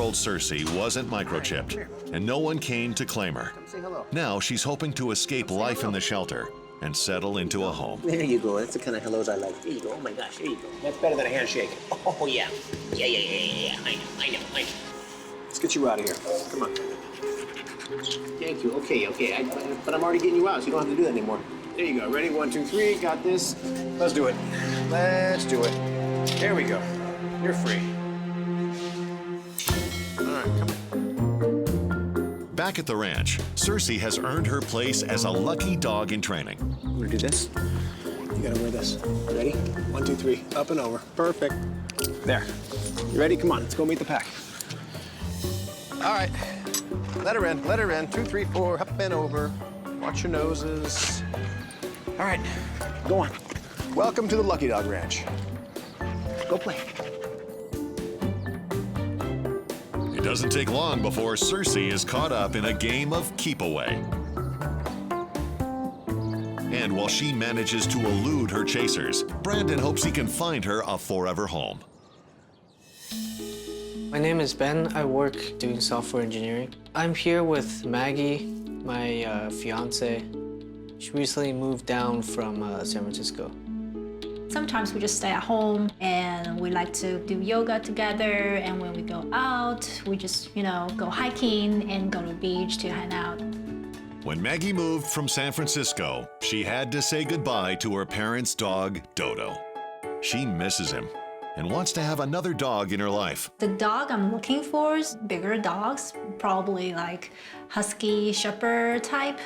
2-year-old Cersei wasn't microchipped, and no one came to claim her. Now she's hoping to escape life in the shelter and settle into a home. There you go. That's the kind of hellos I like. There you go. Oh my gosh, there you go. That's better than a handshake. Oh yeah. Yeah. I know. Let's get you out of here. Come on. Thank you. Okay. But I'm already getting you out, so you don't have to do that anymore. There you go. Ready? 1, 2, 3. Got this. Let's do it. There we go. You're free. All right, come on. Back at the ranch, Cersei has earned her place as a lucky dog in training. I'm gonna do this. You gotta wear this. Ready? 1, 2, 3. Up and over. Perfect. There. You ready? Come on. Let's go meet the pack. All right. Let her in. 2, 3, 4. Up and over. Watch your noses. All right. Go on. Welcome to the Lucky Dog Ranch. Go play. It doesn't take long before Cersei is caught up in a game of keep away. And while she manages to elude her chasers, Brandon hopes he can find her a forever home. My name is Ben. I work doing software engineering. I'm here with Maggie, my fiance. She recently moved down from San Francisco. Sometimes we just stay at home and we like to do yoga together, and when we go out, we just, go hiking and go to the beach to hang out. When Maggie moved from San Francisco, she had to say goodbye to her parents' dog, Dodo. She misses him and wants to have another dog in her life. The dog I'm looking for is bigger dogs, probably like Husky, Shepherd type.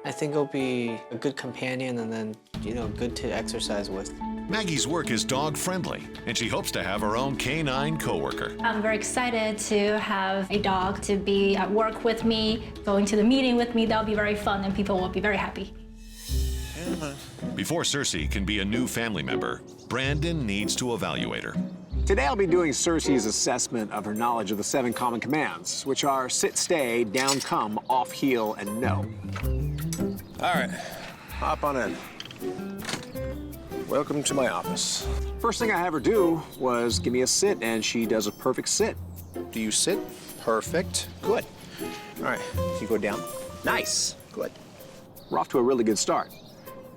I think it'll be a good companion and then, good to exercise with. Maggie's work is dog-friendly, and she hopes to have her own canine coworker. I'm very excited to have a dog to be at work with me, going to the meeting with me. That'll be very fun, and people will be very happy. Before Cersei can be a new family member, Brandon needs to evaluate her. Today I'll be doing Cersei's assessment of her knowledge of the 7 common commands, which are sit, stay, down, come, off, heel, and no. All right, hop on in. Welcome to my office. First thing I have her do was give me a sit, and she does a perfect sit. Do you sit? Perfect. Good. All right, you go down. Nice. Good. We're off to a really good start.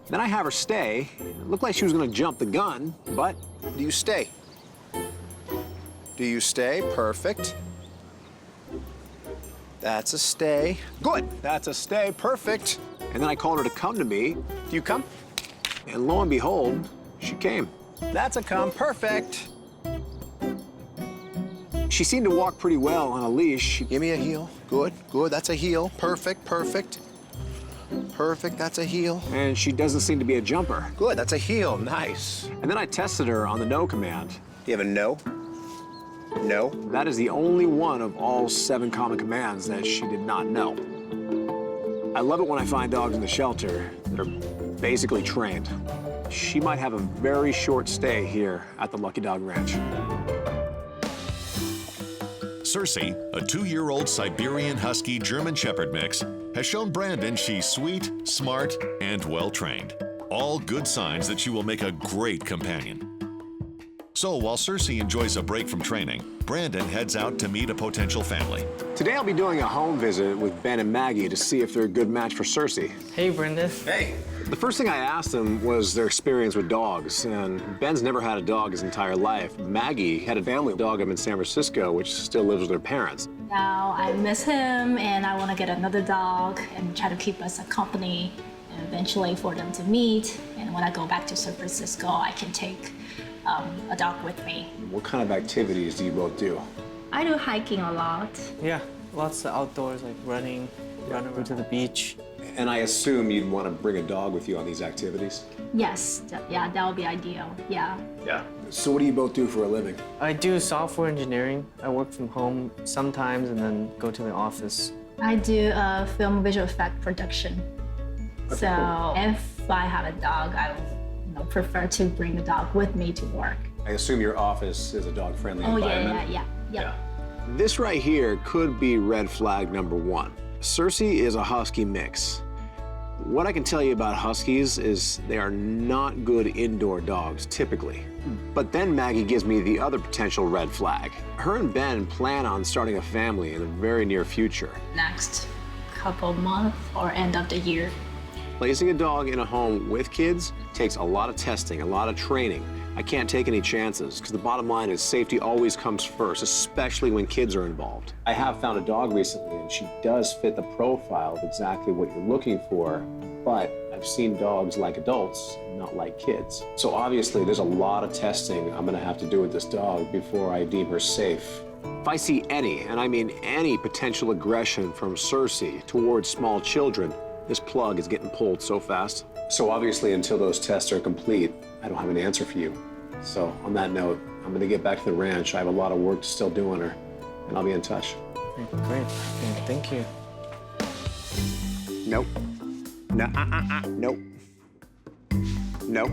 Then I have her stay. It looked like she was gonna jump the gun, but do you stay? Do you stay? Perfect. That's a stay. Good. That's a stay. Perfect. And then I called her to come to me. Do you come? And lo and behold, she came. That's a come. Perfect. She seemed to walk pretty well on a leash. Give me a heel. Good. That's a heel. Perfect. Perfect. That's a heel. And she doesn't seem to be a jumper. Good. That's a heel. Nice. And then I tested her on the no command. Do you have a no? No. That is the only one of all 7 common commands that she did not know. I love it when I find dogs in the shelter that are basically trained. She might have a very short stay here at the Lucky Dog Ranch. Cersei, a 2-year-old Siberian Husky German Shepherd mix, has shown Brandon she's sweet, smart, and well-trained. All good signs that she will make a great companion. So while Cersei enjoys a break from training, Brandon heads out to meet a potential family. Today I'll be doing a home visit with Ben and Maggie to see if they're a good match for Cersei. Hey, Brendan. Hey. The first thing I asked them was their experience with dogs, and Ben's never had a dog his entire life. Maggie had a family dog up in San Francisco, which still lives with her parents. Now I miss him, and I want to get another dog and try to keep us a company, and eventually for them to meet. And when I go back to San Francisco, I can take a dog with me. What kind of activities do you both do? I do hiking a lot. Yeah, lots of outdoors, like running around to the beach. And I assume you'd want to bring a dog with you on these activities? Yes, that would be ideal, yeah. Yeah. So what do you both do for a living? I do software engineering. I work from home sometimes and then go to the office. I do film visual effect production. Okay, So cool. if I have a dog, I would prefer to bring the dog with me to work. I assume your office is a dog-friendly Oh, environment? yeah. This right here could be red flag number 1. Cersei is a Husky mix. What I can tell you about Huskies is they are not good indoor dogs, typically. But then Maggie gives me the other potential red flag. Her and Ben plan on starting a family in the very near future. Next couple months or end of the year. Placing a dog in a home with kids takes a lot of testing, a lot of training. I can't take any chances, because the bottom line is safety always comes first, especially when kids are involved. I have found a dog recently, and she does fit the profile of exactly what you're looking for, but I've seen dogs like adults, not like kids. So obviously, there's a lot of testing I'm gonna have to do with this dog before I deem her safe. If I see any, and I mean any, potential aggression from Cersei towards small children, this plug is getting pulled so fast. So obviously, until those tests are complete, I don't have an answer for you. So on that note, I'm gonna get back to the ranch. I have a lot of work to still do on her, and I'll be in touch. Great, thank you. Nope. Nope. Nope.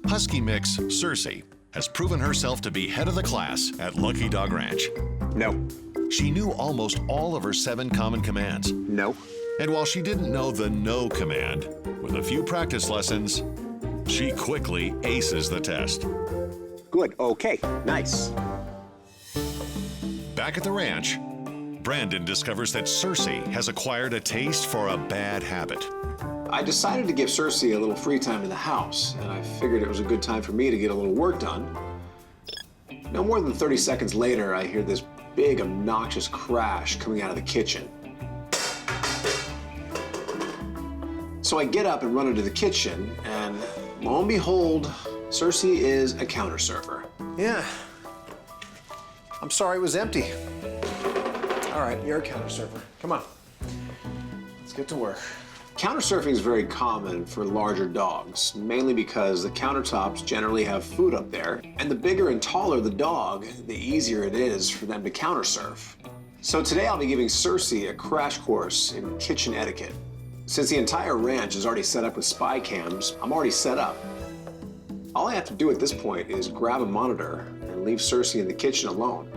Husky mix Cersei has proven herself to be head of the class at Lucky Dog Ranch. Nope. She knew almost all of her 7 common commands. Nope. And while she didn't know the no command, with a few practice lessons, she quickly aces the test. Good, okay, nice. Back at the ranch, Brandon discovers that Cersei has acquired a taste for a bad habit. I decided to give Cersei a little free time in the house, and I figured it was a good time for me to get a little work done. No more than 30 seconds later, I hear this big, obnoxious crash coming out of the kitchen. So I get up and run into the kitchen, and lo and behold, Cersei is a counter surfer. Yeah. I'm sorry it was empty. All right, you're a counter surfer. Come on. Let's get to work. Counter surfing is very common for larger dogs, mainly because the countertops generally have food up there, and the bigger and taller the dog, the easier it is for them to counter surf. So today I'll be giving Cersei a crash course in kitchen etiquette. Since the entire ranch is already set up with spy cams, I'm already set up. All I have to do at this point is grab a monitor and leave Cersei in the kitchen alone.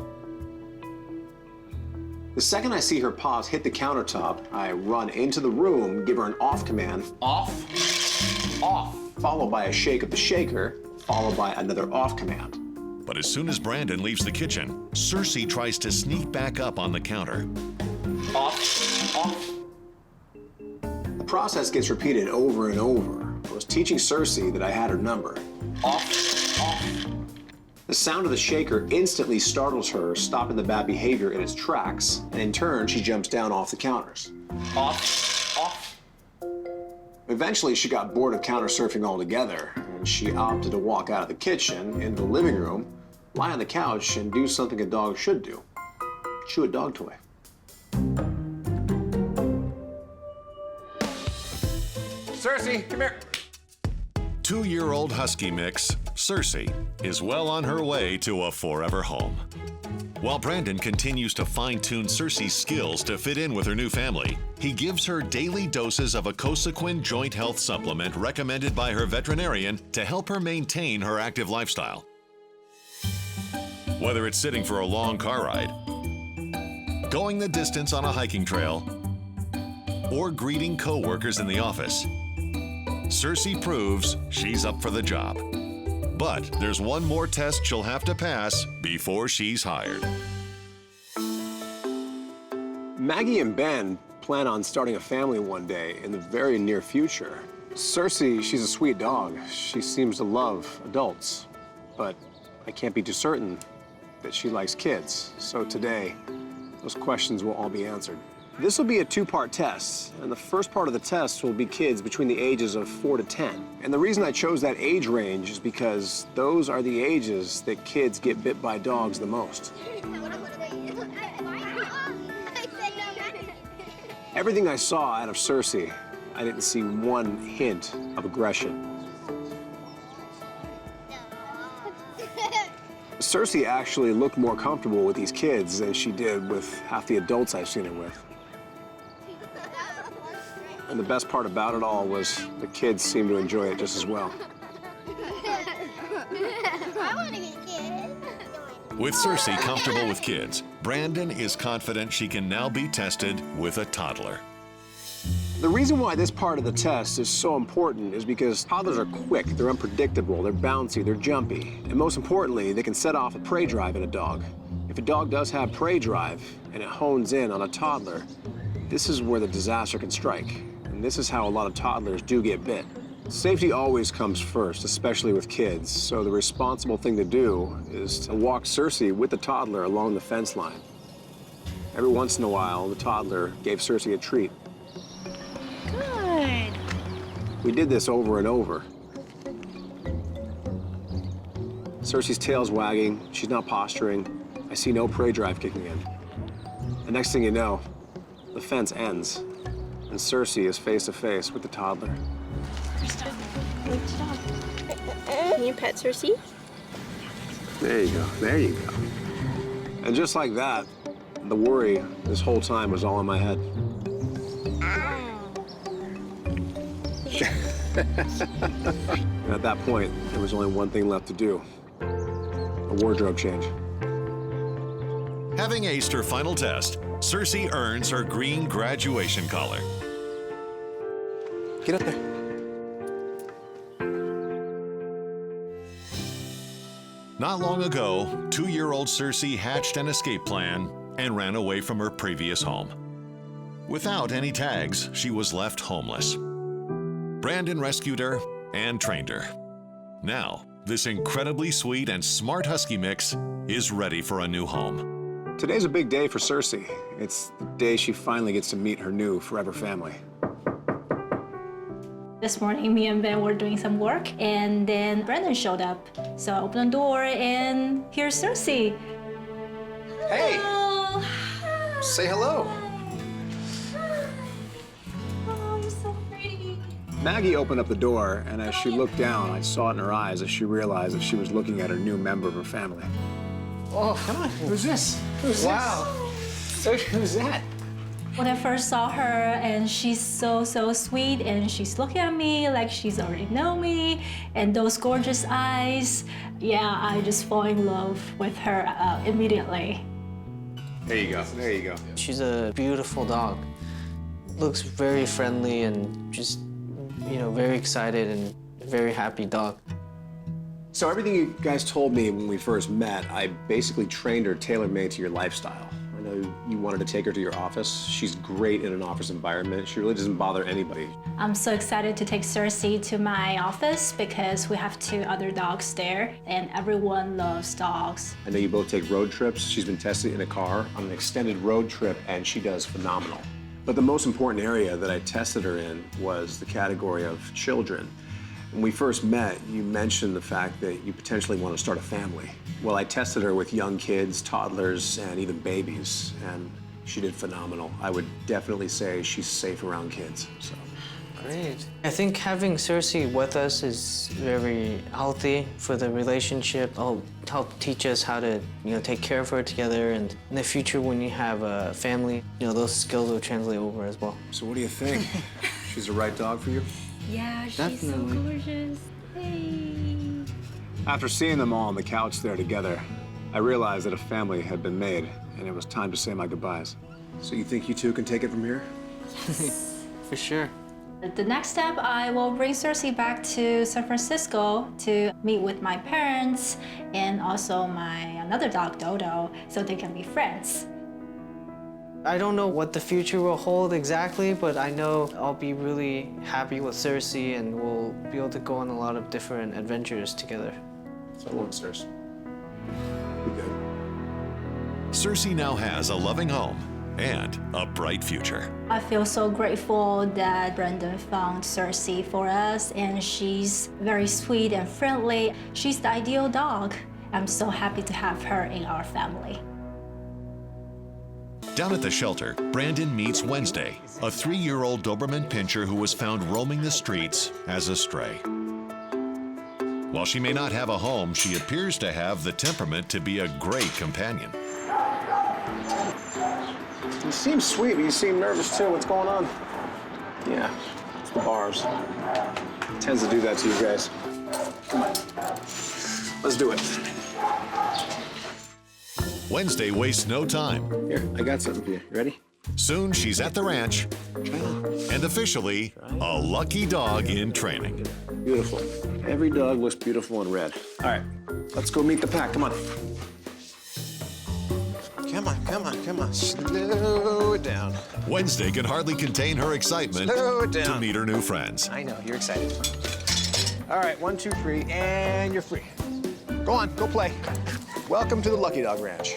The second I see her paws hit the countertop, I run into the room, give her an off command, off, followed by a shake of the shaker, followed by another off command. But as soon as Brandon leaves the kitchen, Cersei tries to sneak back up on the counter. Off. The process gets repeated over and over. I was teaching Cersei that I had her number. Off. The sound of the shaker instantly startles her, stopping the bad behavior in its tracks, and in turn, she jumps down off the counters. Off. Eventually, she got bored of counter surfing altogether, and she opted to walk out of the kitchen into the living room, lie on the couch, and do something a dog should do: chew a dog toy. Cersei, come here. 2-year-old Husky mix, Cersei, is well on her way to a forever home. While Brandon continues to fine-tune Cersei's skills to fit in with her new family, he gives her daily doses of a Cosequin joint health supplement recommended by her veterinarian to help her maintain her active lifestyle. Whether it's sitting for a long car ride, going the distance on a hiking trail, or greeting co-workers in the office, Cersei proves she's up for the job. But there's one more test she'll have to pass before she's hired. Maggie and Ben plan on starting a family one day in the very near future. Cersei, she's a sweet dog. She seems to love adults. But I can't be too certain that she likes kids. So today, those questions will all be answered. This will be a 2-part test, and the first part of the test will be kids between the ages of 4 to 10. And the reason I chose that age range is because those are the ages that kids get bit by dogs the most. Everything I saw out of Cersei, I didn't see one hint of aggression. Cersei actually looked more comfortable with these kids than she did with half the adults I've seen her with. And the best part about it all was the kids seemed to enjoy it just as well. I want to get kids. With Cersei comfortable with kids, Brandon is confident she can now be tested with a toddler. The reason why this part of the test is so important is because toddlers are quick, they're unpredictable, they're bouncy, they're jumpy, and most importantly, they can set off a prey drive in a dog. If a dog does have prey drive and it hones in on a toddler, this is where the disaster can strike. And this is how a lot of toddlers do get bit. Safety always comes first, especially with kids, so the responsible thing to do is to walk Cersei with the toddler along the fence line. Every once in a while, the toddler gave Cersei a treat. Good. We did this over and over. Cersei's tail's wagging, she's not posturing. I see no prey drive kicking in. The next thing you know, the fence ends, and Cersei is face to face with the toddler. Can you pet Cersei? There you go, there you go. And just like that, the worry this whole time was all in my head. And at that point, there was only one thing left to do, a wardrobe change. Having aced her final test, Cersei earns her green graduation collar. Get up there. Not long ago, 2-year-old Cersei hatched an escape plan and ran away from her previous home. Without any tags, she was left homeless. Brandon rescued her and trained her. Now, this incredibly sweet and smart Husky mix is ready for a new home. Today's a big day for Cersei. It's the day she finally gets to meet her new forever family. This morning, me and Ben were doing some work, and then Brandon showed up. So I opened the door, and here's Cersei. Hey! Oh, Say hello. oh, you're so pretty. Maggie opened up the door, and as she looked down, I saw it in her eyes as she realized that she was looking at her new member of her family. Oh, Come on, who's this? Who's wow. this? Who's that? When I first saw her, and she's so sweet, and she's looking at me like she's already know me, and those gorgeous eyes, yeah, I just fall in love with her immediately. There you go, there you go. She's a beautiful dog. Looks very friendly and just, you know, very excited and very happy dog. So everything you guys told me when we first met, I basically trained her tailor-made to your lifestyle. I know you wanted to take her to your office. She's great in an office environment. She really doesn't bother anybody. I'm so excited to take Cersei to my office because we have 2 other dogs there, and everyone loves dogs. I know you both take road trips. She's been tested in a car on an extended road trip, and she does phenomenal. But the most important area that I tested her in was the category of children. When we first met, you mentioned the fact that you potentially want to start a family. Well, I tested her with young kids, toddlers, and even babies, and she did phenomenal. I would definitely say she's safe around kids, so. Great. I think having Cersei with us is very healthy for the relationship. It'll help teach us how to, you know, take care of her together, and in the future when you have a family, you know, those skills will translate over as well. So what do you think? She's the right dog for you? Yeah, she's Definitely. so gorgeous. Hey. After seeing them all on the couch there together, I realized that a family had been made, and it was time to say my goodbyes. So you think you two can take it from here? For sure. The next step, I will bring Cersei back to San Francisco to meet with my parents and also my another dog, Dodo, so they can be friends. I don't know what the future will hold exactly, but I know I'll be really happy with Cersei and we'll be able to go on a lot of different adventures together. So long, Cersei. Be good. Cersei now has a loving home and a bright future. I feel so grateful that Brandon found Cersei for us, and she's very sweet and friendly. She's the ideal dog. I'm so happy to have her in our family. Down at the shelter, Brandon meets Wednesday, a 3-year-old Doberman Pinscher who was found roaming the streets as a stray. While she may not have a home, she appears to have the temperament to be a great companion. You seem sweet, but you seem nervous too. What's going on? Yeah, it's the bars. It tends to do that to you guys. Come on. Let's do it. Wednesday wastes no time. Here, I got something for you. You ready? Soon she's at the ranch and officially a lucky dog in training. Beautiful. Every dog looks beautiful in red. All right, let's go meet the pack. Come on. Come on, come on, come on. Slow it down. Wednesday can hardly contain her excitement Slow it down. to meet her new friends. I know, you're excited. All right, 1, 2, 3, and you're free. Go on, go play. Welcome to the Lucky Dog Ranch.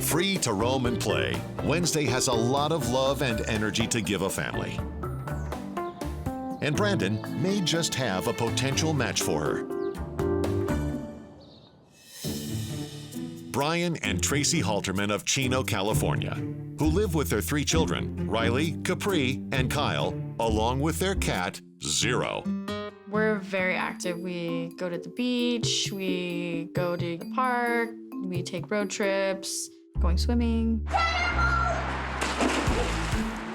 Free to roam and play, Wednesday has a lot of love and energy to give a family. And Brandon may just have a potential match for her. Brian and Tracy Halterman of Chino, California, who live with their 3 children, Riley, Capri, and Kyle, along with their cat, Zero. We're very active. We go to the beach, we go to the park, we take road trips, going swimming.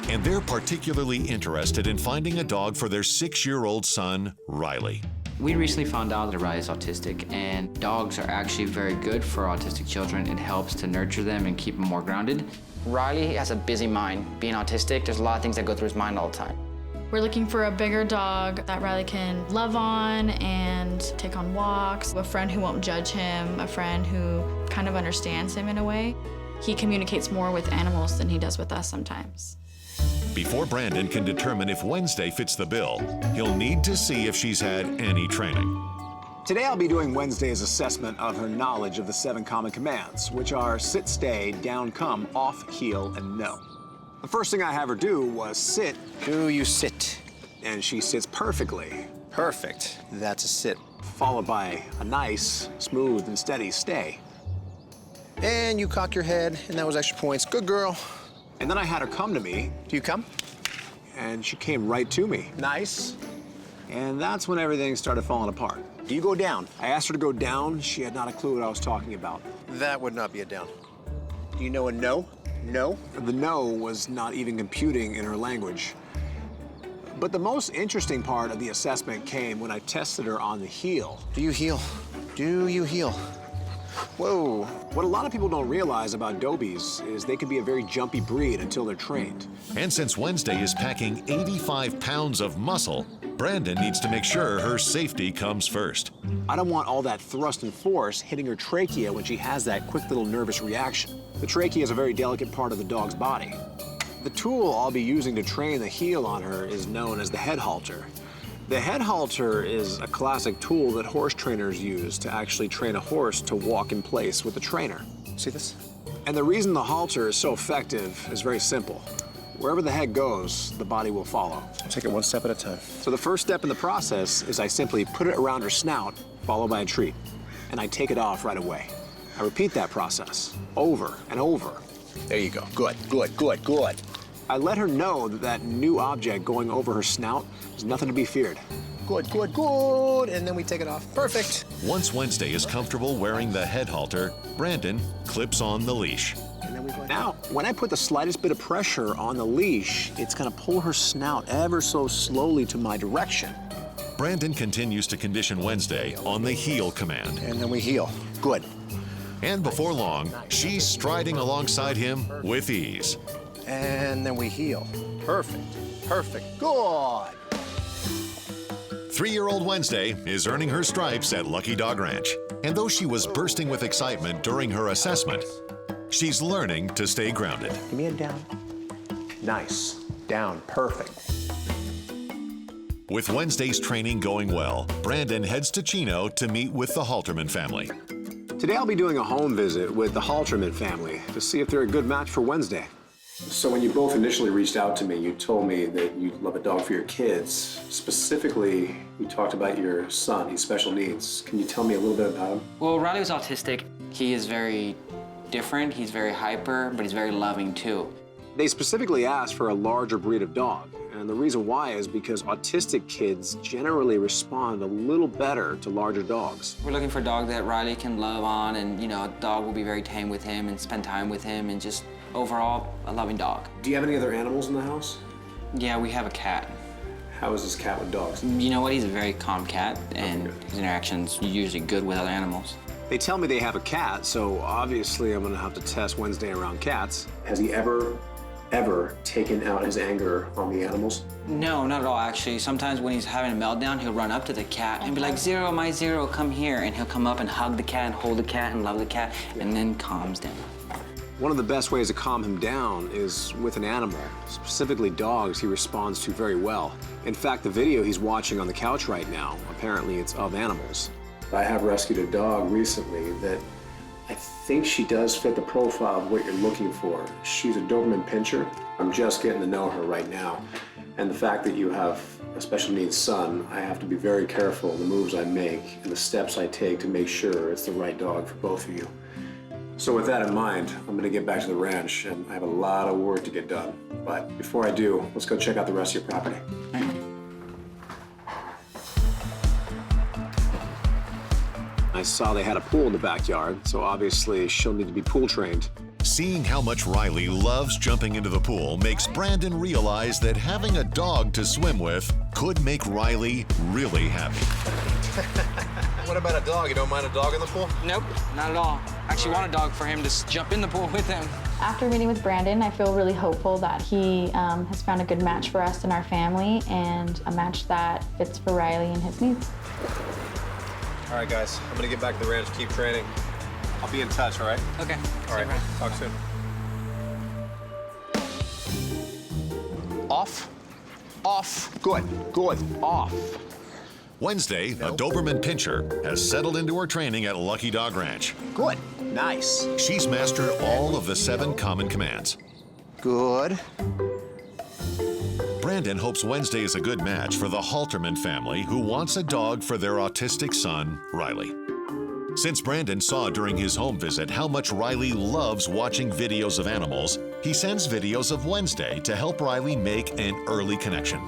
And they're particularly interested in finding a dog for their 6-year-old son, Riley. We recently found out that Riley's autistic, and dogs are actually very good for autistic children. It helps to nurture them and keep them more grounded. Riley has a busy mind. Being autistic, there's a lot of things that go through his mind all the time. We're looking for a bigger dog that Riley can love on and take on walks, a friend who won't judge him, a friend who kind of understands him in a way. He communicates more with animals than he does with us sometimes. Before Brandon can determine if Wednesday fits the bill, he'll need to see if she's had any training. Today I'll be doing Wednesday's assessment of her knowledge of the 7 common commands, which are sit, stay, down, come, off, heel, and no. The first thing I have her do was sit. Do you sit? And she sits perfectly. Perfect. That's a sit. Followed by a nice, smooth, and steady stay. And you cock your head, and that was extra points. Good girl. And then I had her come to me. Do you come? And she came right to me. Nice. And that's when everything started falling apart. Do you go down? I asked her to go down. She had not a clue what I was talking about. That would not be a down. Do you know a no? No? The no was not even computing in her language. But the most interesting part of the assessment came when I tested her on the heel. Do you heel? Do you heel? Whoa. What a lot of people don't realize about Dobies is they can be a very jumpy breed until they're trained. And since Wednesday is packing 85 pounds of muscle, Brandon needs to make sure her safety comes first. I don't want all that thrust and force hitting her trachea when she has that quick little nervous reaction. The trachea is a very delicate part of the dog's body. The tool I'll be using to train the heel on her is known as the head halter. The head halter is a classic tool that horse trainers use to actually train a horse to walk in place with the trainer. See this? And the reason the halter is so effective is very simple. Wherever the head goes, the body will follow. Take it one step at a time. So the first step in the process is I simply put it around her snout, followed by a treat, and I take it off right away. I repeat that process over and over. There you go. Good, good, good, good. I let her know that that new object going over her snout is nothing to be feared. Good, good, good. And then we take it off. Perfect. Once Wednesday is comfortable wearing the head halter, Brandon clips on the leash. And then we go. Now, when I put the slightest bit of pressure on the leash, it's gonna pull her snout ever so slowly to my direction. Brandon continues to condition Wednesday on the heel command. And then we heel. Good. And before long, she's striding alongside him with ease. And then we heel. Perfect. Perfect. Good. 3-year-old Wednesday is earning her stripes at Lucky Dog Ranch. And though she was bursting with excitement during her assessment, she's learning to stay grounded. Give me a down. Nice. Down. Perfect. With Wednesday's training going well, Brandon heads to Chino to meet with the Halterman family. Today I'll be doing a home visit with the Halterman family to see if they're a good match for Wednesday. So when you both initially reached out to me, you told me that you love a dog for your kids. Specifically, you talked about your son, he's special needs. Can you tell me a little bit about him? Well, Riley was autistic. He is very different, he's very hyper, but he's very loving too. They specifically asked for a larger breed of dog. And the reason why is because autistic kids generally respond a little better to larger dogs. We're looking for a dog that Riley can love on, and a dog will be very tame with him and spend time with him, and just overall a loving dog. Do you have any other animals in the house? Yeah, we have a cat. How is this cat with dogs? You know what? He's a very calm cat, and his interactions are usually good with other animals. They tell me they have a cat, so obviously I'm gonna have to test Wednesday around cats. Has he ever taken out his anger on the animals? No, not at all, actually. Sometimes when he's having a meltdown, he'll run up to the cat and be like, Zero, my Zero, come here. And he'll come up and hug the cat and hold the cat and love the cat, and then calms down. One of the best ways to calm him down is with an animal. Specifically dogs, he responds to very well. In fact, the video he's watching on the couch right now, apparently it's of animals. I have rescued a dog recently that I think she does fit the profile of what you're looking for. She's a Doberman Pinscher. I'm just getting to know her right now. And the fact that you have a special needs son, I have to be very careful the moves I make and the steps I take to make sure it's the right dog for both of you. So with that in mind, I'm gonna get back to the ranch and I have a lot of work to get done. But before I do, let's go check out the rest of your property. I saw they had a pool in the backyard, so obviously she'll need to be pool trained. Seeing how much Riley loves jumping into the pool makes Brandon realize that having a dog to swim with could make Riley really happy. What about a dog? You don't mind a dog in the pool? Nope, not at all. I actually want a dog for him to jump in the pool with him. After meeting with Brandon, I feel really hopeful that he has found a good match for us and our family, and a match that fits for Riley and his needs. All right, guys, I'm gonna get back to the ranch, keep training. I'll be in touch, all right? Okay. All right, talk soon. Off. Off. Good, Off. Wednesday, a Doberman Pinscher has settled into her training at Lucky Dog Ranch. Good. Nice. She's mastered all of the 7 common commands. Good. Brandon hopes Wednesday is a good match for the Halterman family who wants a dog for their autistic son, Riley. Since Brandon saw during his home visit how much Riley loves watching videos of animals, he sends videos of Wednesday to help Riley make an early connection.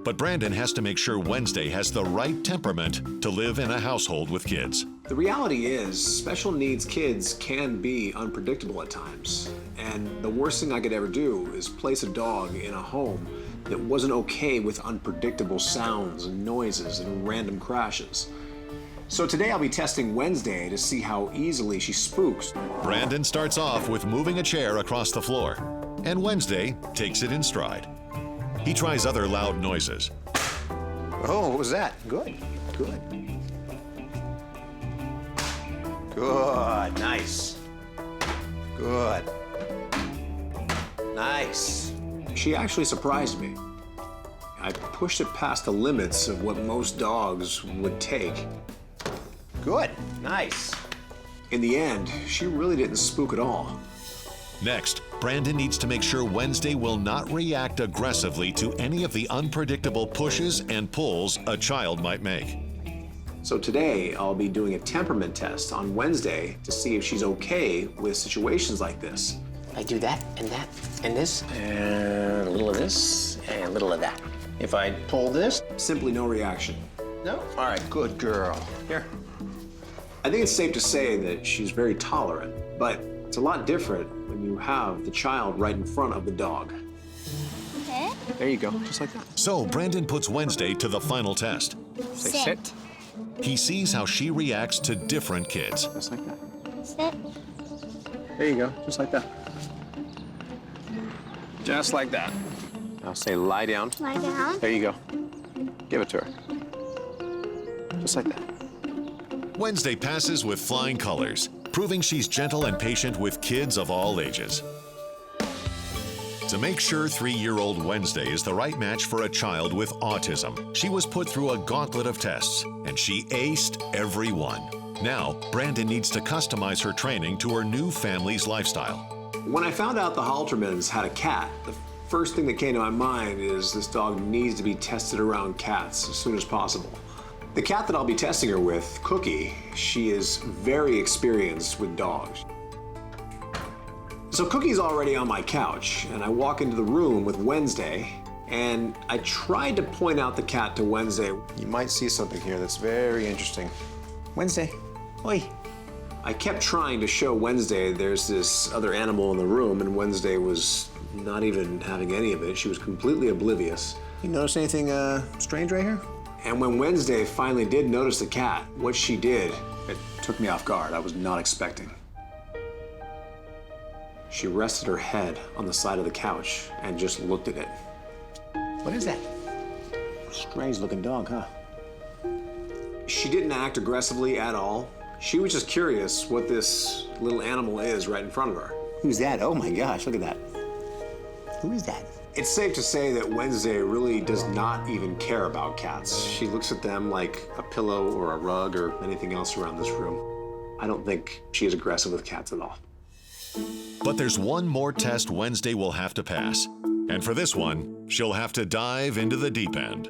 But Brandon has to make sure Wednesday has the right temperament to live in a household with kids. The reality is, special needs kids can be unpredictable at times. And the worst thing I could ever do is place a dog in a home that wasn't okay with unpredictable sounds and noises and random crashes. So today I'll be testing Wednesday to see how easily she spooks. Brandon starts off with moving a chair across the floor, and Wednesday takes it in stride. He tries other loud noises. Oh, what was that? Good. Good, nice. Good. Nice. She actually surprised me. I pushed it past the limits of what most dogs would take. Good, nice. In the end, she really didn't spook at all. Next, Brandon needs to make sure Wednesday will not react aggressively to any of the unpredictable pushes and pulls a child might make. So today, I'll be doing a temperament test on Wednesday to see if she's okay with situations like this. I do that, and this, and a little of this, and a little of that. If I pull this, Simply no reaction. no? All right, good girl. Here. I think it's safe to say that she's very tolerant, but it's a lot different when you have the child right in front of the dog. Okay. There you go, just like that. So Brandon puts Wednesday to the final test. Say sit, He sees how she reacts to different kids. just like that. Sit. There you go, just like that. Just like that. Now say lie down. Lie down. There you go. Give it to her. Just like that. Wednesday passes with flying colors, proving she's gentle and patient with kids of all ages. To make sure 3-year-old Wednesday is the right match for a child with autism, she was put through a gauntlet of tests, and she aced every one. Now, Brandon needs to customize her training to her new family's lifestyle. When I found out the Haltermans had a cat, the first thing that came to my mind is this dog needs to be tested around cats as soon as possible. The cat that I'll be testing her with, Cookie, she is very experienced with dogs. So Cookie's already on my couch, and I walk into the room with Wednesday, and I tried to point out the cat to Wednesday. You might see something here that's very interesting. Wednesday, oi. I kept trying to show Wednesday there's this other animal in the room, and Wednesday was not even having any of it. She was completely oblivious. You notice anything strange right here? And when Wednesday finally did notice the cat, what she did, it took me off guard. I was not expecting. She rested her head on the side of the couch and just looked at it. What is that? Strange looking dog, huh? She didn't act aggressively at all. She was just curious what this little animal is right in front of her. Who's that? Oh my gosh, look at that. Who is that? It's safe to say that Wednesday really does not even care about cats. She looks at them like a pillow or a rug or anything else around this room. I don't think she is aggressive with cats at all. But there's one more test Wednesday will have to pass. And for this one, she'll have to dive into the deep end.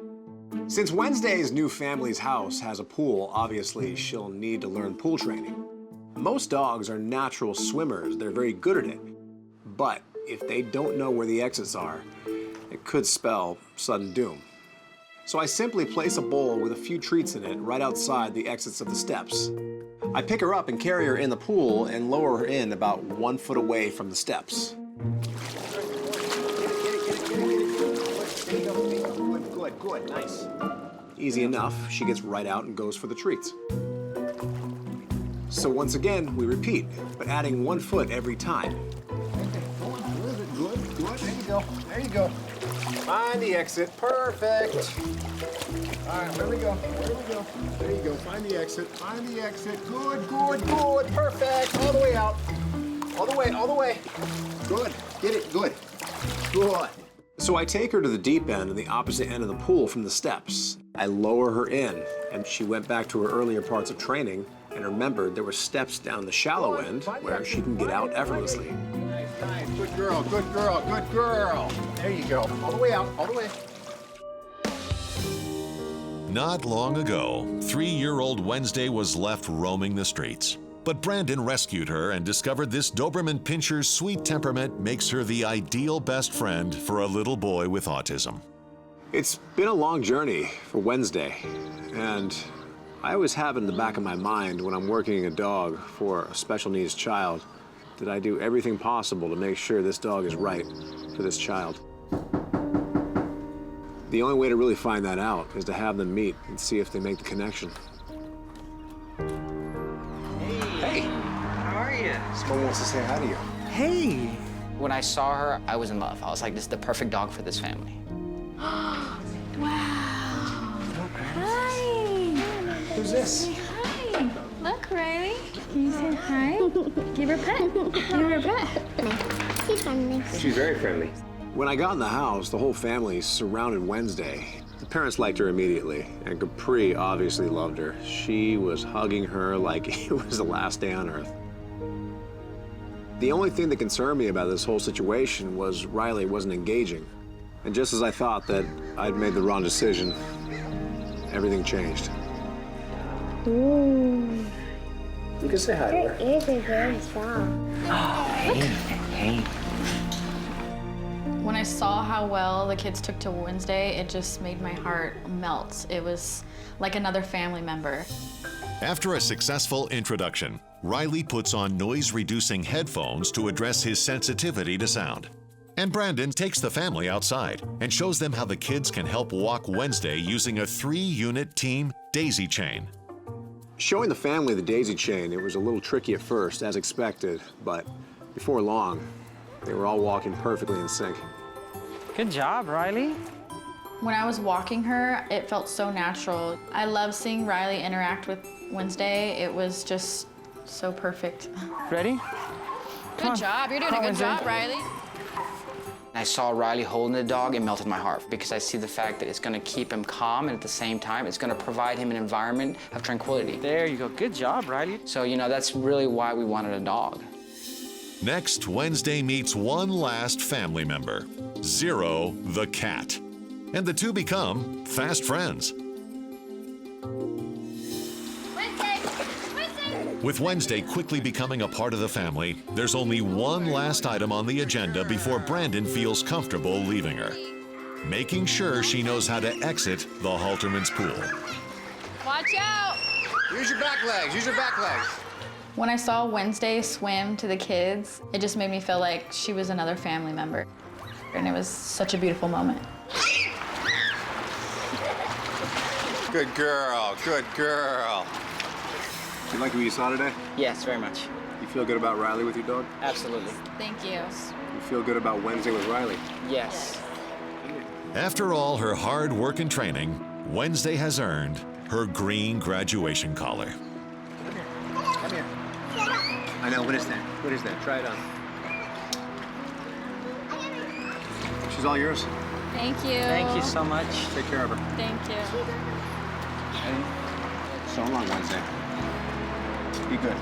Since Wednesday's new family's house has a pool, obviously she'll need to learn pool training. Most dogs are natural swimmers. They're very good at it. But if they don't know where the exits are, it could spell sudden doom. So I simply place a bowl with a few treats in it right outside the exits of the steps. I pick her up and carry her in the pool and lower her in about 1 foot away from the steps. Good, nice. Easy enough, she gets right out and goes for the treats. So once again, we repeat, but adding 1 foot every time. Good. There you go. Find the exit, perfect. All right, where we go? There you go, find the exit. Good, perfect. All the way out. All the way. Good, get it, good. So I take her to the deep end and the opposite end of the pool from the steps. I lower her in, and she went back to her earlier parts of training and remembered there were steps down the shallow end where she can get out effortlessly. Nice. Good girl. There you go. All the way out, all the way. Not long ago, 3-year-old Wednesday was left roaming the streets. But Brandon rescued her and discovered this Doberman Pinscher's sweet temperament makes her the ideal best friend for a little boy with autism. It's been a long journey for Wednesday, and I always have in the back of my mind when I'm working a dog for a special needs child that I do everything possible to make sure this dog is right for this child. The only way to really find that out is to have them meet and see if they make the connection. Hey, how are you? Someone wants to say hi to you. Hey. When I saw her, I was in love. I was like, this is the perfect dog for this family. Wow. Hi. Who's this? Hi. Look, Riley. Can you say hi? Give her a pet. She's friendly. She's very friendly. When I got in the house, the whole family surrounded Wednesday. The parents liked her immediately, and Capri obviously loved her. She was hugging her like it was the last day on earth. The only thing that concerned me about this whole situation was Riley wasn't engaging. And just as I thought that I'd made the wrong decision, everything changed. Ooh. You can say hi to her. Her ears are very strong. Hey. When I saw how well the kids took to Wednesday, it just made my heart melt. It was like another family member. After a successful introduction, Riley puts on noise-reducing headphones to address his sensitivity to sound. And Brandon takes the family outside and shows them how the kids can help walk Wednesday using a 3-unit team daisy chain. Showing the family the daisy chain, it was a little tricky at first, as expected, but before long, they were all walking perfectly in sync. Good job, Riley. When I was walking her, it felt so natural. I love seeing Riley interact with Wednesday. It was just so perfect. Ready? Good job. You're doing a good job, Riley. I saw Riley holding the dog, it melted my heart because I see the fact that it's going to keep him calm and at the same time, it's going to provide him an environment of tranquility. There you go. Good job, Riley. So, that's really why we wanted a dog. Next, Wednesday meets one last family member, Zero the cat. And the two become fast friends. With Wednesday quickly becoming a part of the family, there's only one last item on the agenda before Brandon feels comfortable leaving her. Making sure she knows how to exit the Halterman's pool. Watch out! Use your back legs. When I saw Wednesday swim to the kids, it just made me feel like she was another family member. And it was such a beautiful moment. Good girl, good girl. You like what you saw today? Yes, very much. You feel good about Riley with your dog? Absolutely. Thank you. You feel good about Wednesday with Riley? Yes. After all her hard work and training, Wednesday has earned her green graduation collar. Come here. I know, what is that? What is that? Try it on. She's all yours. Thank you. Thank you so much. Take care of her. Thank you. So long, Wednesday. Be good.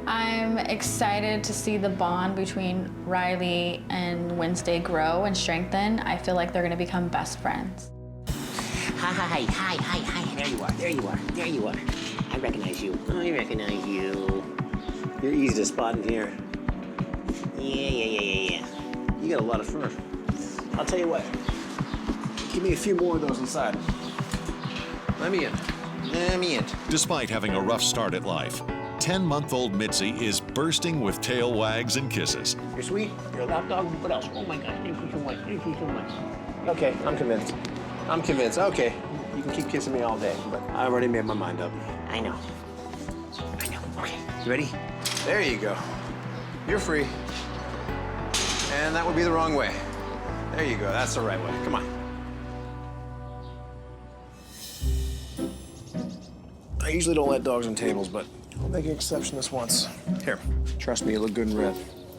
I'm excited to see the bond between Riley and Wednesday grow and strengthen. I feel like they're gonna become best friends. Hi. There you are, there you are, there you are. I recognize you. I recognize you. You're easy to spot in here. Yeah. You got a lot of fur. I'll tell you what. Give me a few more of those inside. Let me in. Despite having a rough start at life, 10-month-old Mitzi is bursting with tail wags and kisses. You're sweet. You're a lap dog. What else? Oh my gosh, thank you so much. Thank you so much. Okay, I'm convinced. Okay, you can keep kissing me all day, but I already made my mind up. I know. Okay, you ready? There you go. You're free. And that would be the wrong way. There you go, that's the right way. Come on. I usually don't let dogs on tables, but I'll make an exception this once. Here, trust me, you look good in red.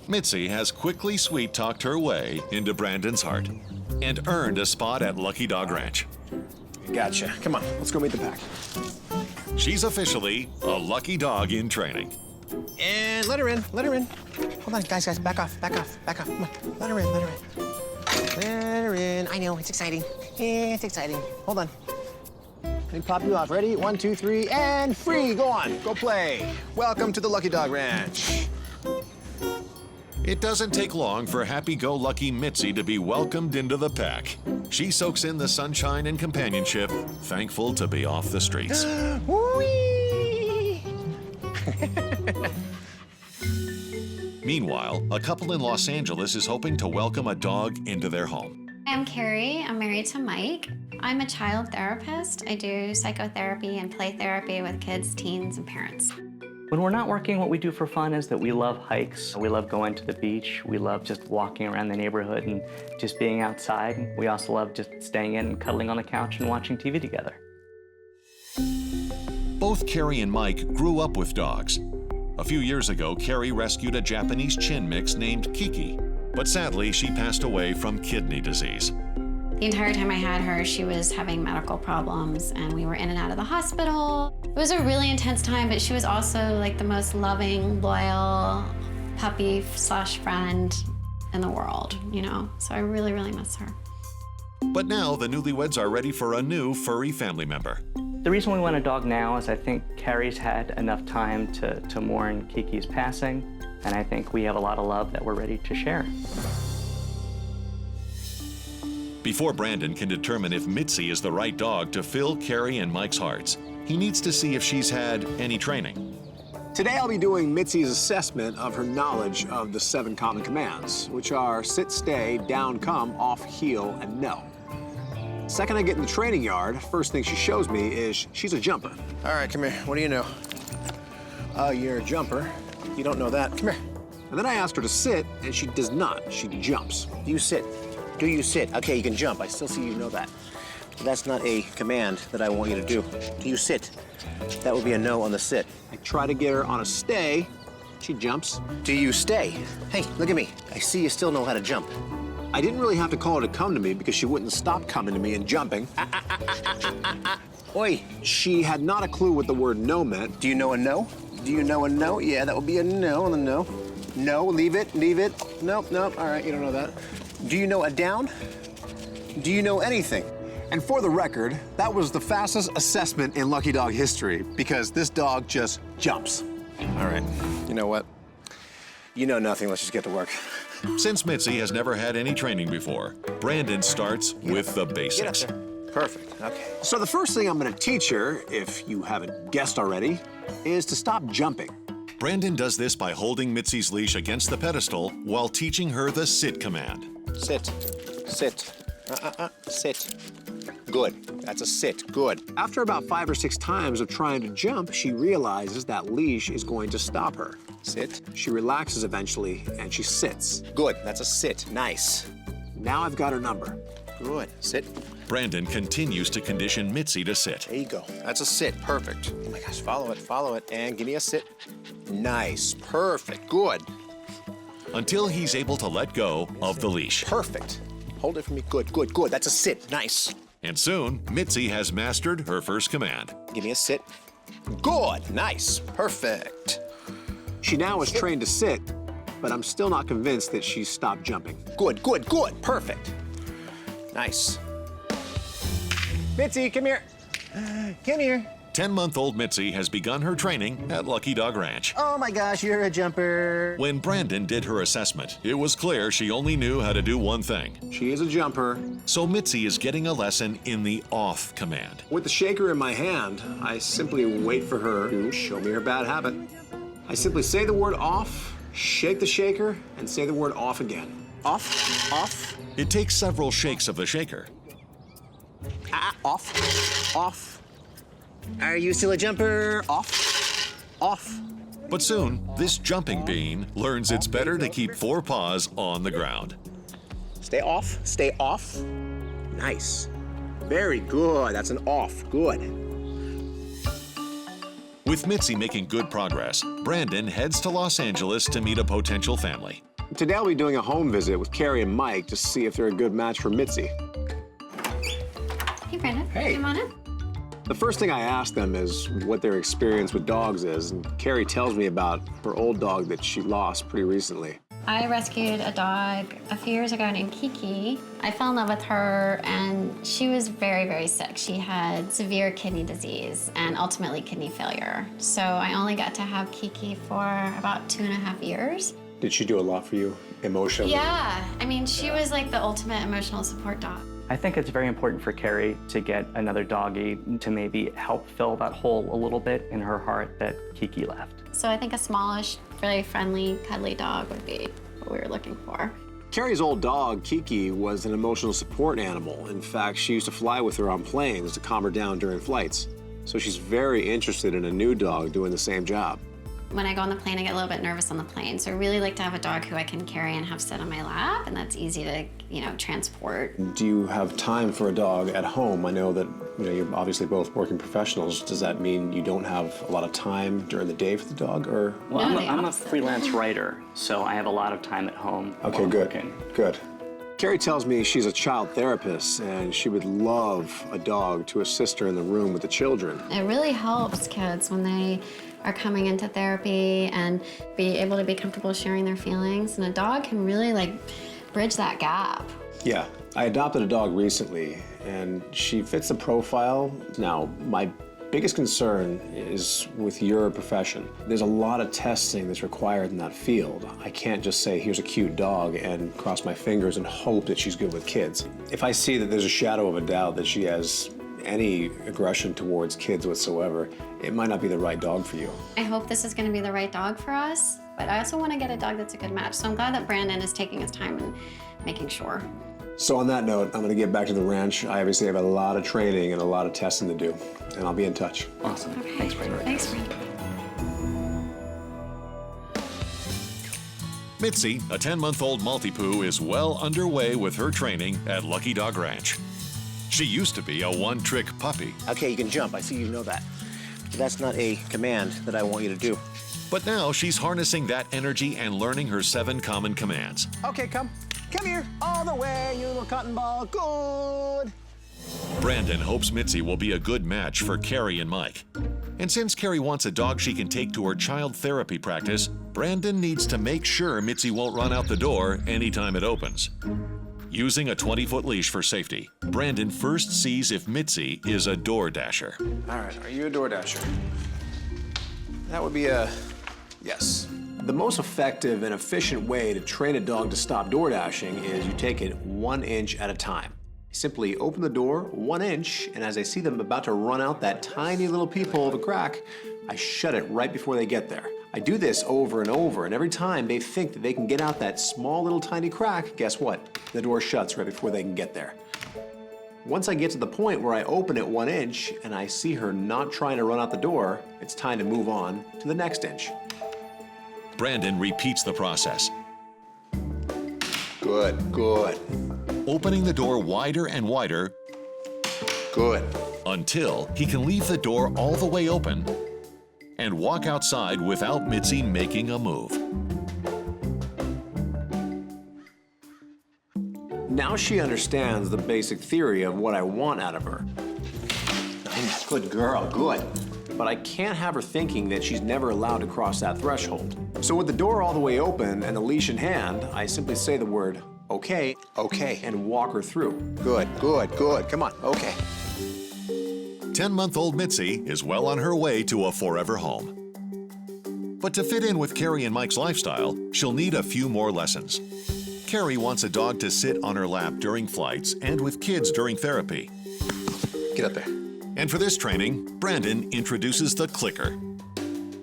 Mitzi has quickly sweet-talked her way into Brandon's heart and earned a spot at Lucky Dog Ranch. Gotcha. Come on, let's go meet the pack. She's officially a lucky dog in training. And let her in. Hold on, guys, back off. Come on, let her in. Let her in. I know, it's exciting. Yeah, it's exciting. Hold on. Let me pop you off. Ready? 1, 2, 3, and free. Go on, go play. Welcome to the Lucky Dog Ranch. It doesn't take long for happy-go-lucky Mitzi to be welcomed into the pack. She soaks in the sunshine and companionship, thankful to be off the streets. Whee! Meanwhile, a couple in Los Angeles is hoping to welcome a dog into their home. I'm Carrie. I'm married to Mike. I'm a child therapist. I do psychotherapy and play therapy with kids, teens, and parents. When we're not working, what we do for fun is that we love hikes. We love going to the beach. We love just walking around the neighborhood and just being outside. We also love just staying in and cuddling on the couch and watching TV together. Both Carrie and Mike grew up with dogs. A few years ago, Carrie rescued a Japanese chin mix named Kiki, but sadly, she passed away from kidney disease. The entire time I had her, she was having medical problems, and we were in and out of the hospital. It was a really intense time, but she was also like the most loving, loyal puppy/friend in the world, you know? So I really, really miss her. But now, the newlyweds are ready for a new furry family member. The reason we want a dog now is I think Carrie's had enough time to mourn Kiki's passing, and I think we have a lot of love that we're ready to share. Before Brandon can determine if Mitzi is the right dog to fill Carrie and Mike's hearts, he needs to see if she's had any training. Today I'll be doing Mitzi's assessment of her knowledge of the 7 common commands, which are sit, stay, down, come, off, heel, and no. Second I get in the training yard, first thing she shows me is she's a jumper. All right, come here. What do you know? You're a jumper. You don't know that. Come here. And then I asked her to sit, and she does not. She jumps. Do you sit? Do you sit? Okay, you can jump. I still see you know that. But that's not a command that I want you to do. Do you sit? That would be a no on the sit. I try to get her on a stay. She jumps. Do you stay? Hey, look at me. I see you still know how to jump. I didn't really have to call her to come to me because she wouldn't stop coming to me and jumping. Oi. She had not a clue what the word no meant. Do you know a no? Do you know a no? Yeah, that would be a no on the no. No, leave it. Nope. All right, you don't know that. Do you know a down? Do you know anything? And for the record, that was the fastest assessment in Lucky Dog history because this dog just jumps. All right, you know what? You know nothing, let's just get to work. Since Mitzi has never had any training before, Brandon starts with the basics. Get up there. Perfect, okay. So the first thing I'm gonna teach her, if you haven't guessed already, is to stop jumping. Brandon does this by holding Mitzi's leash against the pedestal while teaching her the sit command. Sit, sit, sit. Good. That's a sit. Good. After about 5 or 6 times of trying to jump, she realizes that leash is going to stop her. Sit. She relaxes eventually, and she sits. Good. That's a sit. Nice. Now I've got her number. Good. Sit. Brandon continues to condition Mitzi to sit. There you go. That's a sit. Perfect. Oh my gosh, follow it, and give me a sit. Nice. Perfect. Good. Until he's able to let go of the leash. Perfect. Hold it for me. Good, good, good. That's a sit. Nice. And soon, Mitzi has mastered her first command. Give me a sit. Good. Nice. Perfect. She now is trained to sit, but I'm still not convinced that she's stopped jumping. Good, good, good. Perfect. Nice. Mitzi, come here. Come here. 10-month-old Mitzi has begun her training at Lucky Dog Ranch. Oh my gosh, you're a jumper. When Brandon did her assessment, it was clear she only knew how to do one thing. She is a jumper. So Mitzi is getting a lesson in the off command. With the shaker in my hand, I simply wait for her to show me her bad habit. I simply say the word off, shake the shaker, and say the word off again. Off, off. It takes several shakes of the shaker. Off, off. Are you still a jumper? Off, off. But soon, this jumping bean learns it's better to keep 4 paws on the ground. Stay off, stay off. Nice. Very good. That's an off. Good. With Mitzi making good progress, Brandon heads to Los Angeles to meet a potential family. Today I'll be doing a home visit with Carrie and Mike to see if they're a good match for Mitzi. Hey, Brandon. Hey. Come on in. The first thing I ask them is what their experience with dogs is, and Carrie tells me about her old dog that she lost pretty recently. I rescued a dog a few years ago named Kiki. I fell in love with her, and she was very, very sick. She had severe kidney disease and ultimately kidney failure. So I only got to have Kiki for about 2.5 years. Did she do a lot for you emotionally? Yeah, I mean, she was like the ultimate emotional support dog. I think it's very important for Carrie to get another doggy to maybe help fill that hole a little bit in her heart that Kiki left. So I think a smallish, really friendly, cuddly dog would be what we were looking for. Carrie's old dog, Kiki, was an emotional support animal. In fact, she used to fly with her on planes to calm her down during flights. So she's very interested in a new dog doing the same job. When I go on the plane, I get a little bit nervous on the plane. So I really like to have a dog who I can carry and have sit on my lap, and that's easy to, transport. Do you have time for a dog at home? I know that, you're obviously both working professionals. Does that mean you don't have a lot of time during the day for the dog, or? Well, No, I'm a freelance writer, so I have a lot of time at home. Okay, while good, working. good. Carrie tells me she's a child therapist, and she would love a dog to assist her in the room with the children. It really helps kids when they are coming into therapy and be able to be comfortable sharing their feelings. And a dog can really bridge that gap. Yeah, I adopted a dog recently, and she fits the profile. Now, my biggest concern is with your profession. There's a lot of testing that's required in that field. I can't just say, here's a cute dog, and cross my fingers and hope that she's good with kids. If I see that there's a shadow of a doubt that she has any aggression towards kids whatsoever, it might not be the right dog for you. I hope this is going to be the right dog for us, but I also want to get a dog that's a good match. So I'm glad that Brandon is taking his time and making sure. So on that note, I'm going to get back to the ranch. I obviously have a lot of training and a lot of testing to do, and I'll be in touch. Awesome. Okay. Thanks, Brandon. Thanks, Brandon. Mitzi, a 10-month-old Maltipoo, is well underway with her training at Lucky Dog Ranch. She used to be a one-trick puppy. Okay, you can jump. I see you know that. But that's not a command that I want you to do. But now she's harnessing that energy and learning her 7 common commands. Okay, come here. All the way, you little cotton ball. Good. Brandon hopes Mitzi will be a good match for Carrie and Mike. And since Carrie wants a dog she can take to her child therapy practice, Brandon needs to make sure Mitzi won't run out the door anytime it opens. Using a 20-foot leash for safety, Brandon first sees if Mitzi is a door dasher. All right, are you a door dasher? That would be a yes. The most effective and efficient way to train a dog to stop door dashing is you take it 1 inch at a time. Simply open the door 1 inch, and as I see them about to run out that tiny little peephole of a crack, I shut it right before they get there. I do this over and over, and every time they think that they can get out that small little tiny crack, guess what? The door shuts right before they can get there. Once I get to the point where I open it 1 inch and I see her not trying to run out the door, it's time to move on to the next inch. Brandon repeats the process, Good, good, opening the door wider and wider good. until he can leave the door all the way open and walk outside without Mitzi making a move. Now she understands the basic theory of what I want out of her. Good girl, good. But I can't have her thinking that she's never allowed to cross that threshold. So with the door all the way open and the leash in hand, I simply say the word, okay, okay, and walk her through. Good, good, good. Come on, okay. 10-month-old Mitzi is well on her way to a forever home. But to fit in with Carrie and Mike's lifestyle, she'll need a few more lessons. Carrie wants a dog to sit on her lap during flights and with kids during therapy. Get up there. And for this training, Brandon introduces the clicker.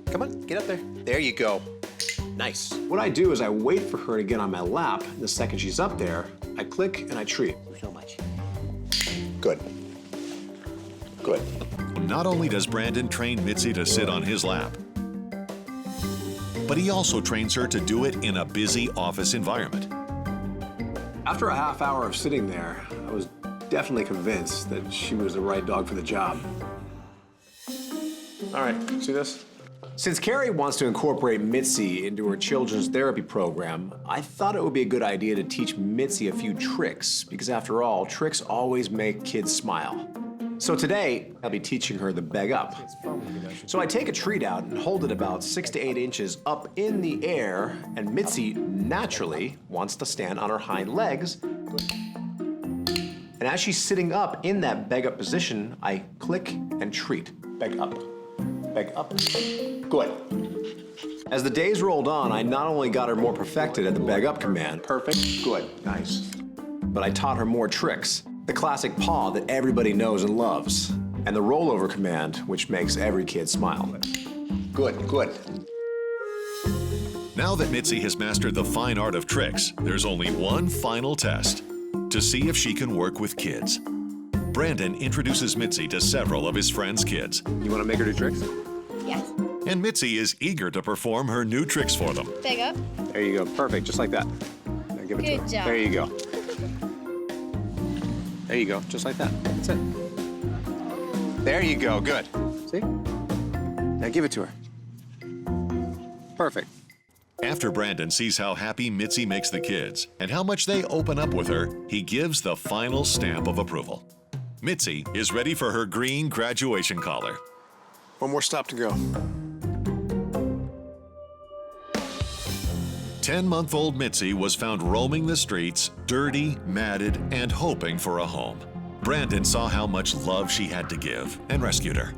Come on, get up there. There you go. Nice. What I do is I wait for her to get on my lap. The second she's up there, I click and I treat. So much. Good. Good. Not only does Brandon train Mitzi to sit on his lap, but he also trains her to do it in a busy office environment. After a half hour of sitting there, I was definitely convinced that she was the right dog for the job. All right, see this? Since Carrie wants to incorporate Mitzi into her children's therapy program, I thought it would be a good idea to teach Mitzi a few tricks, because after all, tricks always make kids smile. So today, I'll be teaching her the beg up. So I take a treat out and hold it about 6 to 8 inches up in the air, and Mitzi naturally wants to stand on her hind legs. And as she's sitting up in that beg up position, I click and treat. Beg up, beg up. Good. As the days rolled on, I not only got her more perfected at the beg up command, perfect, good, nice, but I taught her more tricks. The classic paw that everybody knows and loves, and the rollover command, which makes every kid smile. Good, good. Now that Mitzi has mastered the fine art of tricks, there's only one final test to see if she can work with kids. Brandon introduces Mitzi to several of his friends' kids. You want to make her do tricks? Yes. And Mitzi is eager to perform her new tricks for them. Big up. There you go, perfect, just like that. Now give it to her. Good job. There you go. There you go, just like that. That's it. There you go, good. See? Now give it to her. Perfect. After Brandon sees how happy Mitzi makes the kids and how much they open up with her, he gives the final stamp of approval. Mitzi is ready for her green graduation collar. One more stop to go. 10-month-old Mitzi was found roaming the streets, dirty, matted, and hoping for a home. Brandon saw how much love she had to give and rescued her.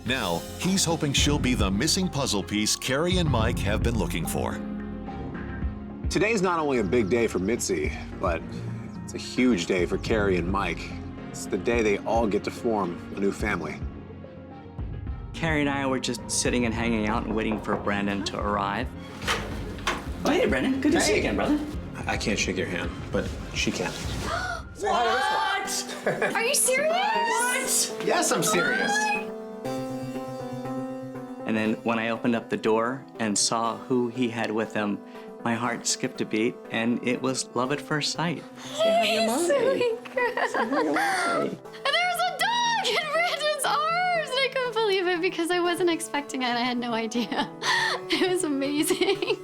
Now, he's hoping she'll be the missing puzzle piece Carrie and Mike have been looking for. Today's not only a big day for Mitzi, but it's a huge day for Carrie and Mike. It's the day they all get to form a new family. Carrie and I were just sitting and hanging out and waiting for Brandon to arrive. Oh, hey, Brandon. Good to see you again, brother. I can't shake your hand, but she can. Say hi to this one. Are you serious? What? Yes, I'm serious. And then when I opened up the door and saw who he had with him, my heart skipped a beat, and it was love at first sight. Say hi to your mommy. Say hi to your mommy. And there was a dog in Brandon's arms, and I couldn't believe it because I wasn't expecting it. I had no idea. It was amazing.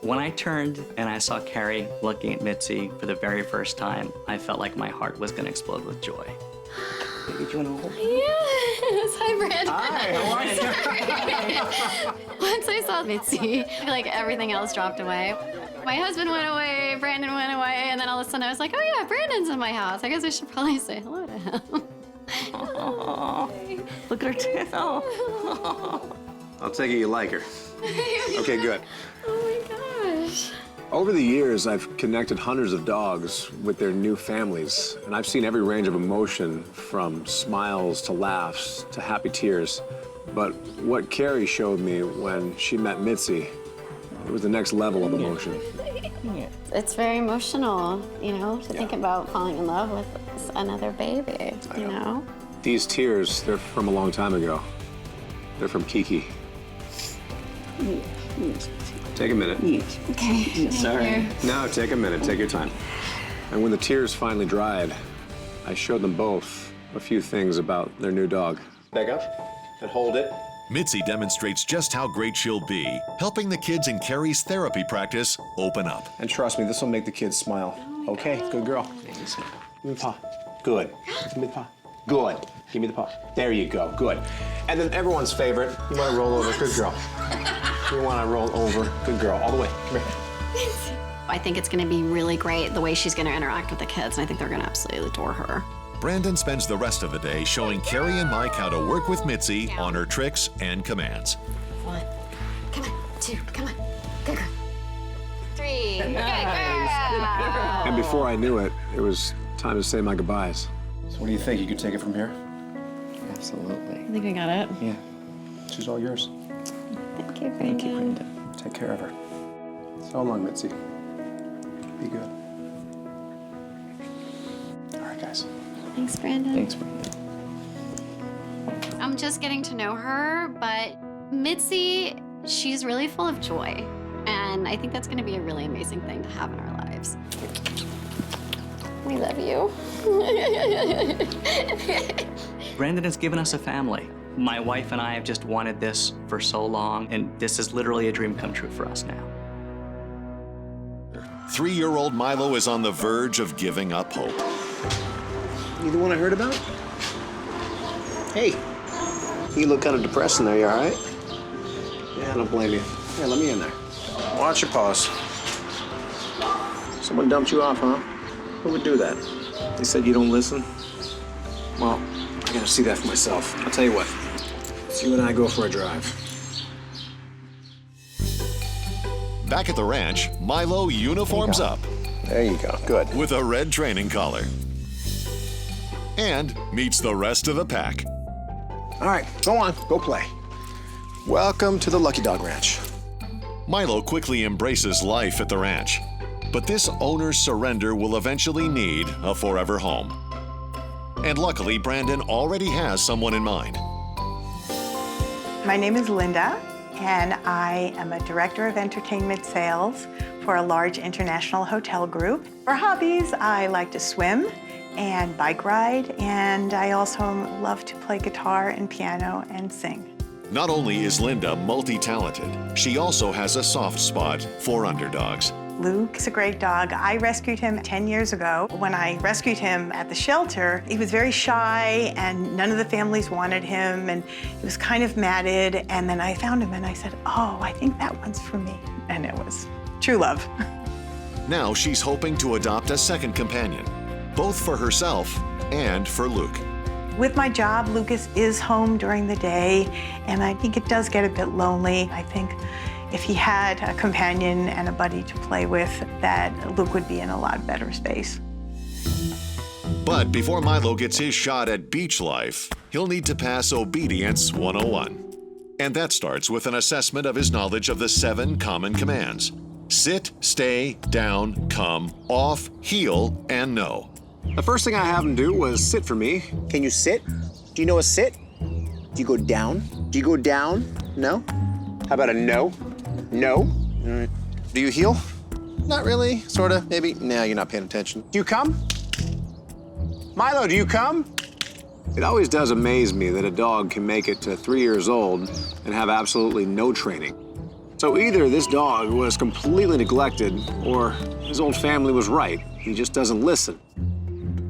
When I turned and I saw Carrie looking at Mitzi for the very first time, I felt like my heart was going to explode with joy. Did you want to hold? Yes. Hi, Brandon. Hi, how are you? Once I saw Mitzi, like everything else dropped away. My husband went away, Brandon went away, and then all of a sudden I was like, oh yeah, Brandon's in my house. I guess I should probably say hello to him. Aww. Look at her tail. I'll take it you like her. Okay, good. Oh my gosh. Over the years, I've connected hundreds of dogs with their new families, and I've seen every range of emotion, from smiles to laughs to happy tears. But what Carrie showed me when she met Mitzi, it was the next level of emotion. It's very emotional, you know, to think about falling in love with another baby, you know? These tears, they're from a long time ago. They're from Kiki. Take a minute. Okay. Sorry. No, take a minute. Take your time. And when the tears finally dried, I showed them both a few things about their new dog. Back up and hold it. Mitzi demonstrates just how great she'll be, helping the kids in Carrie's therapy practice open up. And trust me, this will make the kids smile. Okay, good girl. Give me the paw. Good. Give me the paw. Good. Give me the paw. There you go. Good. And then everyone's favorite. You want to roll over. Good girl. You want to roll over. Good girl. All the way. Come here. I think it's going to be really great the way she's going to interact with the kids, and I think they're going to absolutely adore her. Brandon spends the rest of the day showing Carrie and Mike how to work with Mitzi on her tricks and commands. 1, come on, 2, come on, good girl. 3, good girl. And before I knew it, it was time to say my goodbyes. So what do you think? You could take it from here? Absolutely. I think we got it. Yeah. She's all yours. Thank you, Brandon. Take care of her. So long, Mitzi. Be good. All right, guys. Thanks, Brandon. Thanks, Brandon. I'm just getting to know her, but Mitzi, she's really full of joy. And I think that's going to be a really amazing thing to have in our lives. We love you. Brandon has given us a family. My wife and I have just wanted this for so long, and this is literally a dream come true for us now. 3-year-old Milo is on the verge of giving up hope. You the one I heard about? Hey, you look kind of depressed in there. You all right? Yeah, I don't blame you. Here, let me in there. Watch your paws. Someone dumped you off, huh? Who would do that? They said you don't listen? Well, I gotta see that for myself. I'll tell you what. Let's you and I go for a drive. Back at the ranch, Milo uniforms up. There you go. Good. With a red training collar. And meets the rest of the pack. All right, go on. Go play. Welcome to the Lucky Dog Ranch. Milo quickly embraces life at the ranch. But this owner's surrender will eventually need a forever home. And luckily, Brandon already has someone in mind. My name is Linda, and I am a director of entertainment sales for a large international hotel group. For hobbies, I like to swim and bike ride, and I also love to play guitar and piano and sing. Not only is Linda multi-talented, she also has a soft spot for underdogs. Luke is a great dog. I rescued him 10 years ago. When I rescued him at the shelter, he was very shy and none of the families wanted him and he was kind of matted. And then I found him and I said, oh, I think that one's for me. And it was true love. Now she's hoping to adopt a second companion, both for herself and for Luke. With my job, Lucas is home during the day and I think it does get a bit lonely. I think if he had a companion and a buddy to play with, that Luke would be in a lot better space. But before Milo gets his shot at beach life, he'll need to pass Obedience 101. And that starts with an assessment of his knowledge of the 7 common commands. Sit, stay, down, come, off, heel, and no. The first thing I have him do was sit for me. Can you sit? Do you know a sit? Do you go down? Do you go down? No? How about a no? No? Do you heel? Not really, sorta, maybe. Nah, you're not paying attention. Do you come? Milo, do you come? It always does amaze me that a dog can make it to 3 years old and have absolutely no training. So either this dog was completely neglected or his old family was right. He just doesn't listen.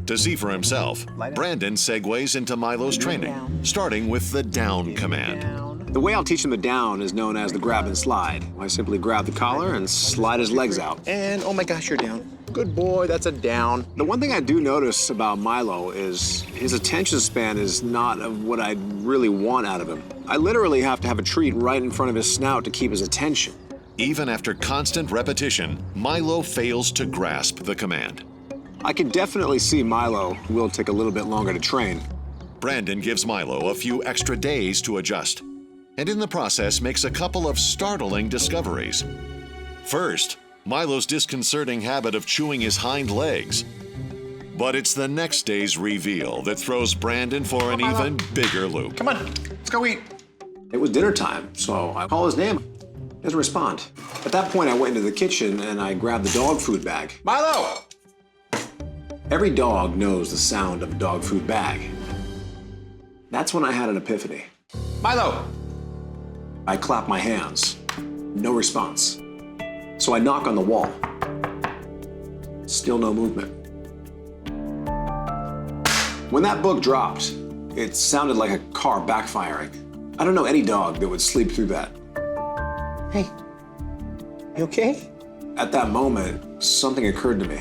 To see for himself, Brandon segues into Milo's training, starting with the down command. The way I'll teach him the down is known as the grab and slide. I simply grab the collar and slide his legs out. And oh my gosh, you're down. Good boy, that's a down. The one thing I do notice about Milo is his attention span is not of what I really want out of him. I literally have to have a treat right in front of his snout to keep his attention. Even after constant repetition, Milo fails to grasp the command. I can definitely see Milo will take a little bit longer to train. Brandon gives Milo a few extra days to adjust, and in the process makes a couple of startling discoveries. First, Milo's disconcerting habit of chewing his hind legs. But it's the next day's reveal that throws Brandon for an even bigger loop. Come on, let's go eat. It was dinner time, so I call his name. He doesn't respond. At that point, I went into the kitchen and I grabbed the dog food bag. Milo! Every dog knows the sound of a dog food bag. That's when I had an epiphany. Milo! I clap my hands. No response. So I knock on the wall. Still no movement. When that book dropped, it sounded like a car backfiring. I don't know any dog that would sleep through that. Hey, you okay? At that moment, something occurred to me.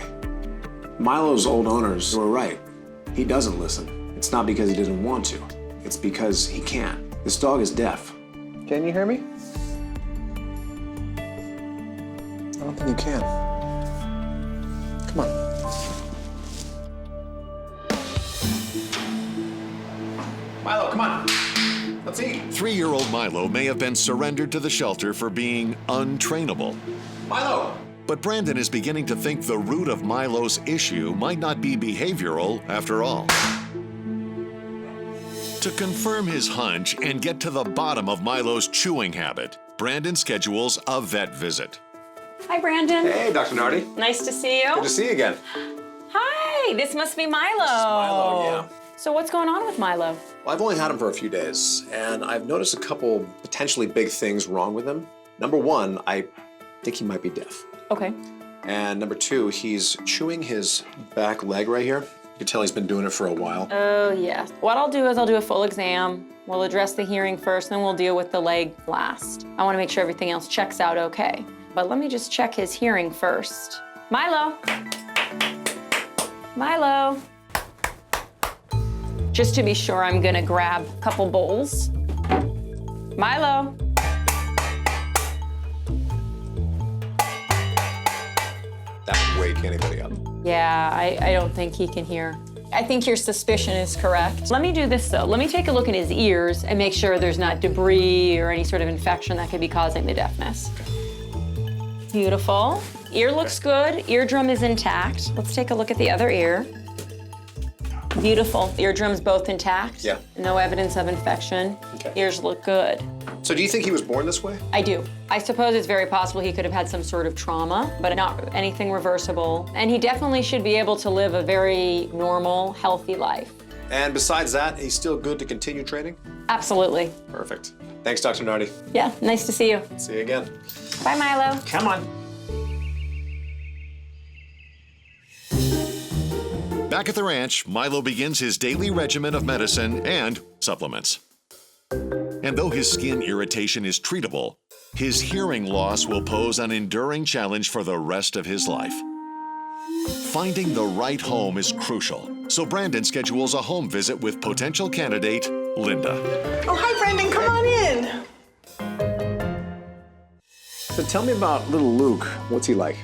Milo's old owners were right. He doesn't listen. It's not because he doesn't want to. It's because he can't. This dog is deaf. Can you hear me? I don't think you can. Come on. Milo, come on. Let's eat. 3-year-old Milo may have been surrendered to the shelter for being untrainable. Milo! But Brandon is beginning to think the root of Milo's issue might not be behavioral after all. To confirm his hunch and get to the bottom of Milo's chewing habit, Brandon schedules a vet visit. Hi, Brandon. Hey, Dr. Nardi. Nice to see you. Good to see you again. Hi, this must be Milo. This is Milo, yeah. So what's going on with Milo? Well, I've only had him for a few days, and I've noticed a couple potentially big things wrong with him. Number one, I think he might be deaf. Okay. And number two, he's chewing his back leg right here. You can tell he's been doing it for a while. Oh, yes. What I'll do is I'll do a full exam. We'll address the hearing first, then we'll deal with the leg last. I want to make sure everything else checks out okay. But let me just check his hearing first. Milo. Milo. Just to be sure, I'm gonna grab a couple bowls. Milo. That would wake anybody up. Yeah, I don't think he can hear. I think your suspicion is correct. Let me do this though. Let me take a look at his ears and make sure there's not debris or any sort of infection that could be causing the deafness. Beautiful. Ear looks good. Eardrum is intact. Let's take a look at the other ear. Beautiful. Eardrums both intact. Yeah. No evidence of infection. Okay. Ears look good. So do you think he was born this way? I do. I suppose it's very possible he could have had some sort of trauma, but not anything reversible. And he definitely should be able to live a very normal, healthy life. And besides that, he's still good to continue training? Absolutely. Perfect. Thanks, Dr. Nardi. Yeah, nice to see you. See you again. Bye, Milo. Come on. Back at the ranch, Milo begins his daily regimen of medicine and supplements. And though his skin irritation is treatable, his hearing loss will pose an enduring challenge for the rest of his life. Finding the right home is crucial, so Brandon schedules a home visit with potential candidate Linda. Oh, hi, Brendan. Come on in. So tell me about little Luke. What's he like?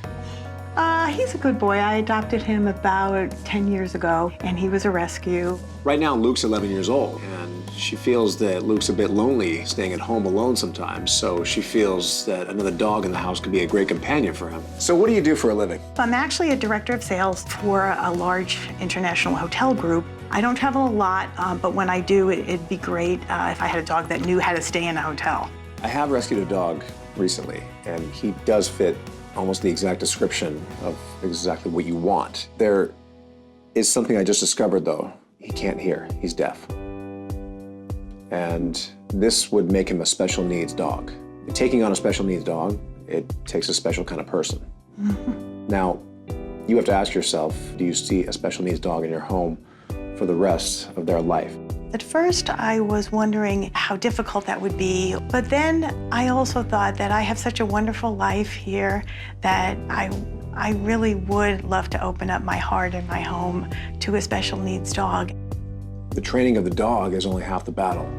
He's a good boy. I adopted him about 10 years ago, and he was a rescue. Right now, Luke's 11 years old, and she feels that Luke's a bit lonely staying at home alone sometimes, so she feels that another dog in the house could be a great companion for him. So what do you do for a living? I'm actually a director of sales for a large international hotel group. I don't travel a lot, but when I do, it'd be great if I had a dog that knew how to stay in a hotel. I have rescued a dog recently, and he does fit almost the exact description of exactly what you want. There is something I just discovered, though. He can't hear. He's deaf. And this would make him a special needs dog. Taking on a special needs dog, it takes a special kind of person. Mm-hmm. Now, you have to ask yourself, do you see a special needs dog in your home for the rest of their life? At first, I was wondering how difficult that would be, but then I also thought that I have such a wonderful life here that I really would love to open up my heart and my home to a special needs dog. The training of the dog is only half the battle.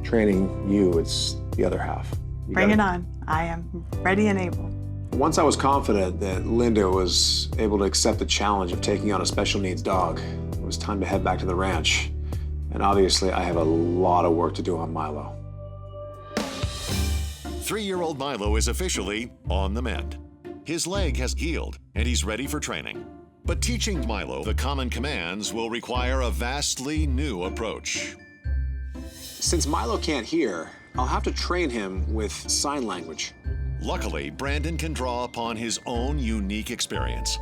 Training you, it's the other half. Bring it on. I am ready and able. Once I was confident that Linda was able to accept the challenge of taking on a special needs dog, it was time to head back to the ranch. And obviously, I have a lot of work to do on Milo. 3-year-old Milo is officially on the mend. His leg has healed, and he's ready for training. But teaching Milo the common commands will require a vastly new approach. Since Milo can't hear, I'll have to train him with sign language. Luckily, Brandon can draw upon his own unique experience.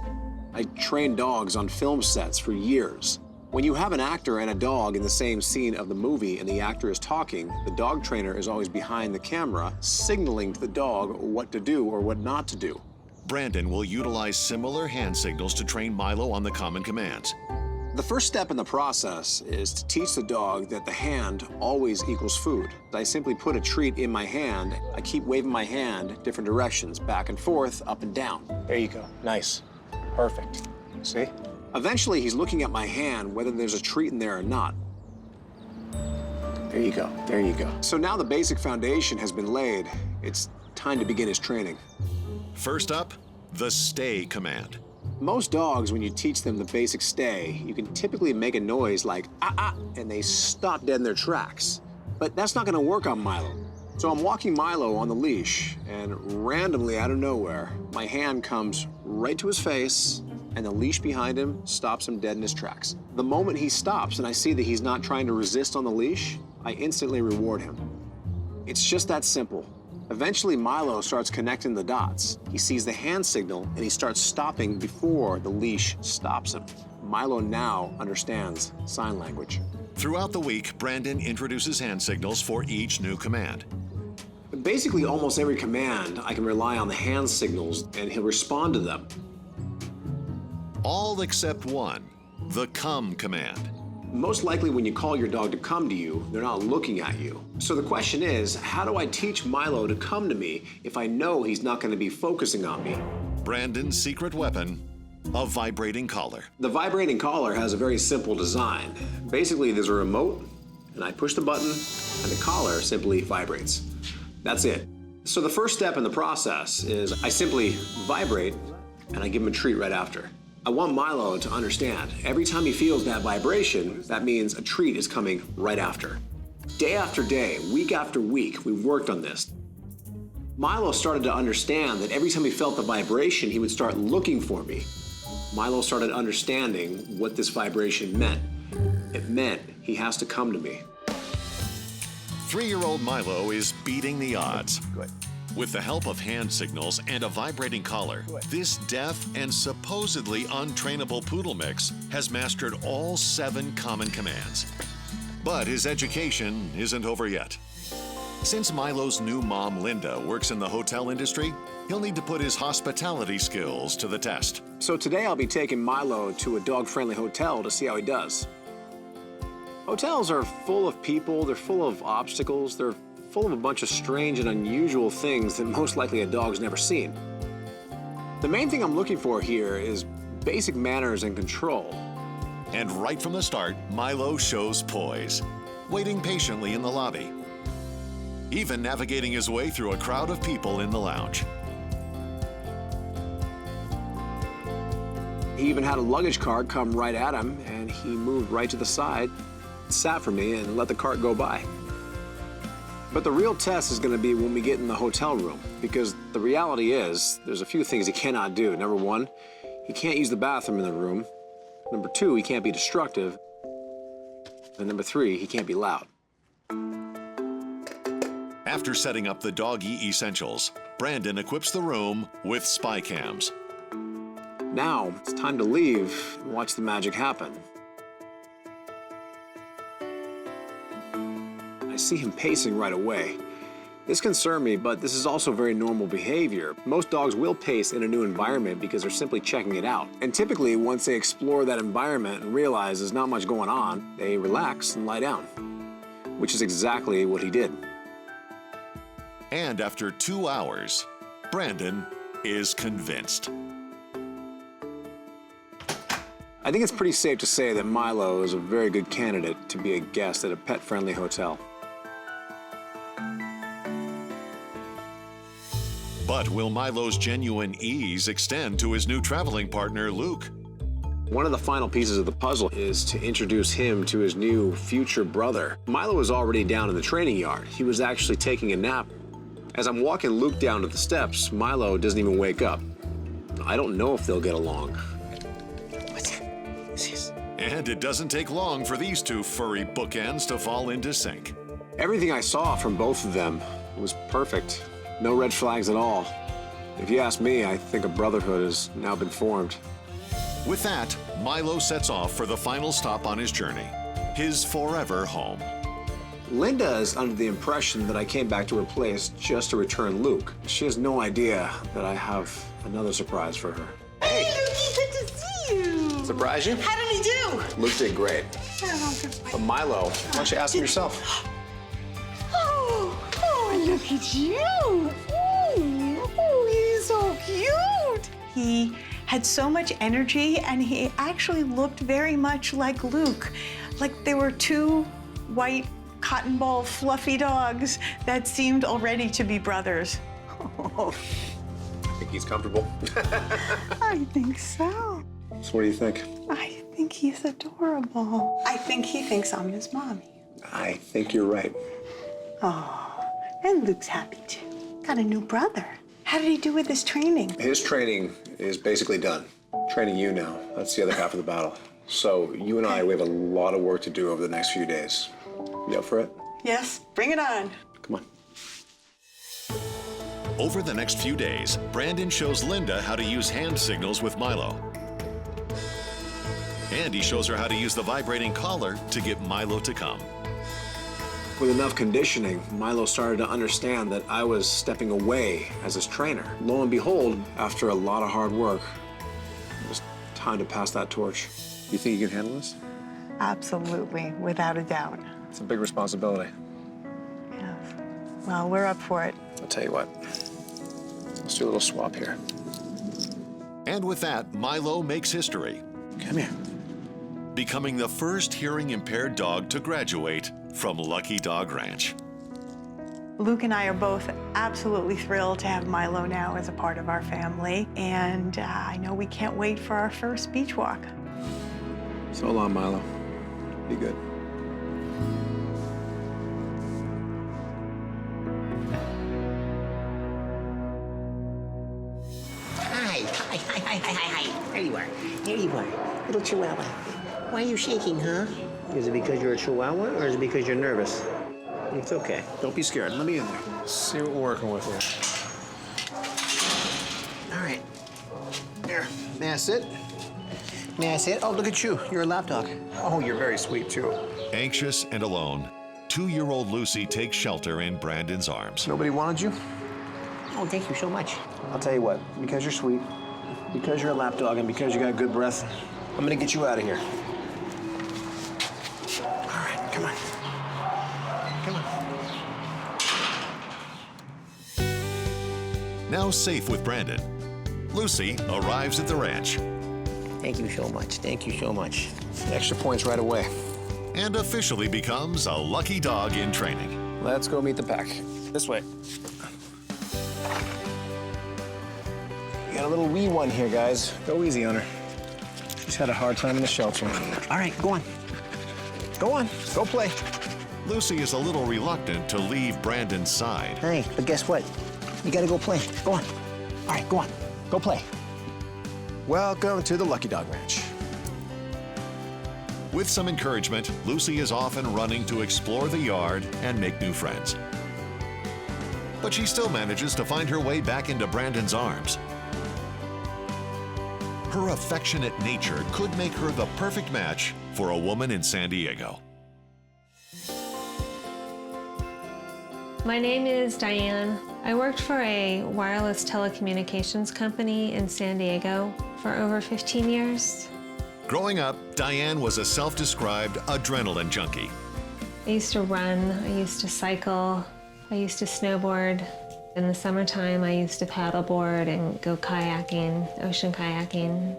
I trained dogs on film sets for years. When you have an actor and a dog in the same scene of the movie and the actor is talking, the dog trainer is always behind the camera, signaling to the dog what to do or what not to do. Brandon will utilize similar hand signals to train Milo on the common commands. The first step in the process is to teach the dog that the hand always equals food. I simply put a treat in my hand. I keep waving my hand different directions, back and forth, up and down. There you go. Nice. Perfect. See? Eventually, he's looking at my hand, whether there's a treat in there or not. There you go. There you go. So now the basic foundation has been laid. It's time to begin his training. First up, the stay command. Most dogs, when you teach them the basic stay, you can typically make a noise like ah, and they stop dead in their tracks. But that's not gonna work on Milo. So I'm walking Milo on the leash, and randomly out of nowhere, my hand comes right to his face, and the leash behind him stops him dead in his tracks. The moment he stops and I see that he's not trying to resist on the leash, I instantly reward him. It's just that simple. Eventually, Milo starts connecting the dots. He sees the hand signal, and he starts stopping before the leash stops him. Milo now understands sign language. Throughout the week, Brandon introduces hand signals for each new command. Basically, almost every command, I can rely on the hand signals, and he'll respond to them. All except one, the come command. Most likely when you call your dog to come to you, they're not looking at you. So the question is, how do I teach Milo to come to me if I know he's not going to be focusing on me? Brandon's secret weapon, a vibrating collar. The vibrating collar has a very simple design. Basically, there's a remote, and I push the button, and the collar simply vibrates. That's it. So the first step in the process is I simply vibrate, and I give him a treat right after. I want Milo to understand, every time he feels that vibration, that means a treat is coming right after. Day after day, week after week, we've worked on this. Milo started to understand that every time he felt the vibration, he would start looking for me. Milo started understanding what this vibration meant. It meant he has to come to me. 3-year-old Milo is beating the odds. Good. With the help of hand signals and a vibrating collar, this deaf and supposedly untrainable poodle mix has mastered all 7 common commands. But his education isn't over yet. Since Milo's new mom, Linda, works in the hotel industry, he'll need to put his hospitality skills to the test. So today I'll be taking Milo to a dog-friendly hotel to see how he does. Hotels are full of people, they're full of obstacles, they're full of a bunch of strange and unusual things that most likely a dog's never seen. The main thing I'm looking for here is basic manners and control. And right from the start, Milo shows poise, waiting patiently in the lobby, even navigating his way through a crowd of people in the lounge. He even had a luggage cart come right at him, and he moved right to the side, sat for me, and let the cart go by. But the real test is going to be when we get in the hotel room, because the reality is there's a few things he cannot do. Number 1, he can't use the bathroom in the room. Number 2, he can't be destructive. And number 3, he can't be loud. After setting up the doggy essentials, Brandon equips the room with spy cams. Now it's time to leave and watch the magic happen. I see him pacing right away. This concerned me, but this is also very normal behavior. Most dogs will pace in a new environment because they're simply checking it out. And typically, once they explore that environment and realize there's not much going on, they relax and lie down, which is exactly what he did. And after 2 hours, Brandon is convinced. I think it's pretty safe to say that Milo is a very good candidate to be a guest at a pet-friendly hotel. But will Milo's genuine ease extend to his new traveling partner, Luke? One of the final pieces of the puzzle is to introduce him to his new future brother. Milo was already down in the training yard. He was actually taking a nap. As I'm walking Luke down to the steps, Milo doesn't even wake up. I don't know if they'll get along. And it doesn't take long for these two furry bookends to fall into sync. Everything I saw from both of them was perfect. No red flags at all. If you ask me, I think a brotherhood has now been formed. With that, Milo sets off for the final stop on his journey, his forever home. Linda is under the impression that I came back to her place just to return Luke. She has no idea that I have another surprise for her. Hey, Lukey, good to see you. Surprise you? How did he do? Luke did great. But Milo, why don't you ask him yourself? Oh, look at you. Oh, he's so cute. He had so much energy, and he actually looked very much like Luke. Like they were two white cotton ball fluffy dogs that seemed already to be brothers. Oh. I think he's comfortable. I think so. So what do you think? I think he's adorable. I think he thinks I'm his mommy. I think you're right. Oh, and Luke's happy too. Got a new brother. How did he do with his training? His training is basically done. Training you now, that's the other half of the battle. So you and I, we have a lot of work to do over the next few days. You up for it? Yes, bring it on. Come on. Over the next few days, Brandon shows Linda how to use hand signals with Milo. And he shows her how to use the vibrating collar to get Milo to come. With enough conditioning, Milo started to understand that I was stepping away as his trainer. Lo and behold, after a lot of hard work, it was time to pass that torch. You think you can handle this? Absolutely, without a doubt. It's a big responsibility. Yeah. Well, we're up for it. I'll tell you what. Let's do a little swap here. And with that, Milo makes history. Come here. Becoming the first hearing-impaired dog to graduate from Lucky Dog Ranch. Luke and I are both absolutely thrilled to have Milo now as a part of our family, and I know we can't wait for our first beach walk. So long, Milo. Be good. Hi. There you are. There you are. Little Chihuahua. Why are you shaking, huh? Is it because you're a Chihuahua or is it because you're nervous? It's okay. Don't be scared. Let me in there. See what we're working with here. All right. There. May I sit? May I sit? Oh, look at you. You're a lap dog. Oh, you're very sweet, too. Anxious and alone, 2-year-old Lucy takes shelter in Brandon's arms. Nobody wanted you? Oh, thank you so much. I'll tell you what. Because you're sweet, because you're a lap dog, and because you got good breath, I'm gonna get you out of here. All right, come on. Come on. Now safe with Brandon, Lucy arrives at the ranch. Thank you so much. Thank you so much. Extra points right away. And officially becomes a lucky dog in training. Let's go meet the pack. This way. You got a little wee one here, guys. Go easy on her. She's had a hard time in the shelter. All right, go on. Go on. Go play. Lucy is a little reluctant to leave Brandon's side. Hey, but guess what? You gotta go play. Go on. All right, go on. Go play. Welcome to the Lucky Dog Ranch. With some encouragement, Lucy is off and running to explore the yard and make new friends. But she still manages to find her way back into Brandon's arms. Her affectionate nature could make her the perfect match for a woman in San Diego. My name is Diane. I worked for a wireless telecommunications company in San Diego for over 15 years. Growing up, Diane was a self-described adrenaline junkie. I used to run, I used to cycle, I used to snowboard. In the summertime, I used to paddleboard and go kayaking, ocean kayaking.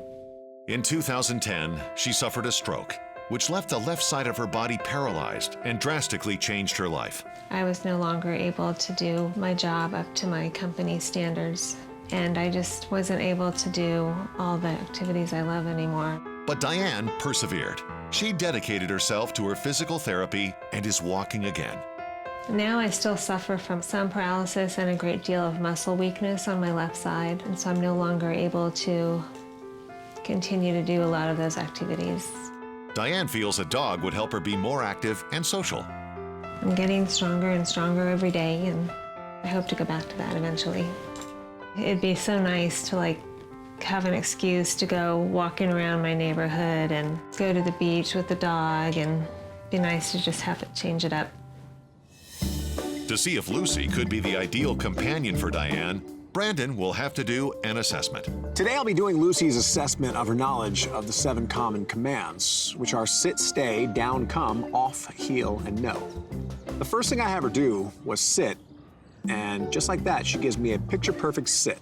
In 2010, she suffered a stroke, which left the left side of her body paralyzed and drastically changed her life. I was no longer able to do my job up to my company standards, and I just wasn't able to do all the activities I love anymore. But Diane persevered. She dedicated herself to her physical therapy and is walking again. Now I still suffer from some paralysis and a great deal of muscle weakness on my left side, and so I'm no longer able to continue to do a lot of those activities. Diane feels a dog would help her be more active and social. I'm getting stronger and stronger every day, and I hope to go back to that eventually. It'd be so nice to have an excuse to go walking around my neighborhood and go to the beach with the dog, and be nice to just have it change it up. To see if Lucy could be the ideal companion for Diane, Brandon will have to do an assessment. Today I'll be doing Lucy's assessment of her knowledge of the 7 common commands, which are sit, stay, down, come, off, heel, and no. The first thing I have her do was sit, and just like that, she gives me a picture-perfect sit.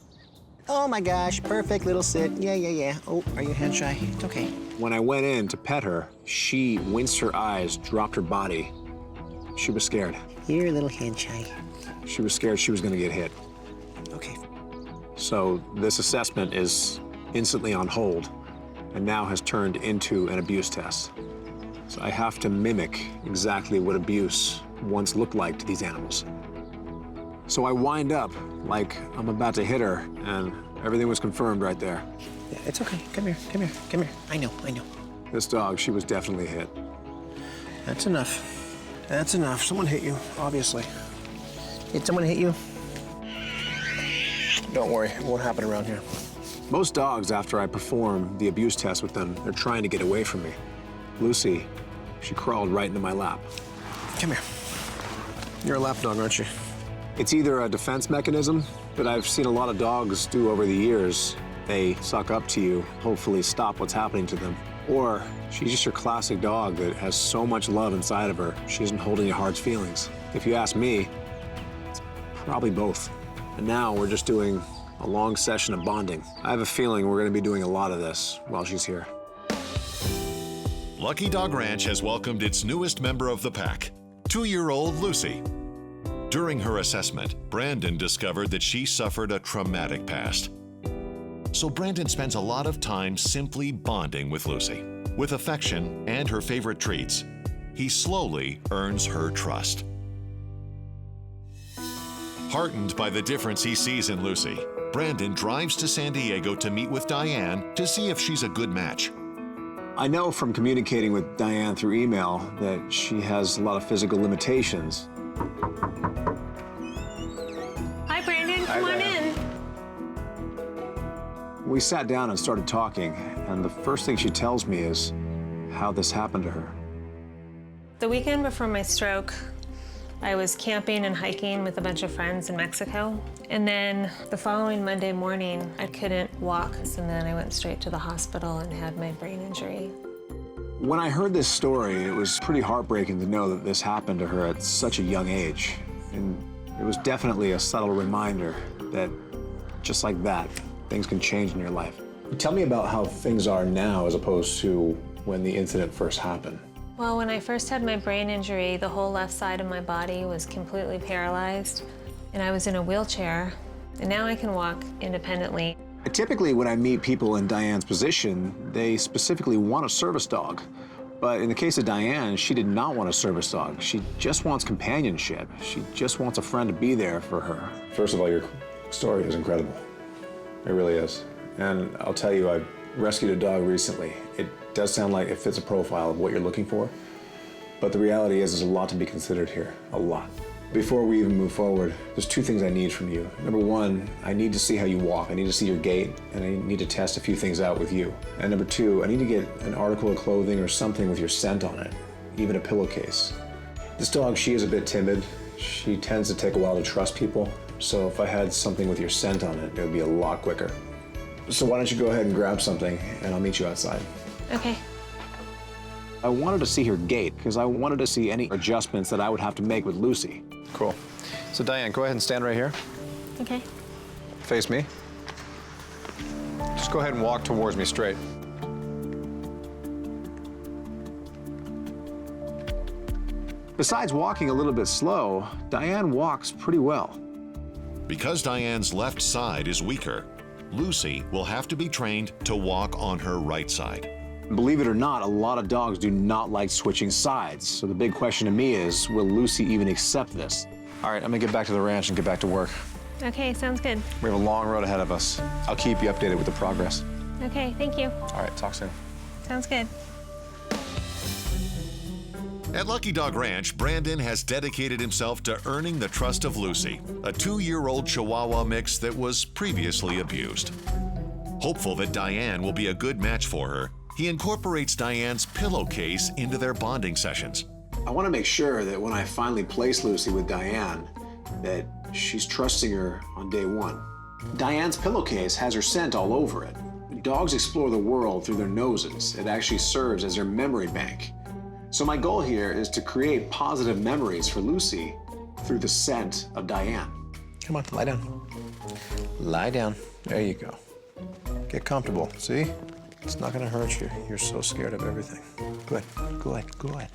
Oh my gosh, perfect little sit. Yeah. Oh, are you hand shy? It's okay. When I went in to pet her, she winced her eyes, dropped her body. She was scared. You're a little hand shy. She was scared she was gonna get hit. Okay. So this assessment is instantly on hold and now has turned into an abuse test. So I have to mimic exactly what abuse once looked like to these animals. So I wind up like I'm about to hit her, and everything was confirmed right there. Yeah, it's okay. Come here. I know. This dog, she was definitely hit. That's enough. That's enough. Someone hit you, obviously. Did someone hit you? Don't worry, it won't happen around here. Most dogs, after I perform the abuse test with them, they're trying to get away from me. Lucy, she crawled right into my lap. Come here. You're a lap dog, aren't you? It's either a defense mechanism that I've seen a lot of dogs do over the years. They suck up to you, hopefully stop what's happening to them. Or she's just your classic dog that has so much love inside of her, she isn't holding your heart's feelings. If you ask me, it's probably both. And now we're just doing a long session of bonding. I have a feeling we're gonna be doing a lot of this while she's here. Lucky Dog Ranch has welcomed its newest member of the pack, 2-year-old Lucy. During her assessment, Brandon discovered that she suffered a traumatic past. So Brandon spends a lot of time simply bonding with Lucy. With affection and her favorite treats, he slowly earns her trust. Heartened by the difference he sees in Lucy, Brandon drives to San Diego to meet with Diane to see if she's a good match. I know from communicating with Diane through email that she has a lot of physical limitations. Hi, Brandon. Come on in. We sat down and started talking, and the first thing she tells me is how this happened to her. The weekend before my stroke, I was camping and hiking with a bunch of friends in Mexico. And then the following Monday morning, I couldn't walk. And then I went straight to the hospital and had my brain injury. When I heard this story, it was pretty heartbreaking to know that this happened to her at such a young age. And it was definitely a subtle reminder that just like that, things can change in your life. Tell me about how things are now as opposed to when the incident first happened. Well, when I first had my brain injury, the whole left side of my body was completely paralyzed, and I was in a wheelchair, and now I can walk independently. Typically, when I meet people in Diane's position, they specifically want a service dog. But in the case of Diane, she did not want a service dog. She just wants companionship. She just wants a friend to be there for her. First of all, your story is incredible. It really is. And I'll tell you, I rescued a dog recently. It does sound like it fits a profile of what you're looking for, but the reality is there's a lot to be considered here, a lot. Before we even move forward, there's 2 things I need from you. Number 1, I need to see how you walk. I need to see your gait, and I need to test a few things out with you. And number 2, I need to get an article of clothing or something with your scent on it, even a pillowcase. This dog, she is a bit timid. She tends to take a while to trust people, so if I had something with your scent on it, it would be a lot quicker. So why don't you go ahead and grab something, and I'll meet you outside. Okay. I wanted to see her gait, because I wanted to see any adjustments that I would have to make with Lucy. Cool. So Diane, go ahead and stand right here. Okay. Face me. Just go ahead and walk towards me straight. Besides walking a little bit slow, Diane walks pretty well. Because Diane's left side is weaker, Lucy will have to be trained to walk on her right side. Believe it or not, a lot of dogs do not like switching sides. So the big question to me is, will Lucy even accept this? All right, I'm gonna get back to the ranch and get back to work. Okay, sounds good. We have a long road ahead of us. I'll keep you updated with the progress. Okay, thank you. All right, talk soon. Sounds good. At Lucky Dog Ranch, Brandon has dedicated himself to earning the trust of Lucy, a 2-year-old Chihuahua mix that was previously abused. Hopeful that Diane will be a good match for her, he incorporates Diane's pillowcase into their bonding sessions. I want to make sure that when I finally place Lucy with Diane, that she's trusting her on day one. Diane's pillowcase has her scent all over it. Dogs explore the world through their noses. It actually serves as their memory bank. So my goal here is to create positive memories for Lucy through the scent of Diane. Come on, lie down. Lie down. There you go. Get comfortable, see? It's not gonna hurt you. You're so scared of everything. Good, good, good.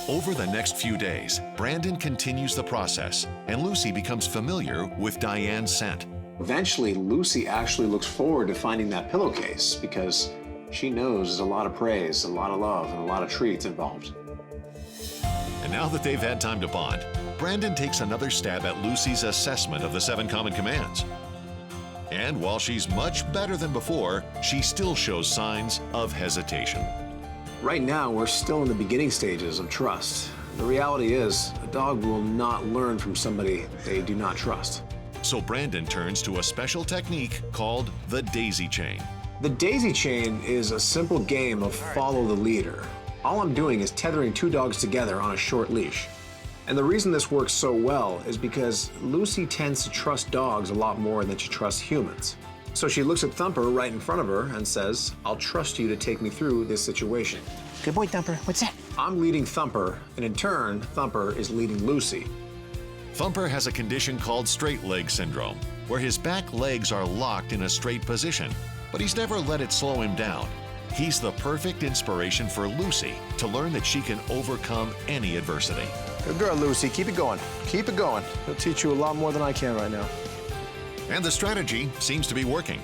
Over the next few days, Brandon continues the process, and Lucy becomes familiar with Diane's scent. Eventually, Lucy actually looks forward to finding that pillowcase because she knows there's a lot of praise, a lot of love, and a lot of treats involved. And now that they've had time to bond, Brandon takes another stab at Lucy's assessment of the 7 common commands. And while she's much better than before, she still shows signs of hesitation. Right now, we're still in the beginning stages of trust. The reality is, a dog will not learn from somebody they do not trust. So Brandon turns to a special technique called the daisy chain. The daisy chain is a simple game of follow the leader. All I'm doing is tethering 2 dogs together on a short leash. And the reason this works so well is because Lucy tends to trust dogs a lot more than she trusts humans. So she looks at Thumper right in front of her and says, "I'll trust you to take me through this situation." Good boy, Thumper. What's that? I'm leading Thumper, and in turn, Thumper is leading Lucy. Thumper has a condition called straight leg syndrome, where his back legs are locked in a straight position, but he's never let it slow him down. He's the perfect inspiration for Lucy to learn that she can overcome any adversity. Good girl, Lucy. Keep it going. Keep it going. He'll teach you a lot more than I can right now. And the strategy seems to be working.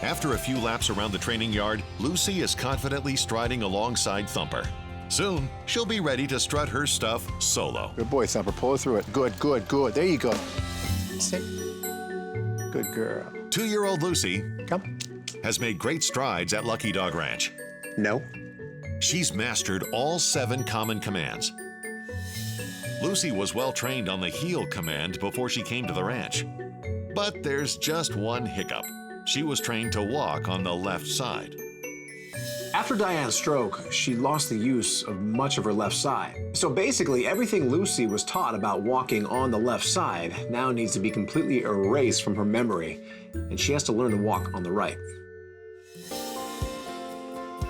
After a few laps around the training yard, Lucy is confidently striding alongside Thumper. Soon, she'll be ready to strut her stuff solo. Good boy, Thumper. Pull her through it. Good, good, good. There you go. Sit. Good girl. 2-year-old Lucy has made great strides at Lucky Dog Ranch. No. She's mastered all 7 common commands. Lucy was well trained on the heel command before she came to the ranch. But there's just one hiccup. She was trained to walk on the left side. After Diane's stroke, she lost the use of much of her left side. So basically, everything Lucy was taught about walking on the left side now needs to be completely erased from her memory, and she has to learn to walk on the right.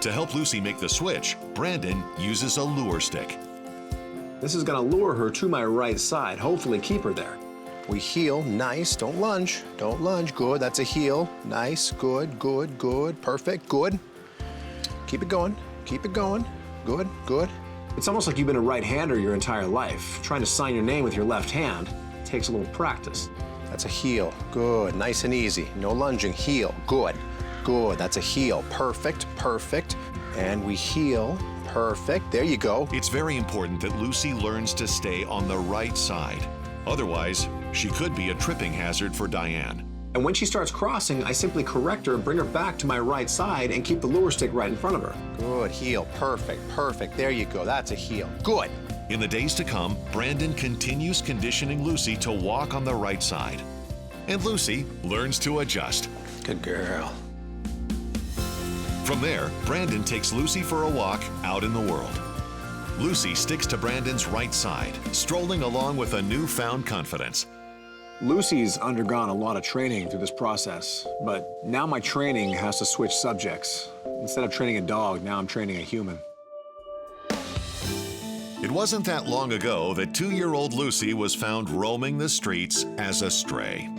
To help Lucy make the switch, Brandon uses a lure stick. This is gonna lure her to my right side, hopefully keep her there. We heel, nice, don't lunge, don't lunge, good, that's a heel, nice, good, good, good, perfect, good. Keep it going, good, good. It's almost like you've been a right-hander your entire life. Trying to sign your name with your left hand takes a little practice. That's a heel, good, nice and easy, no lunging, heel, good, good, that's a heel, perfect, perfect, and we heel, perfect, there you go. It's very important that Lucy learns to stay on the right side. Otherwise, she could be a tripping hazard for Diane. And when she starts crossing, I simply correct her, bring her back to my right side, and keep the lure stick right in front of her. Good, heel, perfect, perfect, there you go, that's a heel, good. In the days to come, Brandon continues conditioning Lucy to walk on the right side. And Lucy learns to adjust. Good girl. From there, Brandon takes Lucy for a walk out in the world. Lucy sticks to Brandon's right side, strolling along with a newfound confidence. Lucy's undergone a lot of training through this process, but now my training has to switch subjects. Instead of training a dog, now I'm training a human. It wasn't that long ago that 2-year-old Lucy was found roaming the streets as a stray.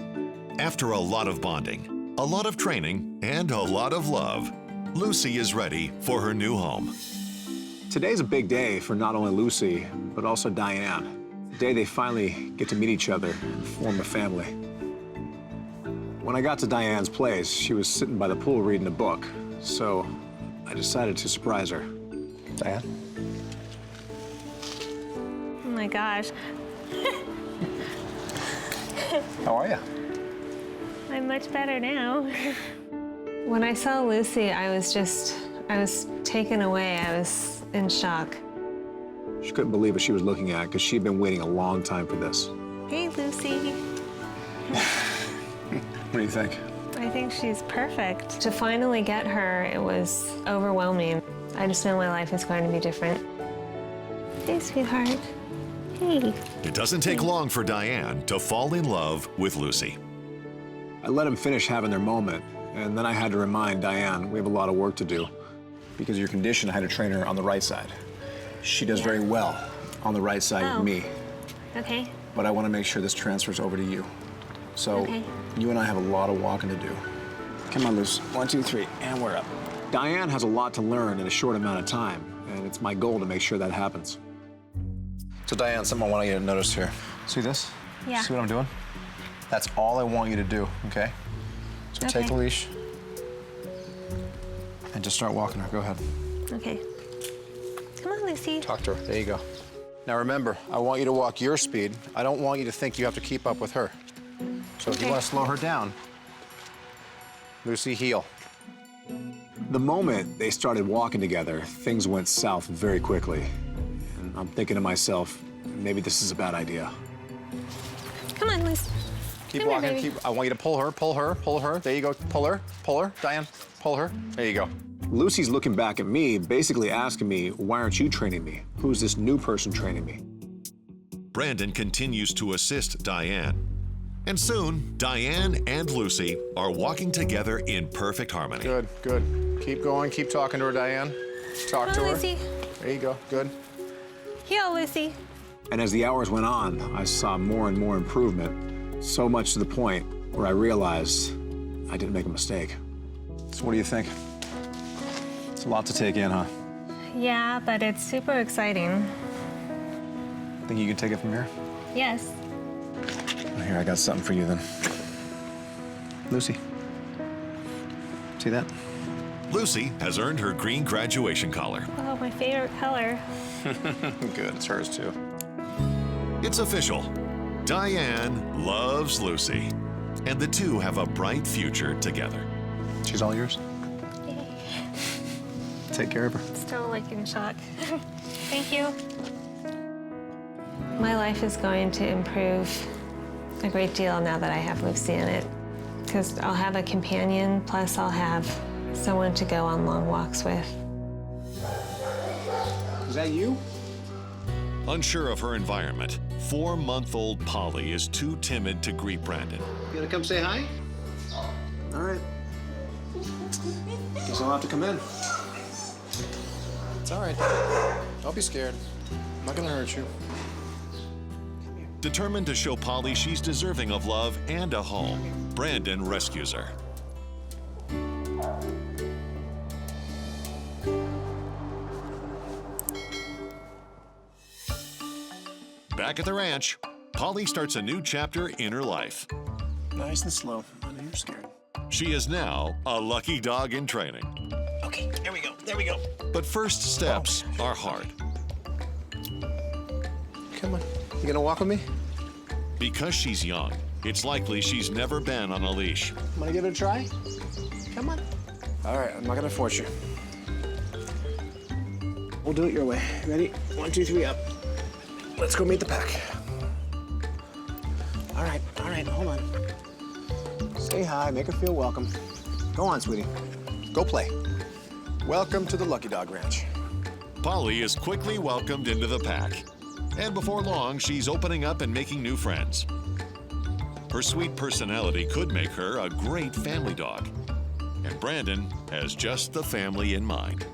After a lot of bonding, a lot of training, and a lot of love, Lucy is ready for her new home. Today's a big day for not only Lucy, but also Diane. The day they finally get to meet each other and form a family. When I got to Diane's place, she was sitting by the pool reading a book. So I I decided to surprise her. Diane? Oh my gosh. How are you? I'm much better now. When I saw Lucy, I was taken away. I was in shock. She couldn't believe what she was looking at because she'd been waiting a long time for this. Hey, Lucy. What do you think? I think she's perfect. To finally get her, it was overwhelming. I just know my life is going to be different. Hey, sweetheart. Hey. It doesn't take long for Diane to fall in love with Lucy. I let them finish having their moment, and then I had to remind Diane we have a lot of work to do. Because of your condition, I had to train her on the right side. She does very well on the right side with me. Okay. But I want to make sure this transfers over to you. So you and I have a lot of walking to do. Come on, Luce. 1, 2, 3, and we're up. Diane has a lot to learn in a short amount of time, and it's my goal to make sure that happens. So Diane, something I want you to notice here. See this? Yeah. See what I'm doing? That's all I want you to do, okay? So take the leash and just start walking her. Go ahead. Okay. Come on, Lucy. Talk to her. There you go. Now remember, I want you to walk your speed. I don't want you to think you have to keep up with her. So if you want to slow her down, Lucy, heel. The moment they started walking together, things went south very quickly. And I'm thinking to myself, maybe this is a bad idea. Come on, Lucy. Keep walking. I want you to pull her, pull her, pull her. There you go. Pull her, Diane. Pull her. There you go. Lucy's looking back at me, basically asking me, why aren't you training me? Who's this new person training me? Brandon continues to assist Diane. And soon, Diane and Lucy are walking together in perfect harmony. Good, good. Keep going. Keep talking to her, Diane. Talk to her. Lucy. There you go. Good. Heel, Lucy. And as the hours went on, I saw more and more improvement, so much to the point where I realized I didn't make a mistake. So what do you think? It's a lot to take in, huh? Yeah, but it's super exciting. Think you can take it from here? Yes. Well, here, I got something for you then. Lucy. See that? Lucy has earned her green graduation collar. Oh, my favorite color. Good, it's hers too. It's official. Diane loves Lucy, and the two have a bright future together. She's all yours. Take care of her. Still like in shock. Thank you. My life is going to improve a great deal now that I have Lucy in it, because I'll have a companion, plus I'll have someone to go on long walks with. Is that you? Unsure of her environment, 4-month-old Polly is too timid to greet Brandon. You gonna come say hi? All right. Guess I'll have to come in. It's all right. Don't be scared. I'm not gonna hurt you. Determined to show Polly she's deserving of love and a home, Brandon rescues her. Back at the ranch, Polly starts a new chapter in her life. Nice and slow. I know you're scared. She is now a lucky dog in training. Okay, there we go. There we go. But first steps are hard. Come on. You gonna walk with me? Because she's young, it's likely she's never been on a leash. Wanna give it a try? Come on. All right, I'm not gonna force you. We'll do it your way. Ready? 1, 2, 3, up. Let's go meet the pack. All right, hold on. Say hi, make her feel welcome. Go on, sweetie. Go play. Welcome to the Lucky Dog Ranch. Polly is quickly welcomed into the pack. And before long, she's opening up and making new friends. Her sweet personality could make her a great family dog. And Brandon has just the family in mind.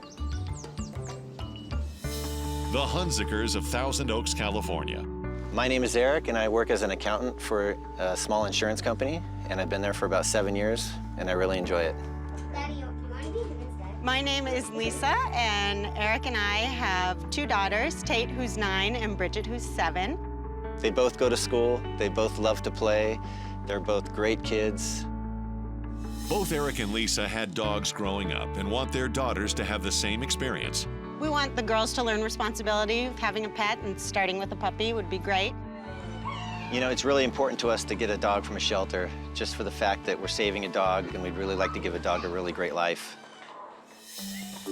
The Hunzikers of Thousand Oaks, California. My name is Eric, and I work as an accountant for a small insurance company, and I've been there for about 7 years, and I really enjoy it. My name is Lisa, and Eric and I have 2 daughters, Tate, who's 9, and Bridget, who's 7. They both go to school. They both love to play. They're both great kids. Both Eric and Lisa had dogs growing up and want their daughters to have the same experience. We want the girls to learn responsibility of having a pet, and starting with a puppy would be great. You know, it's really important to us to get a dog from a shelter, just for the fact that we're saving a dog, and we'd really like to give a dog a really great life.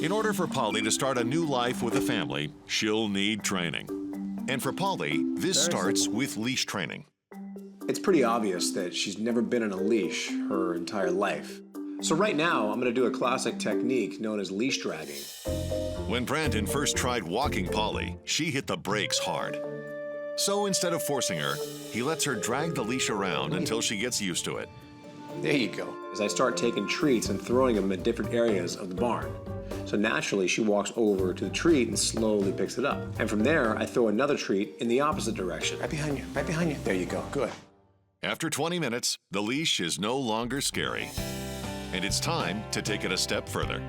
In order for Polly to start a new life with a family, she'll need training. And for Polly, this starts with leash training. It's pretty obvious that she's never been on a leash her entire life. So right now, I'm gonna do a classic technique known as leash dragging. When Brandon first tried walking Polly, she hit the brakes hard. So instead of forcing her, he lets her drag the leash around until she gets used to it. There you go. As I start taking treats and throwing them in different areas of the barn. So naturally, she walks over to the treat and slowly picks it up. And from there, I throw another treat in the opposite direction. Right behind you, right behind you. There you go, good. After 20 minutes, the leash is no longer scary. And it's time to take it a step further.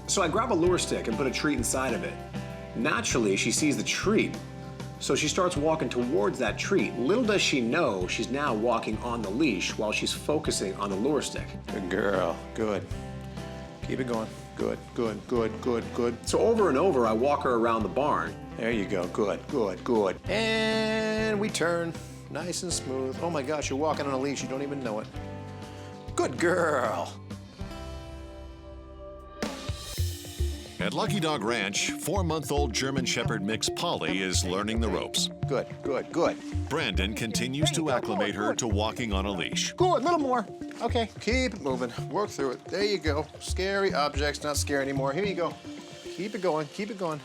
So I grab a lure stick and put a treat inside of it. Naturally, she sees the treat. So she starts walking towards that treat. Little does she know she's now walking on the leash while she's focusing on the lure stick. Good girl, good. Keep it going. Good, good, good, good, good. So over and over, I walk her around the barn. There you go, good, good, good. And we turn, nice and smooth. Oh my gosh, you're walking on a leash, you don't even know it. Good girl. At Lucky Dog Ranch, 4-month-old German Shepherd mix Polly is learning the ropes. Good, good, good. Brandon continues to acclimate her to walking on a leash. Good, a little more. Okay, keep it moving. Work through it. There you go. Scary objects, not scary anymore. Here you go. Keep it going, keep it going.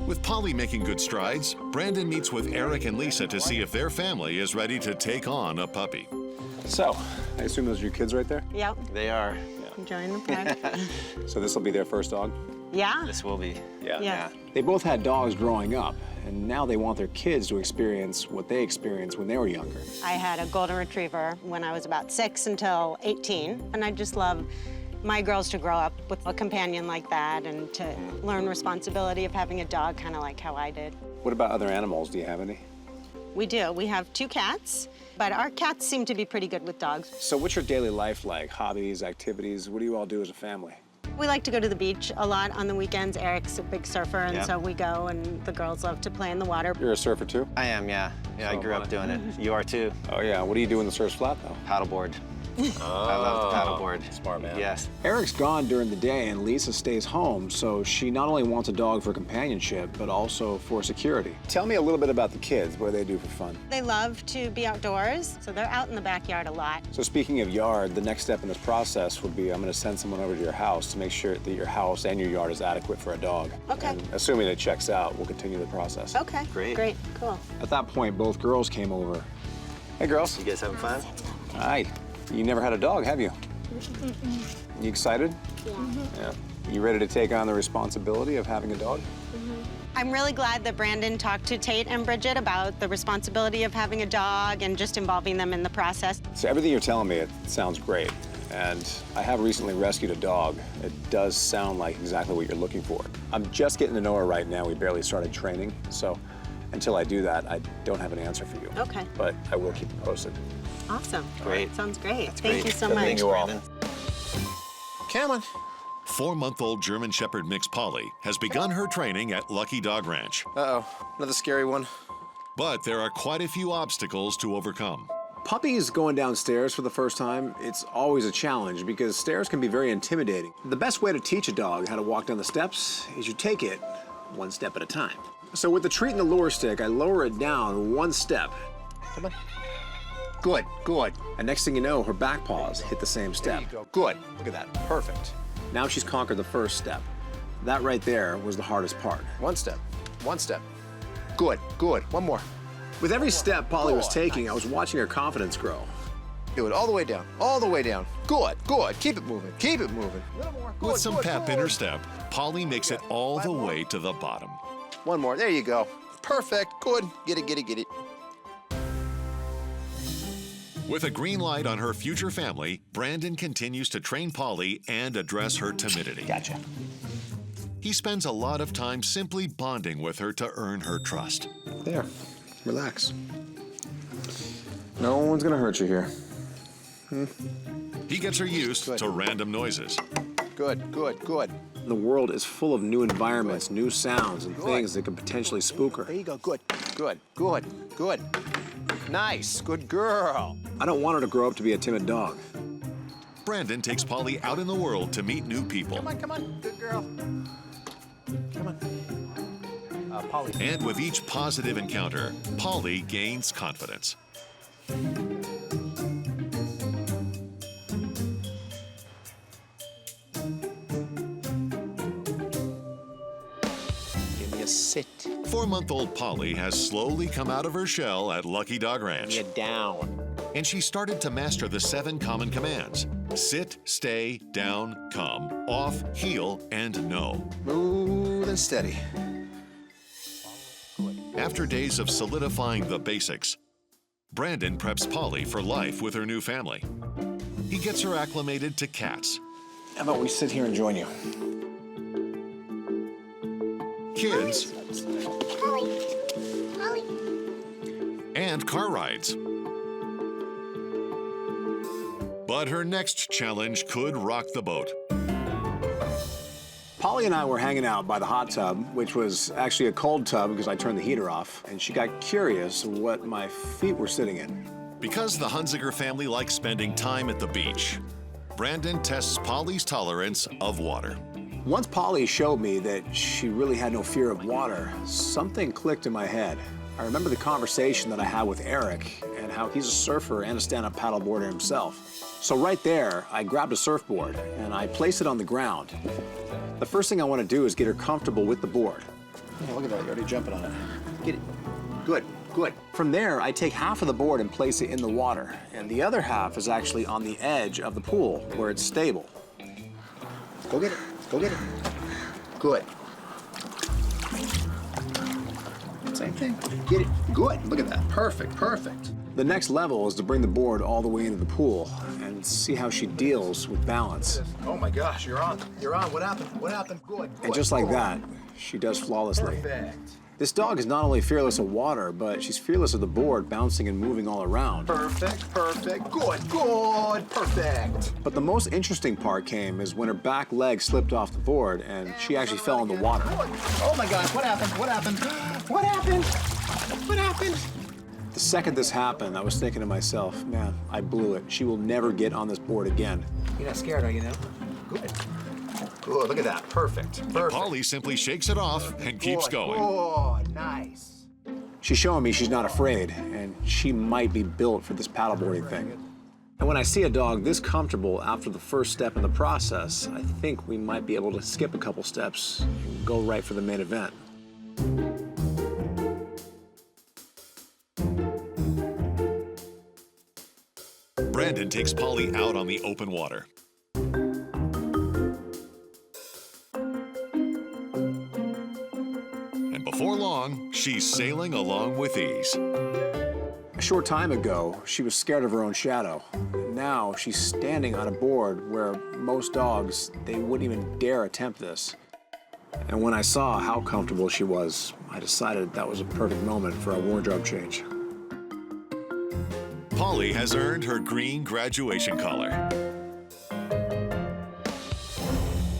With Polly making good strides, Brandon meets with Eric and Lisa to see if their family is ready to take on a puppy. So, I assume those are your kids right there? Yep. They are. Enjoying the pack. So this will be their first dog? Yeah. This will be. Yeah. Yes. They both had dogs growing up, and now they want their kids to experience what they experienced when they were younger. I had a golden retriever when I was about 6 until 18, and I just love my girls to grow up with a companion like that and to learn responsibility of having a dog, kind of like how I did. What about other animals? Do you have any? We do. We have 2 cats, but our cats seem to be pretty good with dogs. So what's your daily life like? Hobbies, activities? What do you all do as a family? We like to go to the beach a lot on the weekends. Eric's a big surfer, and so we go, and the girls love to play in the water. You're a surfer too? I am, yeah. Yeah, I grew up doing it. You are too. Oh yeah, what do you do when the surf's flat though? Paddleboard. I love the paddleboard. Smart man. Yes. Eric's gone during the day and Lisa stays home, so she not only wants a dog for companionship, but also for security. Tell me a little bit about the kids, what do they do for fun? They love to be outdoors, so they're out in the backyard a lot. So speaking of yard, the next step in this process would be I'm gonna send someone over to your house to make sure that your house and your yard is adequate for a dog. Okay. And assuming it checks out, we'll continue the process. Okay. Great, cool. At that point, both girls came over. Hey girls. You guys having fun? Hi. You never had a dog, have you? You excited? Yeah. You ready to take on the responsibility of having a dog? I'm really glad that Brandon talked to Tate and Bridget about the responsibility of having a dog and just involving them in the process. So everything you're telling me, it sounds great. And I have recently rescued a dog. It does sound like exactly what you're looking for. I'm just getting to know her right now. We barely started training. So until I do that, I don't have an answer for you. Okay. But I will keep you posted. Awesome. Great. Sounds great. That's Thank great. you so much. Thanks, Brandon. Come on. 4-month-old German Shepherd mix Polly has begun her training at Lucky Dog Ranch. Uh-oh, another scary one. But there are quite a few obstacles to overcome. Puppies going downstairs for the first time, it's always a challenge because stairs can be very intimidating. The best way to teach a dog how to walk down the steps is you take it one step at a time. So with the treat and the lure stick, I lower it down one step. Come on. Good, good. And next thing you know, her back paws hit the same step. There you go. Good. Look at that. Perfect. Now she's conquered the first step. That right there was the hardest part. One step. One step. Good, good. One more. With every step Polly was taking, I was watching her confidence grow. Do it all the way down. All the way down. Good, good. Keep it moving. Keep it moving. Good, With some good, pep good. in her step, Polly makes it all the way to the bottom. One more. There you go. Perfect. Good. Get it, get it, get it. With a green light on her future family, Brandon continues to train Polly and address her timidity. Gotcha. He spends a lot of time simply bonding with her to earn her trust. There, relax. No one's gonna hurt you here. He gets her used to random noises. Good, good, good. The world is full of new environments, new sounds, and things that could potentially spook her. There you go. Good, good, good, good. Nice. Good girl. I don't want her to grow up to be a timid dog. Brandon takes Polly out in the world to meet new people. Come on, come on. Good girl. Come on. Polly. And with each positive encounter, Polly gains confidence. Give me a sit. 4-month-old Polly has slowly come out of her shell at Lucky Dog Ranch. Get down. And she started to master the 7 common commands: sit, stay, down, come, off, heel, and no. Smooth and steady. After days of solidifying the basics, Brandon preps Polly for life with her new family. He gets her acclimated to cats. How about we sit here and join you? Kids, Polly. Polly. and car rides. But her next challenge could rock the boat. Polly and I were hanging out by the hot tub, which was actually a cold tub because I turned the heater off, and she got curious what my feet were sitting in. Because the Hunziker family likes spending time at the beach, Brandon tests Polly's tolerance of water. Once Polly showed me that she really had no fear of water, something clicked in my head. I remember the conversation that I had with Eric and how he's a surfer and a stand-up paddleboarder himself. So right there, I grabbed a surfboard and I placed it on the ground. The first thing I want to do is get her comfortable with the board. Yeah, look at that, you're already jumping on it. Get it. Good, good. From there, I take half of the board and place it in the water, and the other half is actually on the edge of the pool where it's stable. Go get it, go get it. Good. Same thing. Get it. Good. Look at that. Perfect, perfect. The next level is to bring the board all the way into the pool and see how she deals with balance. Oh my gosh, you're on. You're on. What happened? What happened? Good. And just like that, she does flawlessly. Perfect. This dog is not only fearless of water, but she's fearless of the board bouncing and moving all around. Perfect, perfect. Good, good, perfect. But the most interesting part came is when her back leg slipped off the board and she actually fell in the water. Oh my gosh, what happened? What happened? What happened? What happened? The second this happened, I was thinking to myself, man, I blew it. She will never get on this board again. You're not scared, are you now? Good. Good, look at that. Perfect. Perfect. Polly simply shakes it off and keeps going. Oh, nice. She's showing me she's not afraid, and she might be built for this paddleboarding thing. And when I see a dog this comfortable after the first step in the process, I think we might be able to skip a couple steps and go right for the main event. Brandon takes Polly out on the open water. And before long, she's sailing along with ease. A short time ago, she was scared of her own shadow. Now she's standing on a board where most dogs, they wouldn't even dare attempt this. And when I saw how comfortable she was, I decided that was a perfect moment for a wardrobe change. Polly has earned her green graduation collar.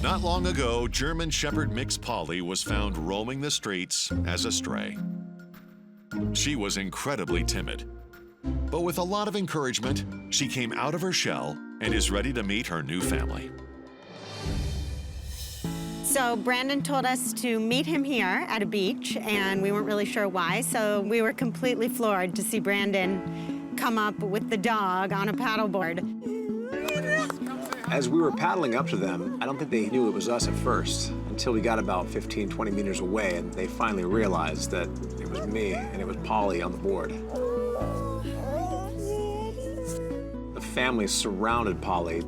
Not long ago, German Shepherd mix Polly was found roaming the streets as a stray. She was incredibly timid, but with a lot of encouragement, she came out of her shell and is ready to meet her new family. So Brandon told us to meet him here at a beach, and we weren't really sure why, so we were completely floored to see Brandon come up with the dog on a paddleboard. As we were paddling up to them, I don't think they knew it was us at first, until we got about 15, 20 meters away, and they finally realized that it was me and it was Polly on the board. The family surrounded Polly.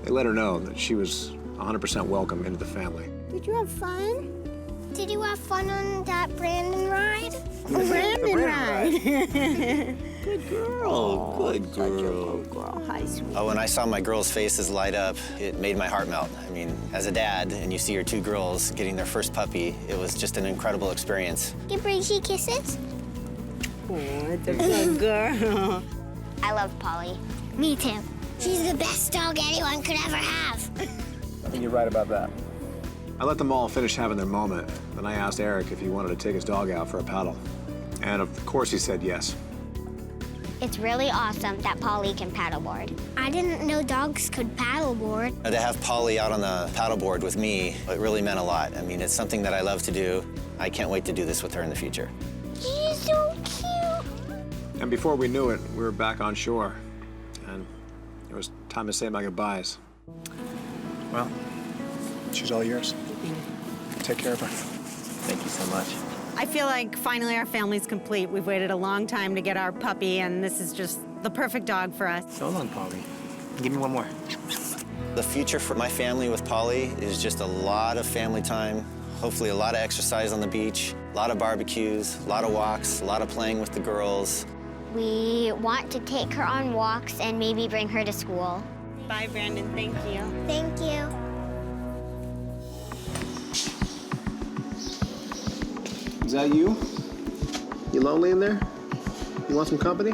They let her know that she was 100% welcome into the family. Did you have fun? Did you have fun on that Brandon ride? Brandon ride. Good girl. Good girl. Hi, sweetie. Oh, when I saw my girls' faces light up, it made my heart melt. I mean, as a dad, and you see your 2 girls getting their first puppy, it was just an incredible experience. Give Breezy kisses. Oh, it's a good girl. I love Polly. Me too. She's the best dog anyone could ever have. I think you're right about that. I let them all finish having their moment. Then I asked Eric if he wanted to take his dog out for a paddle. And of course he said yes. It's really awesome that Polly can paddleboard. I didn't know dogs could paddleboard. To have Polly out on the paddleboard with me, it really meant a lot. I mean, it's something that I love to do. I can't wait to do this with her in the future. She's so cute. And before we knew it, we were back on shore. And it was time to say my goodbyes. Well, she's all yours. Take care of her. Thank you so much. I feel like finally our family's complete. We've waited a long time to get our puppy, and this is just the perfect dog for us. Hold on, Polly. Give me one more. The future for my family with Polly is just a lot of family time, hopefully a lot of exercise on the beach, a lot of barbecues, a lot of walks, a lot of playing with the girls. We want to take her on walks and maybe bring her to school. Bye, Brandon. Thank you. Thank you. Is that you? You lonely in there? You want some company?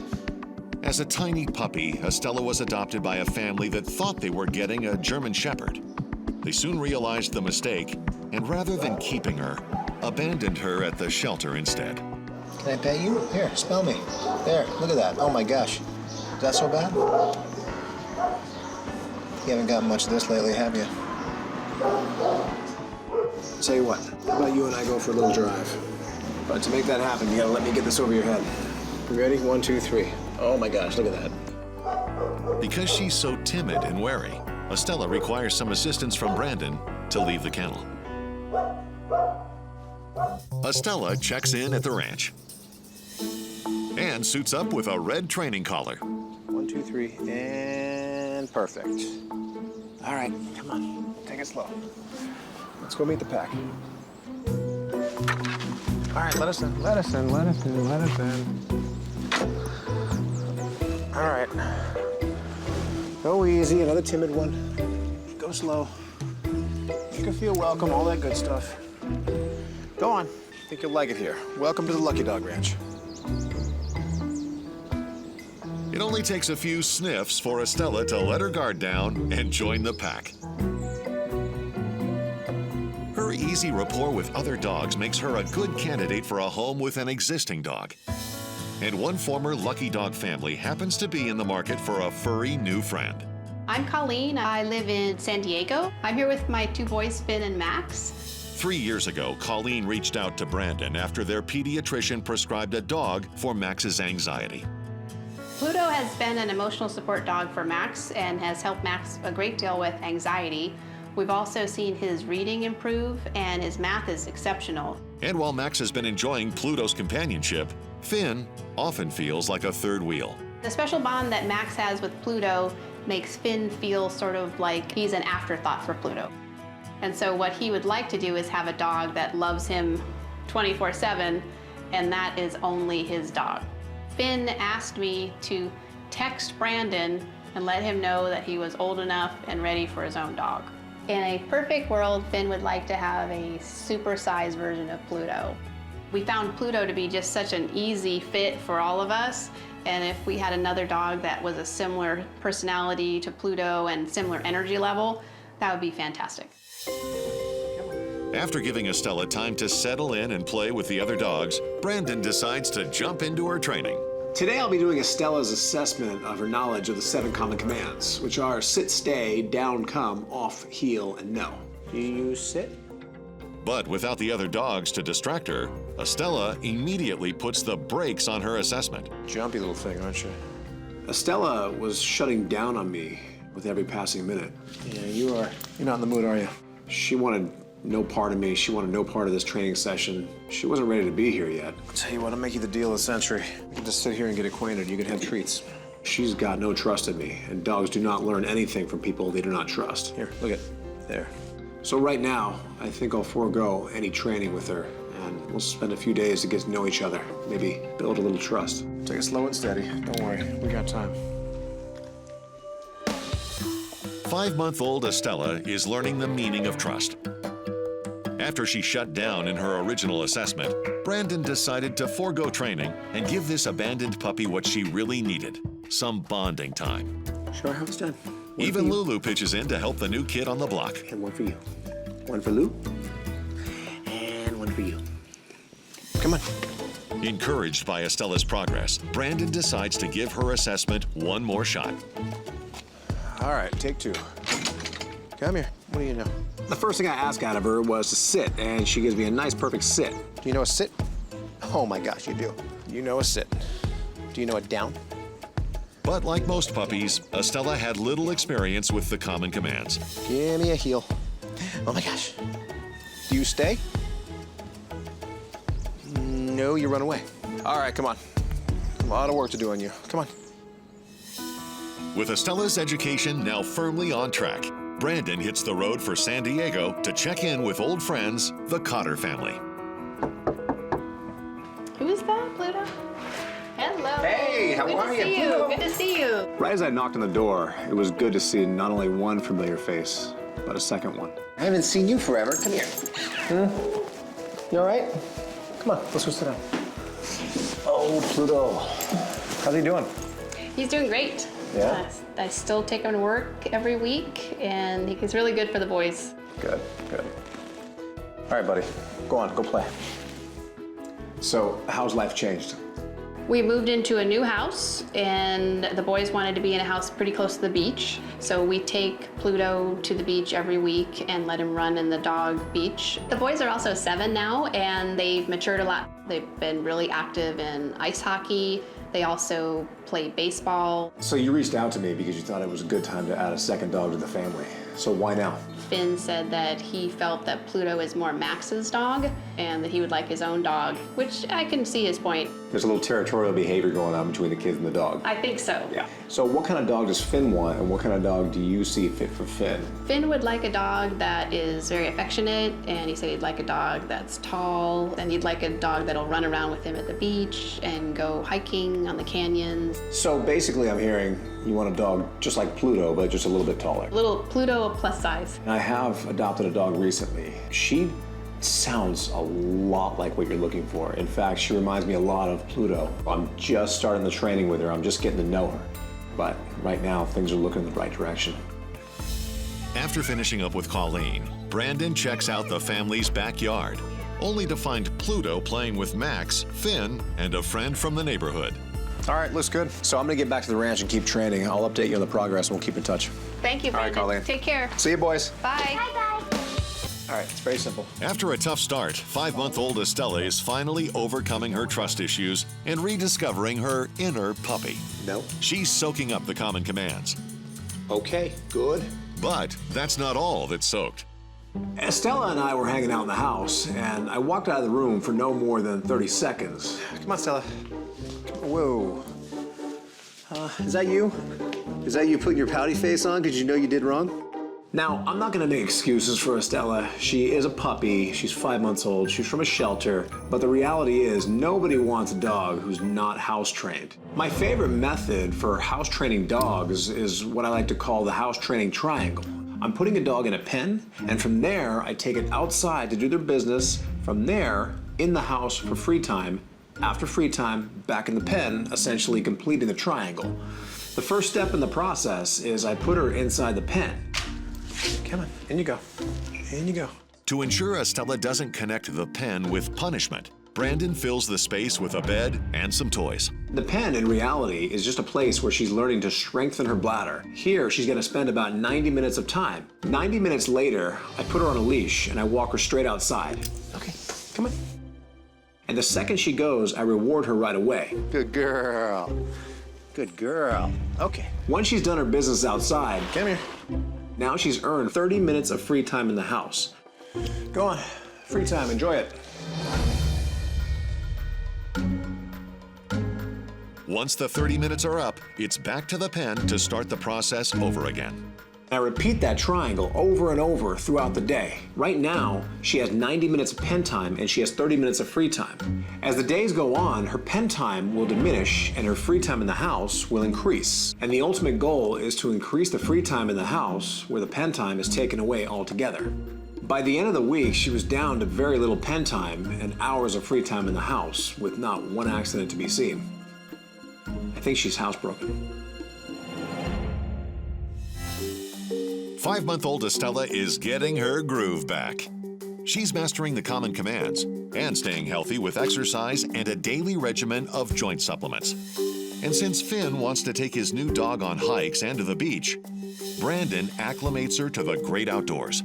As a tiny puppy, Estella was adopted by a family that thought they were getting a German Shepherd. They soon realized the mistake, and rather than keeping her, abandoned her at the shelter instead. Can I pet you? Here, smell me. There, look at that. Oh my gosh. Is that so bad? You haven't gotten much of this lately, have you? Tell you what, how about you and I go for a little drive? But to make that happen, you gotta let me get this over your head. You ready? 1, 2, 3. Oh my gosh, look at that. Because she's so timid and wary, Estella requires some assistance from Brandon to leave the kennel. Estella checks in at the ranch and suits up with a red training collar. 1, 2, 3, and perfect. All right, come on, take it slow. Let's go meet the pack. All right, let us in, let us in, let us in, let us in. All right. Go easy, another timid one. Go slow. Make her feel welcome, all that good stuff. Go on. I think you'll like it here. Welcome to the Lucky Dog Ranch. It only takes a few sniffs for Estella to let her guard down and join the pack. Her easy rapport with other dogs makes her a good candidate for a home with an existing dog. And one former Lucky Dog family happens to be in the market for a furry new friend. I'm Colleen. I live in San Diego. I'm here with my 2 boys, Finn and Max. 3 years ago, Colleen reached out to Brandon after their pediatrician prescribed a dog for Max's anxiety. Pluto has been an emotional support dog for Max and has helped Max a great deal with anxiety. We've also seen his reading improve, and his math is exceptional. And while Max has been enjoying Pluto's companionship, Finn often feels like a third wheel. The special bond that Max has with Pluto makes Finn feel sort of like he's an afterthought for Pluto. And so what he would like to do is have a dog that loves him 24/7, and that is only his dog. Finn asked me to text Brandon and let him know that he was old enough and ready for his own dog. In a perfect world, Finn would like to have a supersized version of Pluto. We found Pluto to be just such an easy fit for all of us, and if we had another dog that was a similar personality to Pluto and similar energy level, that would be fantastic. After giving Estella time to settle in and play with the other dogs, Brandon decides to jump into her training. Today I'll be doing Estella's assessment of her knowledge of the 7 common commands, which are sit, stay, down, come, off, heel, and no. Do you sit? But without the other dogs to distract her, Estella immediately puts the brakes on her assessment. Jumpy little thing, aren't you? Estella was shutting down on me with every passing minute. Yeah, you're not in the mood, are you? She wanted no part of me. She wanted no part of this training session. She wasn't ready to be here yet. I'll tell you what, I'll make you the deal of the century. You can just sit here and get acquainted. You can have treats. She's got no trust in me, and dogs do not learn anything from people they do not trust. Here, look at there. So right now, I think I'll forego any training with her, and we'll spend a few days to get to know each other. Maybe build a little trust. Take it slow and steady. Don't worry, we got time. 5-month-old Estella is learning the meaning of trust. After she shut down in her original assessment, Brandon decided to forego training and give this abandoned puppy what she really needed: some bonding time. Show her how it's done. Even Lulu pitches in to help the new kid on the block. And one for you. One for Lou. And one for you. Come on. Encouraged by Estella's progress, Brandon decides to give her assessment one more shot. All right, take two. Come here. What do you know? The first thing I asked out of her was to sit, and she gives me a nice, perfect sit. Do you know a sit? Oh my gosh, you do. You know a sit. Do you know a down? But like most puppies, Estella had little experience with the common commands. Give me a heel. Oh my gosh. Do you stay? No, you run away. All right, come on. A lot of work to do on you. Come on. With Estella's education now firmly on track, Brandon hits the road for San Diego to check in with old friends, the Cotter family. Who is that, Pluto? Hello. Hey, how are you, Pluto? Good to see you. Right as I knocked on the door, it was good to see not only one familiar face, but a second one. I haven't seen you forever. Come here. You all right? Come on, let's go sit down. Oh, Pluto. How's he doing? He's doing great. Yeah? I still take him to work every week, and he's really good for the boys. Good, good. All right, buddy. Go on, go play. So, how's life changed? We moved into a new house, and the boys wanted to be in a house pretty close to the beach. So we take Pluto to the beach every week and let him run in the dog beach. The boys are also 7 now, and they've matured a lot. They've been really active in ice hockey. They also play baseball. So you reached out to me because you thought it was a good time to add a second dog to the family. So why now? Finn said that he felt that Pluto is more Max's dog and that he would like his own dog, which I can see his point. There's a little territorial behavior going on between the kids and the dog. I think so. Yeah. So what kind of dog does Finn want, and what kind of dog do you see fit for Finn? Finn would like a dog that is very affectionate, and he said he'd like a dog that's tall, and he'd like a dog that'll run around with him at the beach and go hiking on the canyons. So basically I'm hearing you want a dog just like Pluto, but just a little bit taller. Little Pluto plus size. I have adopted a dog recently. She sounds a lot like what you're looking for. In fact, she reminds me a lot of Pluto. I'm just starting the training with her. I'm just getting to know her. But right now, things are looking in the right direction. After finishing up with Colleen, Brandon checks out the family's backyard, only to find Pluto playing with Max, Finn, and a friend from the neighborhood. All right, looks good. So I'm gonna get back to the ranch and keep training. I'll update you on the progress and we'll keep in touch. Thank you, Brandon. All right, Colleen. Take care. See you, boys. Bye. Bye-bye. All right, it's very simple. After a tough start, 5-month-old Estella is finally overcoming her trust issues and rediscovering her inner puppy. No. She's soaking up the common commands. Okay, good. But that's not all that's soaked. Estella and I were hanging out in the house, and I walked out of the room for no more than 30 seconds. Come on, Stella. Whoa. Is that you? Is that you putting your pouty face on because you know you did wrong? Now, I'm not gonna make excuses for Estella. She is a puppy, she's 5 months old, she's from a shelter, but the reality is nobody wants a dog who's not house trained. My favorite method for house training dogs is what I like to call the house training triangle. I'm putting a dog in a pen, and from there, I take it outside to do their business. From there, in the house for free time. After free time, back in the pen, essentially completing the triangle. The first step in the process is I put her inside the pen. Come on, in you go. In you go. To ensure Estella doesn't connect the pen with punishment, Brandon fills the space with a bed and some toys. The pen, in reality, is just a place where she's learning to strengthen her bladder. Here, she's gonna spend about 90 minutes of time. 90 minutes later, I put her on a leash and I walk her straight outside. Okay, come on. And the second she goes, I reward her right away. Good girl. Good girl. Okay. Once she's done her business outside, come here. Now she's earned 30 minutes of free time in the house. Go on, free time, enjoy it. Once the 30 minutes are up, it's back to the pen to start the process over again. I repeat that triangle over and over throughout the day. Right now, she has 90 minutes of pen time and she has 30 minutes of free time. As the days go on, her pen time will diminish and her free time in the house will increase. And the ultimate goal is to increase the free time in the house where the pen time is taken away altogether. By the end of the week, she was down to very little pen time and hours of free time in the house with not one accident to be seen. I think she's housebroken. 5-month-old Estella is getting her groove back. She's mastering the common commands and staying healthy with exercise and a daily regimen of joint supplements. And since Finn wants to take his new dog on hikes and to the beach, Brandon acclimates her to the great outdoors.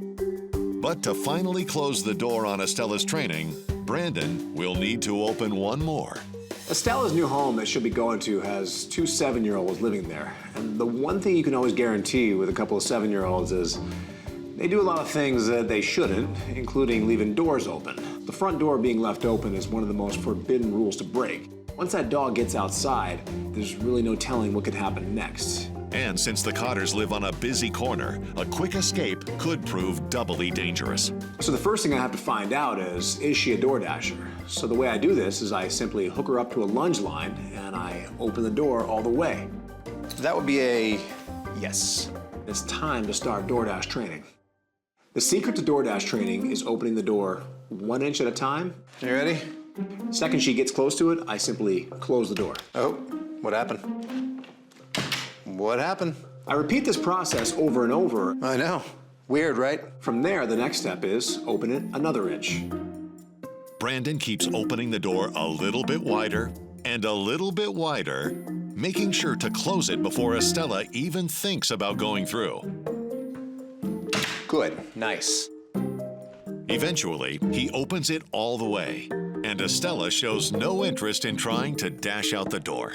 But to finally close the door on Estella's training, Brandon will need to open one more. Estella's new home that she'll be going to has 2 7-year-olds living there. And the one thing you can always guarantee with a couple of 7-year-olds is they do a lot of things that they shouldn't, including leaving doors open. The front door being left open is one of the most forbidden rules to break. Once that dog gets outside, there's really no telling what could happen next. And since the Cotters live on a busy corner, a quick escape could prove doubly dangerous. So the first thing I have to find out is she a door dasher? So the way I do this is I simply hook her up to a lunge line and I open the door all the way. That would be a yes. It's time to start DoorDash training. The secret to DoorDash training is opening the door 1 inch at a time. You ready? Second she gets close to it, I simply close the door. Oh, what happened? What happened? I repeat this process over and over. I know. Weird, right? From there, the next step is open it another inch. Brandon keeps opening the door a little bit wider and a little bit wider, making sure to close it before Estella even thinks about going through. Good, nice. Eventually, he opens it all the way, and Estella shows no interest in trying to dash out the door.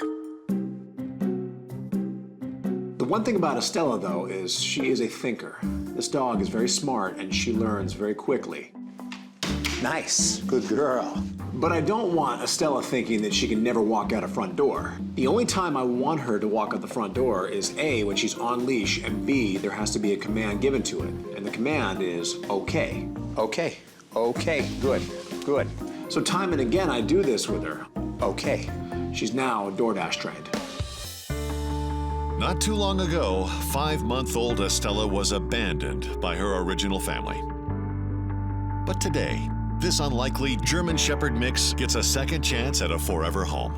The one thing about Estella, though, is she is a thinker. This dog is very smart, and she learns very quickly. Nice, good girl. But I don't want Estella thinking that she can never walk out a front door. The only time I want her to walk out the front door is A, when she's on leash, and B, there has to be a command given to it. And the command is okay. Okay, okay, good, good. So time and again, I do this with her. Okay. She's now DoorDash trained. Not too long ago, 5-month-old Estella was abandoned by her original family. But today, this unlikely German Shepherd mix gets a second chance at a forever home.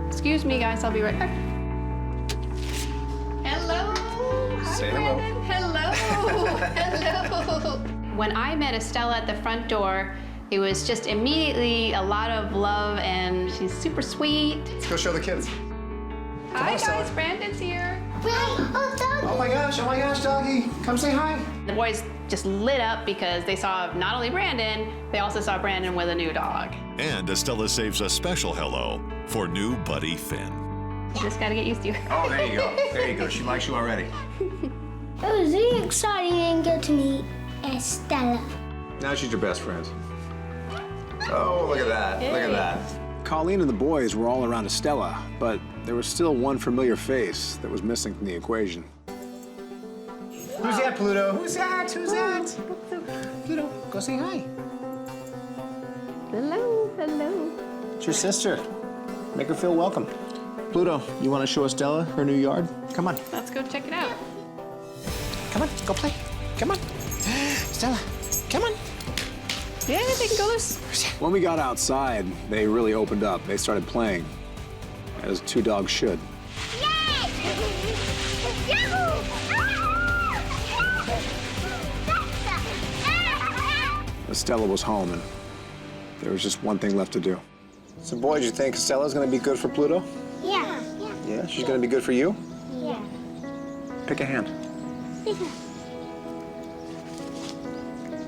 Excuse me, guys, I'll be right back. Hello. Hi, Say hello. Brandon. Hello. Hello. When I met Estella at the front door, it was just immediately a lot of love, and she's super sweet. Let's go show the kids. Hi, guys, Brandon's here. Oh my gosh, doggy. Come say hi. The boys just lit up because they saw not only Brandon, they also saw Brandon with a new dog. And Estella saves a special hello for new buddy Finn. You just gotta get used to you. Oh, there you go. There you go. She likes you already. It was really exciting and get to meet Estella. Now she's your best friend. Oh, look at that. Look at that. Colleen and the boys were all around Estella, but there was still one familiar face that was missing from the equation. Who's that, Pluto? Who's that? Who's that? Pluto, go say hi. Hello, hello. It's your sister. Make her feel welcome. Pluto, you want to show Estella her new yard? Come on. Let's go check it out. Come on, go play. Come on. Estella, come on. Yeah, they can go loose. When we got outside, they really opened up. They started playing, as 2 dogs should. Estella was home, and there was just one thing left to do. So, boys, you think Estella's going to be good for Pluto? Yeah. Yeah, she's going to be good for you? Yeah. Pick a hand.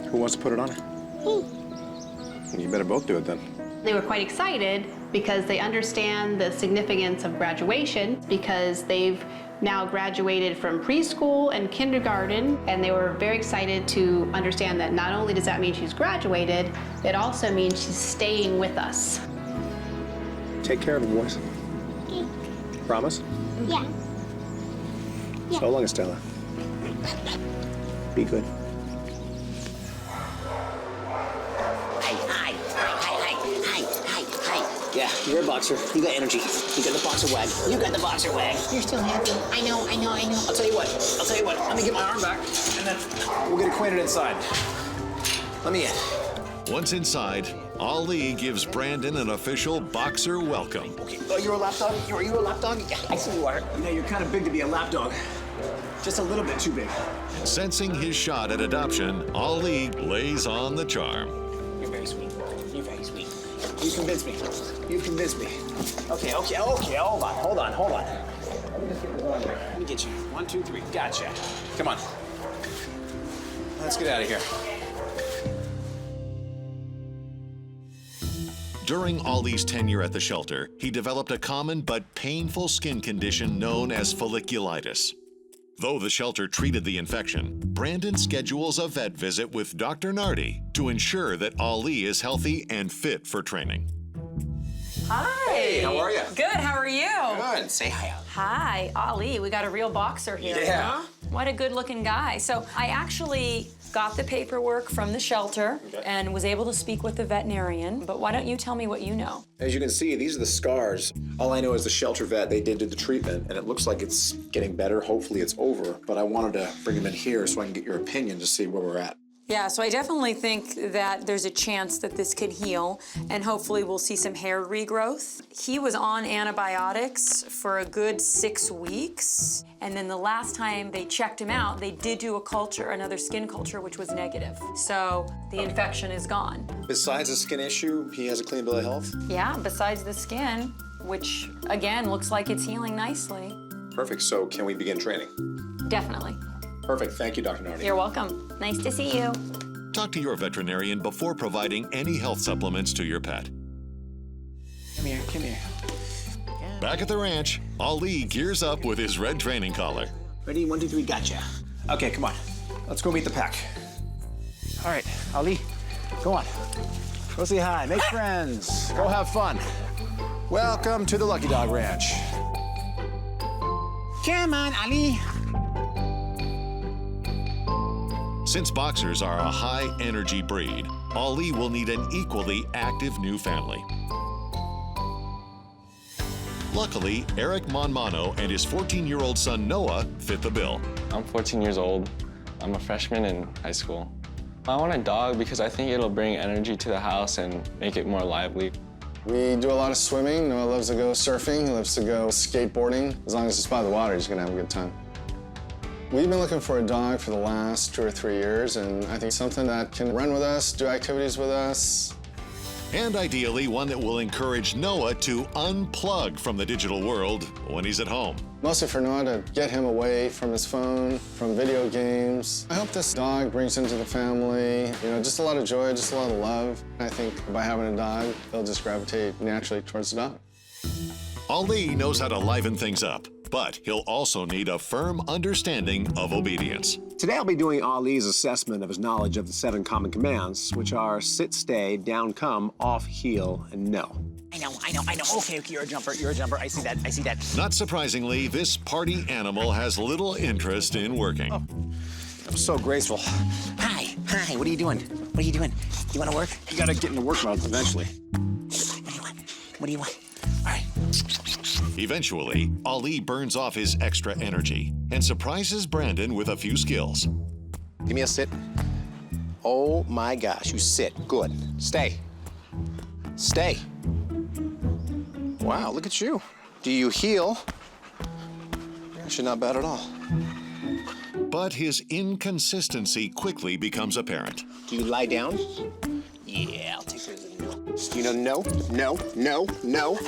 Who wants to put it on her? You better both do it then. They were quite excited because they understand the significance of graduation, because they've now graduated from preschool and kindergarten, and they were very excited to understand that not only does that mean she's graduated, it also means she's staying with us. Take care of the boys. Promise? Yeah. So long, Estella. Be good. Yeah, you're a boxer. You got energy. You got the boxer wag. You got the boxer wag. You're still happy. I know. I'll tell you what. Let me get my arm back, and then we'll get acquainted inside. Let me in. Once inside, Ali gives Brandon an official boxer welcome. Okay. Oh, you're a lap dog? Are you a lap dog? Yeah, I see you are. Yeah, you're kind of big to be a lap dog. Just a little bit too big. Sensing his shot at adoption, Ali lays on the charm. You're very sweet. You're very sweet. You convinced me. You've convinced me. Okay. Hold on. Let me get you. 1, 2, 3. Gotcha. Come on. Let's get out of here. During Ollie's tenure at the shelter, he developed a common but painful skin condition known as folliculitis. Though the shelter treated the infection, Brandon schedules a vet visit with Dr. Nardi to ensure that Ollie is healthy and fit for training. Hi. Hey, how are you? Good, how are you? Good. Say hi. Hi, Ali. We got a real boxer here. Yeah. Huh? What a good-looking guy. So I actually got the paperwork from the shelter and was able to speak with the veterinarian. But why don't you tell me what you know? As you can see, these are the scars. All I know is the shelter vet, they did do the treatment, and it looks like it's getting better. Hopefully it's over. But I wanted to bring him in here so I can get your opinion to see where we're at. Yeah, so I definitely think that there's a chance that this could heal, and hopefully we'll see some hair regrowth. He was on antibiotics for a good 6 weeks, and then the last time they checked him out, they did do a culture, another skin culture, which was negative. So the infection is gone. Besides the skin issue, he has a clean bill of health? Yeah, besides the skin, which again looks like it's healing nicely. Perfect. So can we begin training? Definitely. Perfect. Thank you, Dr. Nardi. You're welcome. Nice to see you. Talk to your veterinarian before providing any health supplements to your pet. Come here. Back at the ranch, Ali gears up with his red training collar. Ready? 1, 2, 3. Gotcha. Okay, come on. Let's go meet the pack. All right, Ali, go on. Go say hi. Make friends. Go have fun. Welcome to the Lucky Dog Ranch. Come on, Ali. Since boxers are a high-energy breed, Ali will need an equally active new family. Luckily, Eric Monmano and his 14-year-old son Noah fit the bill. I'm 14 years old. I'm a freshman in high school. I want a dog because I think it'll bring energy to the house and make it more lively. We do a lot of swimming. Noah loves to go surfing. He loves to go skateboarding. As long as it's by the water, he's gonna have a good time. We've been looking for a dog for the last 2 or 3 years, and I think something that can run with us, do activities with us. And ideally, one that will encourage Noah to unplug from the digital world when he's at home. Mostly for Noah to get him away from his phone, from video games. I hope this dog brings into the family, just a lot of joy, just a lot of love. I think by having a dog, they'll just gravitate naturally towards the dog. Ali knows how to liven things up, but he'll also need a firm understanding of obedience. Today I'll be doing Ali's assessment of his knowledge of the 7 common commands, which are sit, stay, down, come, off, heel, and no. I know. Okay, you're a jumper. I see that. Not surprisingly, this party animal has little interest in working. Oh, I'm so graceful. Hi, what are you doing? You want to work? You gotta get into work mode eventually. What do you want? All right. Eventually, Ali burns off his extra energy and surprises Brandon with a few skills. Give me a sit. Oh my gosh, you sit. Good. Stay. Wow, look at you. Do you heel? Actually, not bad at all. But his inconsistency quickly becomes apparent. Do you lie down? Yeah, I'll take this as a no. No.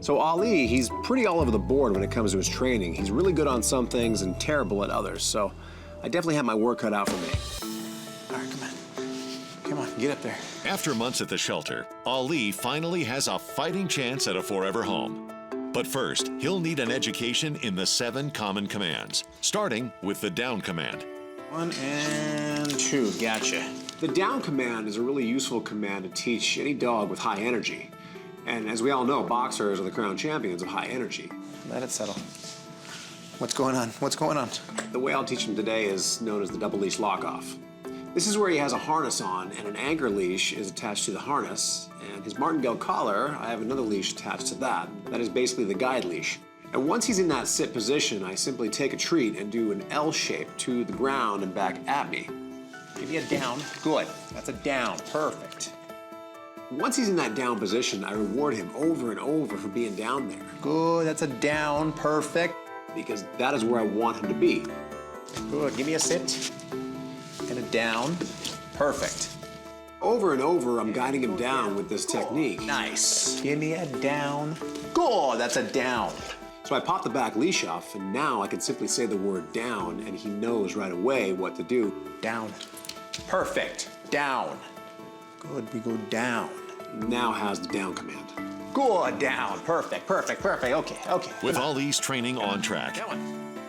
So Ali, he's pretty all over the board when it comes to his training. He's really good on some things and terrible at others. So I definitely have my work cut out for me. All right, come on, get up there. After months at the shelter, Ali finally has a fighting chance at a forever home. But first, he'll need an education in the 7 common commands, starting with the down command. 1 and 2, gotcha. The down command is a really useful command to teach any dog with high energy. And as we all know, boxers are the crown champions of high energy. Let it settle. What's going on? The way I'll teach him today is known as the double leash lock-off. This is where he has a harness on and an anchor leash is attached to the harness. And his martingale collar, I have another leash attached to that. That is basically the guide leash. And once he's in that sit position, I simply take a treat and do an L shape to the ground and back at me. Give me a down. Good. That's a down. Perfect. Once he's in that down position, I reward him over and over for being down there. Good. That's a down. Perfect. because that is where I want him to be. Good, give me a sit and a down. Perfect. Over and over, I'm guiding him down with this technique. Nice. Give me a down. Good, that's a down. So I pop the back leash off, and now I can simply say the word down, and he knows right away what to do. Down. Perfect. Down. Good, we go down. Now has the down command. Good, down. Perfect, perfect, perfect. Okay. With Ollie's training on track,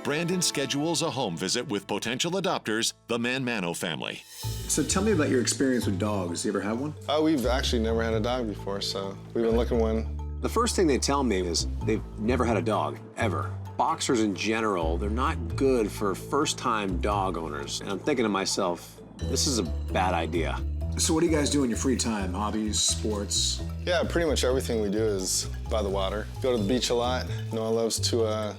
Brandon schedules a home visit with potential adopters, the Manmano family. So tell me about your experience with dogs. You ever had one? We've actually never had a dog before, so we've been looking one. The first thing they tell me is they've never had a dog, ever. Boxers in general, they're not good for first-time dog owners. And I'm thinking to myself, this is a bad idea. So what do you guys do in your free time? Hobbies, sports? Yeah, pretty much everything we do is by the water. Go to the beach a lot. Noah loves to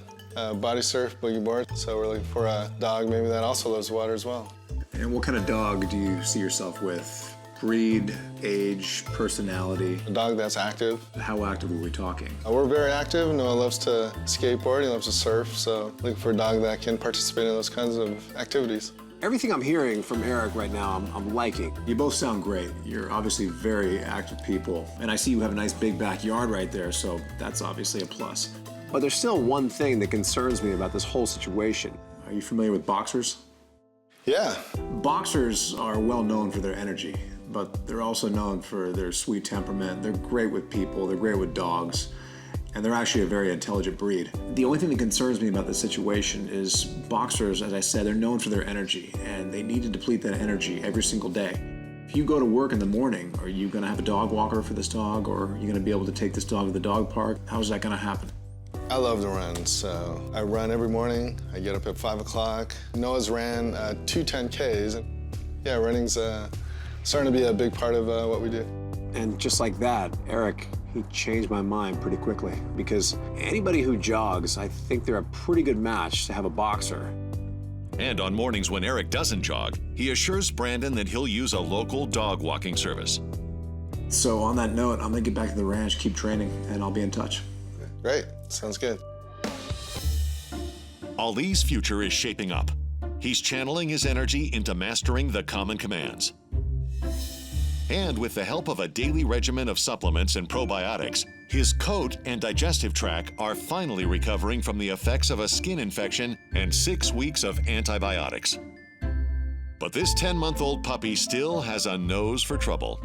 body surf, boogie board. So we're looking for a dog maybe that also loves the water as well. And what kind of dog do you see yourself with? Breed, age, personality? A dog that's active. How active are we talking? We're very active. Noah loves to skateboard, he loves to surf, so looking for a dog that can participate in those kinds of activities. Everything I'm hearing from Eric right now, I'm liking. You both sound great. You're obviously very active people. And I see you have a nice big backyard right there, so that's obviously a plus. But there's still one thing that concerns me about this whole situation. Are you familiar with boxers? Yeah. Boxers are well known for their energy, but they're also known for their sweet temperament. They're great with people, they're great with dogs, and they're actually a very intelligent breed. The only thing that concerns me about this situation is boxers, as I said, they're known for their energy, and they need to deplete that energy every single day. If you go to work in the morning, are you gonna have a dog walker for this dog, or are you gonna be able to take this dog to the dog park? How's that gonna happen? I love to run, so I run every morning. I get up at 5 o'clock. Noah's ran 2 10Ks. Yeah, running's starting to be a big part of what we do. And just like that, Eric, he changed my mind pretty quickly, because anybody who jogs, I think they're a pretty good match to have a boxer. And on mornings when Eric doesn't jog, he assures Brandon that he'll use a local dog walking service. So on that note, I'm gonna get back to the ranch, keep training, and I'll be in touch. Great, sounds good. Ollie's future is shaping up. He's channeling his energy into mastering the common commands. And with the help of a daily regimen of supplements and probiotics, his coat and digestive tract are finally recovering from the effects of a skin infection and 6 weeks of antibiotics. But this 10-month-old puppy still has a nose for trouble.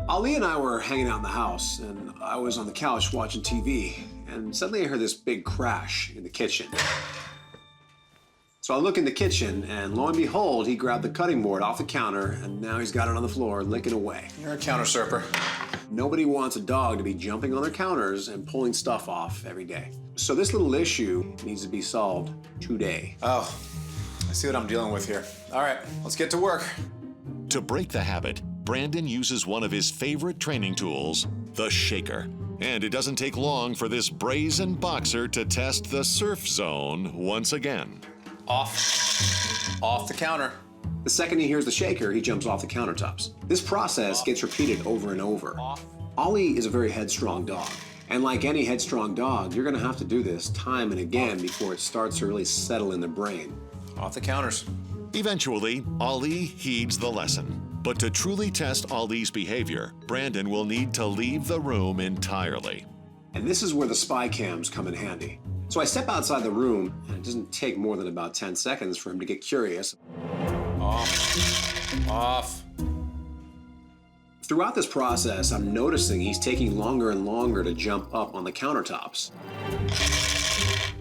Ali and I were hanging out in the house, and I was on the couch watching TV, and suddenly I heard this big crash in the kitchen. So I look in the kitchen, and lo and behold, he grabbed the cutting board off the counter, and now he's got it on the floor, licking away. You're a counter surfer. Nobody wants a dog to be jumping on their counters and pulling stuff off every day. So this little issue needs to be solved today. Oh, I see what I'm dealing with here. All right, let's get to work. To break the habit, Brandon uses one of his favorite training tools, the shaker. And it doesn't take long for this brazen boxer to test the surf zone once again. Off the counter. The second he hears the shaker, he jumps off the countertops. This process gets repeated over and over. Ollie is a very headstrong dog. And like any headstrong dog, you're gonna have to do this time and again before it starts to really settle in the brain. Off the counters. Eventually, Ollie heeds the lesson. But to truly test Ollie's behavior, Brandon will need to leave the room entirely. And this is where the spy cams come in handy. So I step outside the room, and it doesn't take more than about 10 seconds for him to get curious. Off. Throughout this process, I'm noticing he's taking longer and longer to jump up on the countertops.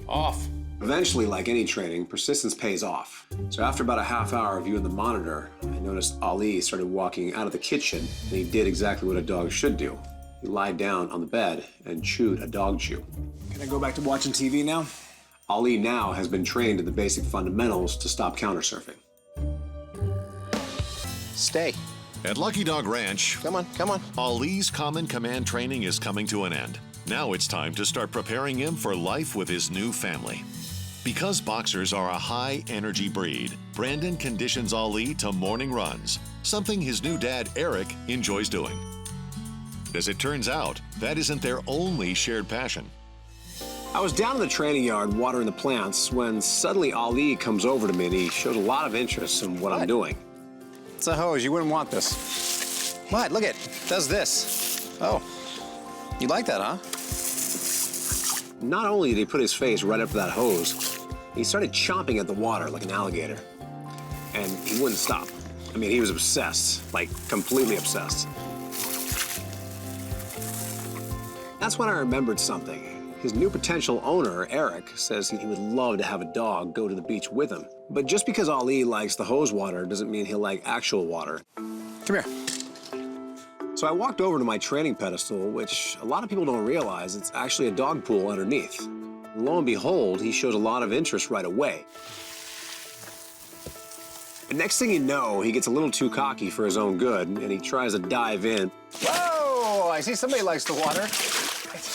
Off. Eventually, like any training, persistence pays off. So after about a half hour of viewing the monitor, I noticed Ali started walking out of the kitchen, and he did exactly what a dog should do. He lied down on the bed and chewed a dog chew. Can I go back to watching TV now? Ali now has been trained in the basic fundamentals to stop countersurfing. Stay. At Lucky Dog Ranch, Come on. Ollie's common command training is coming to an end. Now it's time to start preparing him for life with his new family. Because boxers are a high-energy breed, Brandon conditions Ollie to morning runs, something his new dad, Eric, enjoys doing. As it turns out, that isn't their only shared passion. I was down in the training yard watering the plants when suddenly Ali comes over to me and he shows a lot of interest in what I'm doing. It's a hose. You wouldn't want this. What? Look it. Does this. Oh. You like that, huh? Not only did he put his face right up to that hose, he started chomping at the water like an alligator. And he wouldn't stop. I mean, he was obsessed, like completely obsessed. That's when I remembered something. His new potential owner, Eric, says he would love to have a dog go to the beach with him. But just because Ali likes the hose water doesn't mean he'll like actual water. Come here. So I walked over to my training pedestal, which a lot of people don't realize it's actually a dog pool underneath. And lo and behold, he shows a lot of interest right away. And next thing you know, he gets a little too cocky for his own good, and he tries to dive in. Whoa! I see somebody likes the water.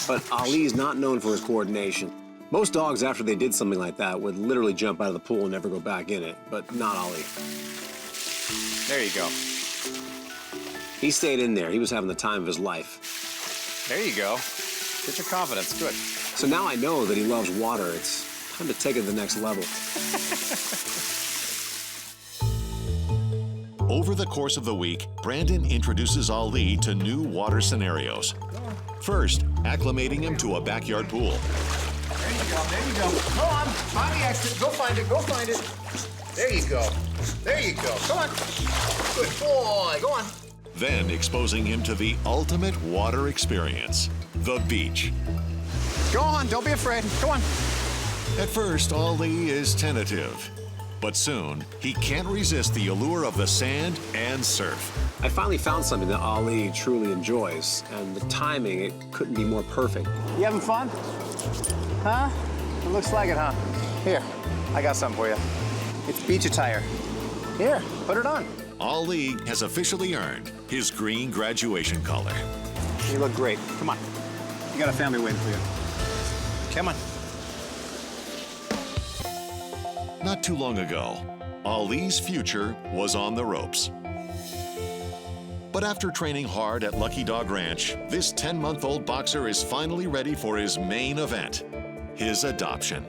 But Ali's not known for his coordination. Most dogs, after they did something like that, would literally jump out of the pool and never go back in it, but not Ali. There you go. He stayed in there. He was having the time of his life. There you go. Get your confidence. Good. So now I know that he loves water. It's time to take it to the next level. Over the course of the week, Brandon introduces Ali to new water scenarios. First, acclimating him to a backyard pool. There you go. There you go. Go on. Find the exit. Go find it. Go find it. There you go. There you go. Come on. Good boy. Go on. Then exposing him to the ultimate water experience, the beach. Go on. Don't be afraid. Go on. At first, Ali is tentative. But soon, he can't resist the allure of the sand and surf. I finally found something that Ali truly enjoys, and the timing, it couldn't be more perfect. You having fun? Huh? It looks like it, huh? Here, I got something for you. It's beach attire. Here, put it on. Ali has officially earned his green graduation collar. You look great. Come on. You got a family waiting for you. Come on. Not too long ago, Ali's future was on the ropes. But after training hard at Lucky Dog Ranch, this 10-month-old boxer is finally ready for his main event, his adoption.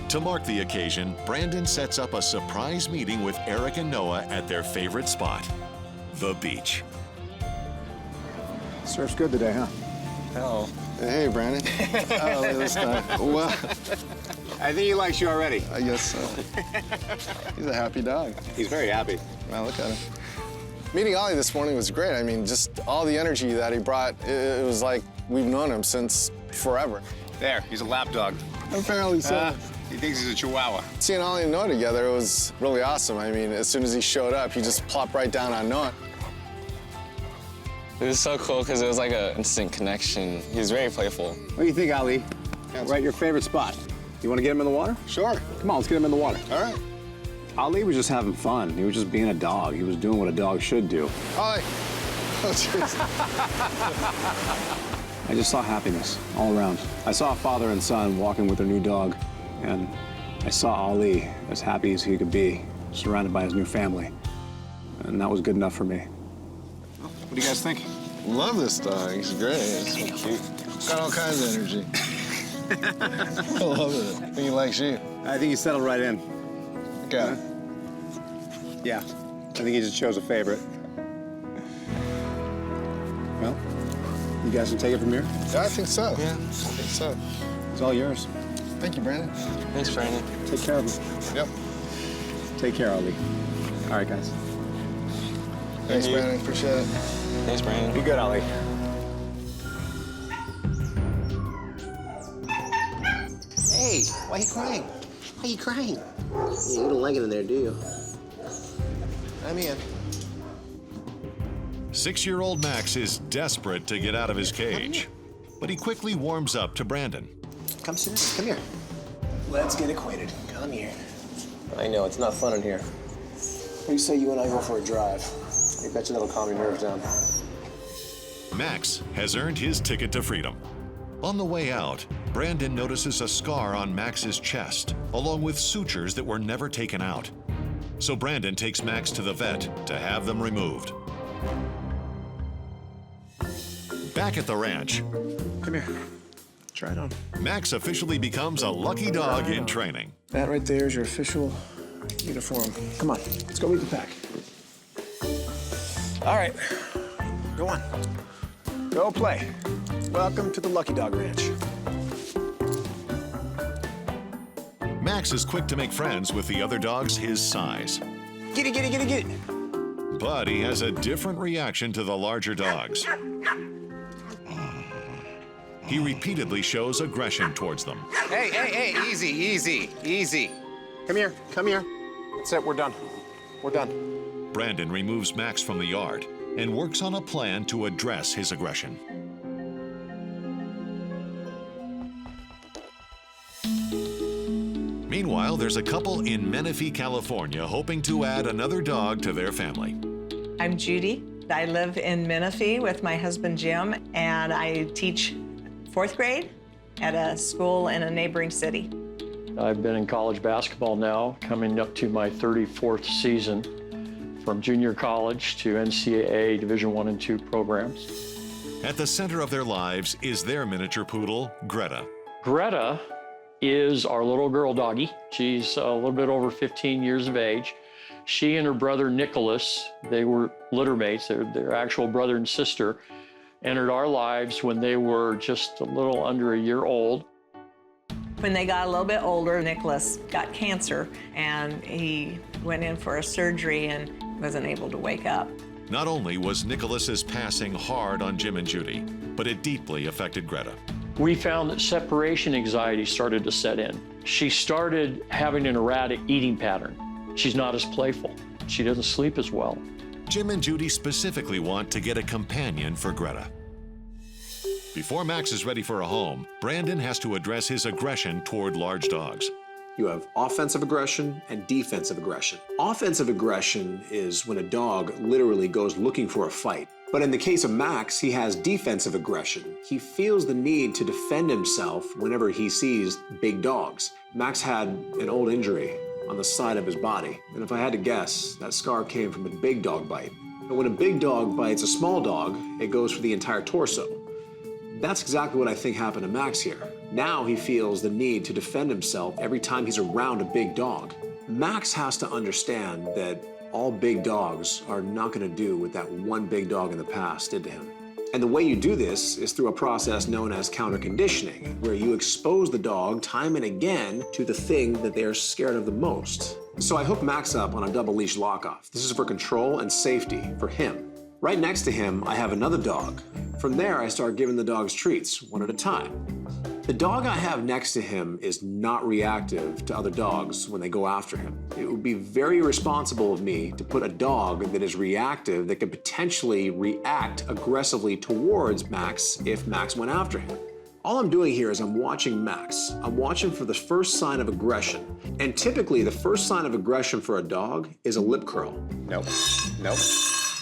To mark the occasion, Brandon sets up a surprise meeting with Eric and Noah at their favorite spot, the beach. Surf's good today, huh? Oh. Hey, Brandon. Oh, look at this guy. Wow. I think he likes you already. I guess so. He's a happy dog. He's very happy. Wow, look at him. Meeting Ollie this morning was great. I mean, just all the energy that he brought, it was like we've known him since forever. There, he's a lap dog. Apparently so. He thinks he's a Chihuahua. Seeing Ollie and Noah together, it was really awesome. I mean, as soon as he showed up, he just plopped right down on Noah. It was so cool because it was like an instant connection. He was very playful. What do you think, Ali? We're at your favorite spot. You want to get him in the water? Sure. Come on, let's get him in the water. All right. Ali was just having fun. He was just being a dog. He was doing what a dog should do. Ollie. Oh, jeez. I just saw happiness all around. I saw a father and son walking with their new dog, and I saw Ali as happy as he could be, surrounded by his new family. And that was good enough for me. What do you guys think? Love this dog. He's great. He's so cute. Got all kinds of energy. I love it. I think he likes you. I think he settled right in. Okay. Yeah. I think he just chose a favorite. Well, you guys can take it from here? Yeah, I think so. Yeah, I think so. It's all yours. Thank you, Brandon. Thanks, Brandon. Take care of him. Yep. Take care, Ali. All right, guys. Thanks, Brandon. Appreciate it. Thanks, Brandon. Be good, Ali. Hey, why are you crying? Why are you crying? Yeah, you don't like it in there, do you? I'm in. 6-year-old Max is desperate to get out of his cage, but he quickly warms up to Brandon. Come sit. Come here. Let's get acquainted. Come here. I know, it's not fun in here. What do you say you and I go for a drive? I bet you that'll calm your nerves down. Max has earned his ticket to freedom. On the way out, Brandon notices a scar on Max's chest, along with sutures that were never taken out. So Brandon takes Max to the vet to have them removed. Back at the ranch. Come here. Try it on. Max officially becomes a lucky dog in training. That right there is your official uniform. Come on, let's go meet the pack. All right, go on. Go play. Welcome to the Lucky Dog Ranch. Max is quick to make friends with the other dogs his size. Get it, get it, get it, get it. But he has a different reaction to the larger dogs. He repeatedly shows aggression towards them. Hey, hey, hey, easy, easy, easy. Come here, come here. That's it, we're done. We're done. Brandon removes Max from the yard and works on a plan to address his aggression. Meanwhile, there's a couple in Menifee, California, hoping to add another dog to their family. I'm Judy. I live in Menifee with my husband, Jim, and I teach 4th grade at a school in a neighboring city. I've been in college basketball now, coming up to my 34th season, from junior college to NCAA Division I and II programs. At the center of their lives is their miniature poodle, Greta. Greta is our little girl doggie. She's a little bit over 15 years of age. She and her brother Nicholas, they were litter mates, they're actual brother and sister, entered our lives when they were just a little under a year old. When they got a little bit older, Nicholas got cancer, and he went in for a surgery and wasn't able to wake up. Not only was Nicholas's passing hard on Jim and Judy, but it deeply affected Greta. We found that separation anxiety started to set in. She started having an erratic eating pattern. She's not as playful. She doesn't sleep as well. Jim and Judy specifically want to get a companion for Greta. Before Max is ready for a home, Brandon has to address his aggression toward large dogs. You have offensive aggression and defensive aggression. Offensive aggression is when a dog literally goes looking for a fight. But in the case of Max, he has defensive aggression. He feels the need to defend himself whenever he sees big dogs. Max had an old injury on the side of his body, and if I had to guess, that scar came from a big dog bite. But when a big dog bites a small dog, it goes for the entire torso. That's exactly what I think happened to Max here. Now he feels the need to defend himself every time he's around a big dog. Max has to understand that all big dogs are not going to do what that one big dog in the past did to him. And the way you do this is through a process known as counter-conditioning, where you expose the dog time and again to the thing that they are scared of the most. So I hook Max up on a double leash lock-off. This is for control and safety for him. Right next to him, I have another dog. From there, I start giving the dogs treats, one at a time. The dog I have next to him is not reactive to other dogs when they go after him. It would be very irresponsible of me to put a dog that is reactive that could potentially react aggressively towards Max if Max went after him. All I'm doing here is I'm watching Max. I'm watching for the first sign of aggression. And typically, the first sign of aggression for a dog is a lip curl. Nope, nope,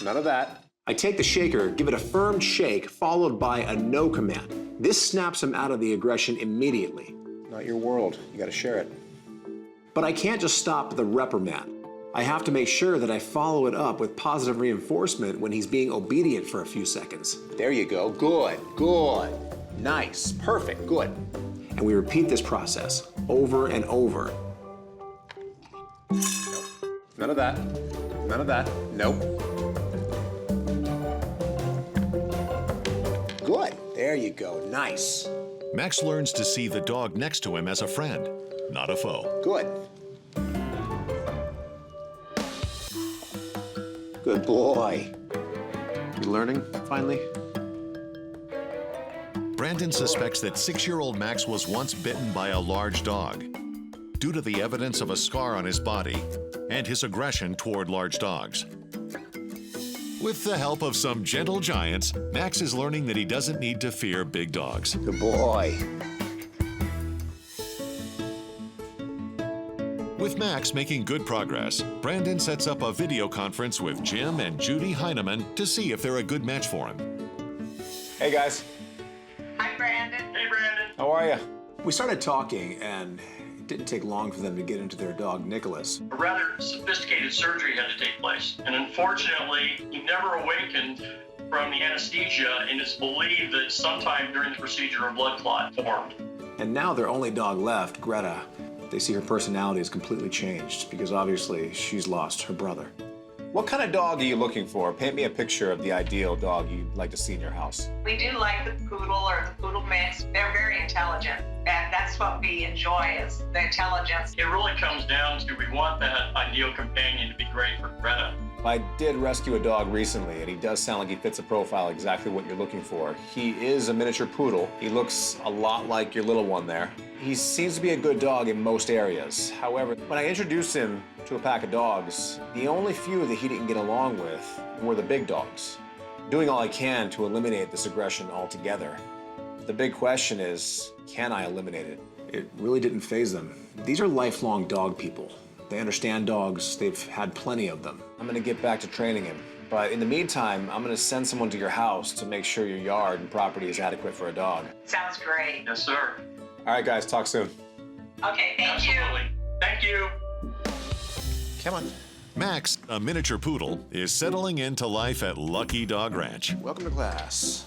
none of that. I take the shaker, give it a firm shake, followed by a no command. This snaps him out of the aggression immediately. Not your world, you gotta share it. But I can't just stop the reprimand. I have to make sure that I follow it up with positive reinforcement when he's being obedient for a few seconds. There you go, good, good, nice, perfect, good. And we repeat this process over and over. Nope. None of that, none of that, nope. Good. There you go. Nice. Max learns to see the dog next to him as a friend, not a foe. Good. Good boy. You learning, finally? Brandon suspects that 6-year-old Max was once bitten by a large dog. Due to the evidence of a scar on his body and his aggression toward large dogs. With the help of some gentle giants, Max is learning that he doesn't need to fear big dogs. Good boy. With Max making good progress, Brandon sets up a video conference with Jim and Judy Heineman to see if they're a good match for him. Hey, guys. Hi, Brandon. Hey, Brandon. How are you? We started talking, and it didn't take long for them to get into their dog, Nicholas. A rather sophisticated surgery had to take place, and unfortunately, he never awakened from the anesthesia, and it's believed that sometime during the procedure a blood clot formed. And now their only dog left, Greta, they see her personality has completely changed because obviously she's lost her brother. What kind of dog are you looking for? Paint me a picture of the ideal dog you'd like to see in your house. We do like the Poodle or the Poodle mix. They're very intelligent, and that's what we enjoy is the intelligence. It really comes down to we want that ideal companion to be great for Greta. I did rescue a dog recently, and he does sound like he fits the profile exactly what you're looking for. He is a miniature poodle. He looks a lot like your little one there. He seems to be a good dog in most areas. However, when I introduced him to a pack of dogs, the only few that he didn't get along with were the big dogs. I'm doing all I can to eliminate this aggression altogether. The big question is, can I eliminate it? It really didn't faze them. These are lifelong dog people. They understand dogs. They've had plenty of them. I'm gonna get back to training him. But in the meantime, I'm gonna send someone to your house to make sure your yard and property is adequate for a dog. Sounds great. Yes, sir. All right, guys, talk soon. Okay, thank you. Thank you. Come on. Max, a miniature poodle, is settling into life at Lucky Dog Ranch. Welcome to class.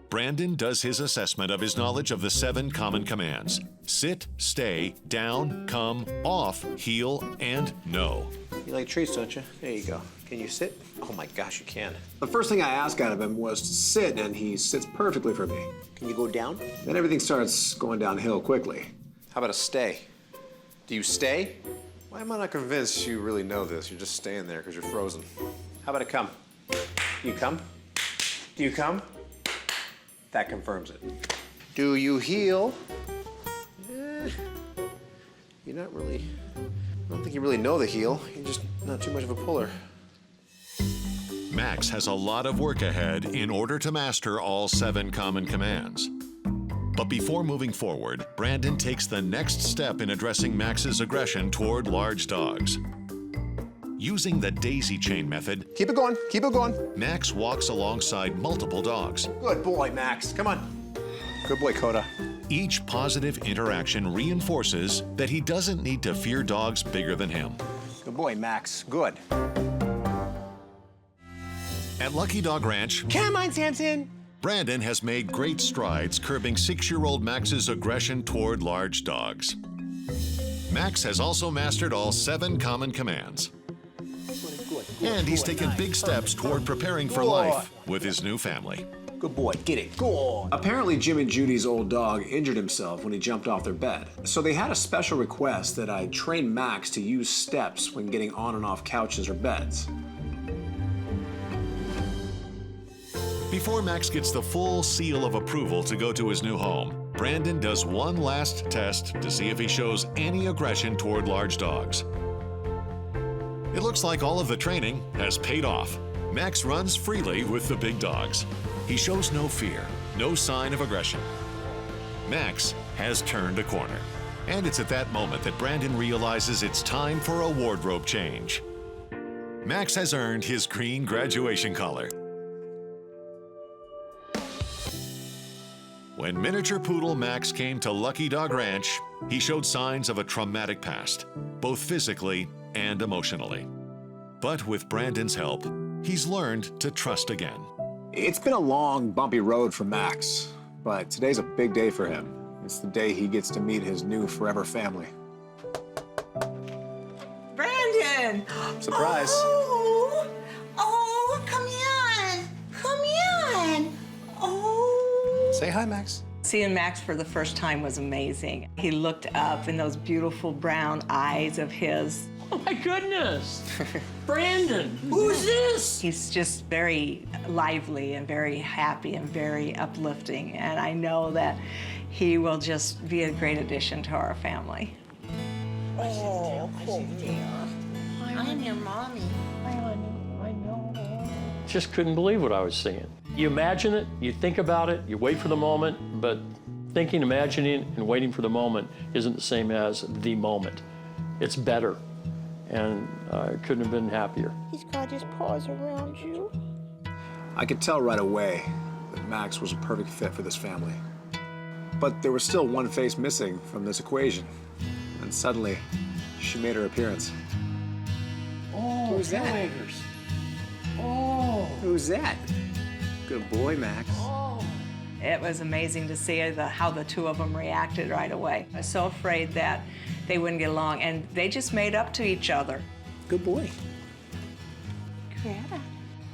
Brandon does his assessment of his knowledge of the 7 common commands: sit, stay, down, come, off, heel, and no. You like treats, don't you? There you go. Can you sit? Oh my gosh, you can. The first thing I asked out of him was to sit, and he sits perfectly for me. Can you go down? Then everything starts going downhill quickly. How about a stay? Do you stay? Why am I not convinced you really know this? You're just staying there because you're frozen. How about a come? Do you come? Do you come? That confirms it. Do you heel? You're not really, I don't think you really know the heel. You're just not too much of a puller. Max has a lot of work ahead in order to master all 7 common commands. But before moving forward, Brandon takes the next step in addressing Max's aggression toward large dogs. Using the daisy chain method, keep it going, Max walks alongside multiple dogs. Good boy, Max, come on. Good boy, Coda. Each positive interaction reinforces that he doesn't need to fear dogs bigger than him. Good boy, Max, good. At Lucky Dog Ranch, Come on, Samson. Brandon has made great strides curbing 6-year-old Max's aggression toward large dogs. Max has also mastered all 7 common commands. And he's taken big steps toward preparing for life with his new family. Good boy, get it, go on. Apparently Jim and Judy's old dog injured himself when he jumped off their bed. So they had a special request that I train Max to use steps when getting on and off couches or beds. Before Max gets the full seal of approval to go to his new home, Brandon does one last test to see if he shows any aggression toward large dogs. It looks like all of the training has paid off. Max runs freely with the big dogs. He shows no fear, no sign of aggression. Max has turned a corner. And it's at that moment that Brandon realizes it's time for a wardrobe change. Max has earned his green graduation collar. When miniature poodle Max came to Lucky Dog Ranch, he showed signs of a traumatic past, both physically and emotionally. But with Brandon's help, he's learned to trust again. It's been a long, bumpy road for Max, but today's a big day for him. It's the day he gets to meet his new forever family. Brandon! Surprise. Oh, come on. Come on. Oh. Say hi, Max. Seeing Max for the first time was amazing. He looked up in those beautiful brown eyes of his. Oh my goodness! Brandon, who's this? He's just very lively and very happy and very uplifting. And I know that he will just be a great addition to our family. Oh, I'm your mommy. I know. Just couldn't believe what I was seeing. You imagine it, you think about it, you wait for the moment, but thinking, imagining, and waiting for the moment isn't the same as the moment. It's better, and I couldn't have been happier. He's got his paws around you. I could tell right away that Max was a perfect fit for this family. But there was still one face missing from this equation. And suddenly, she made her appearance. Oh, who's that? Oh. Who's that? Good boy, Max. It was amazing to see how the two of them reacted right away. I was so afraid that they wouldn't get along, and they just made up to each other. Good boy. Greta.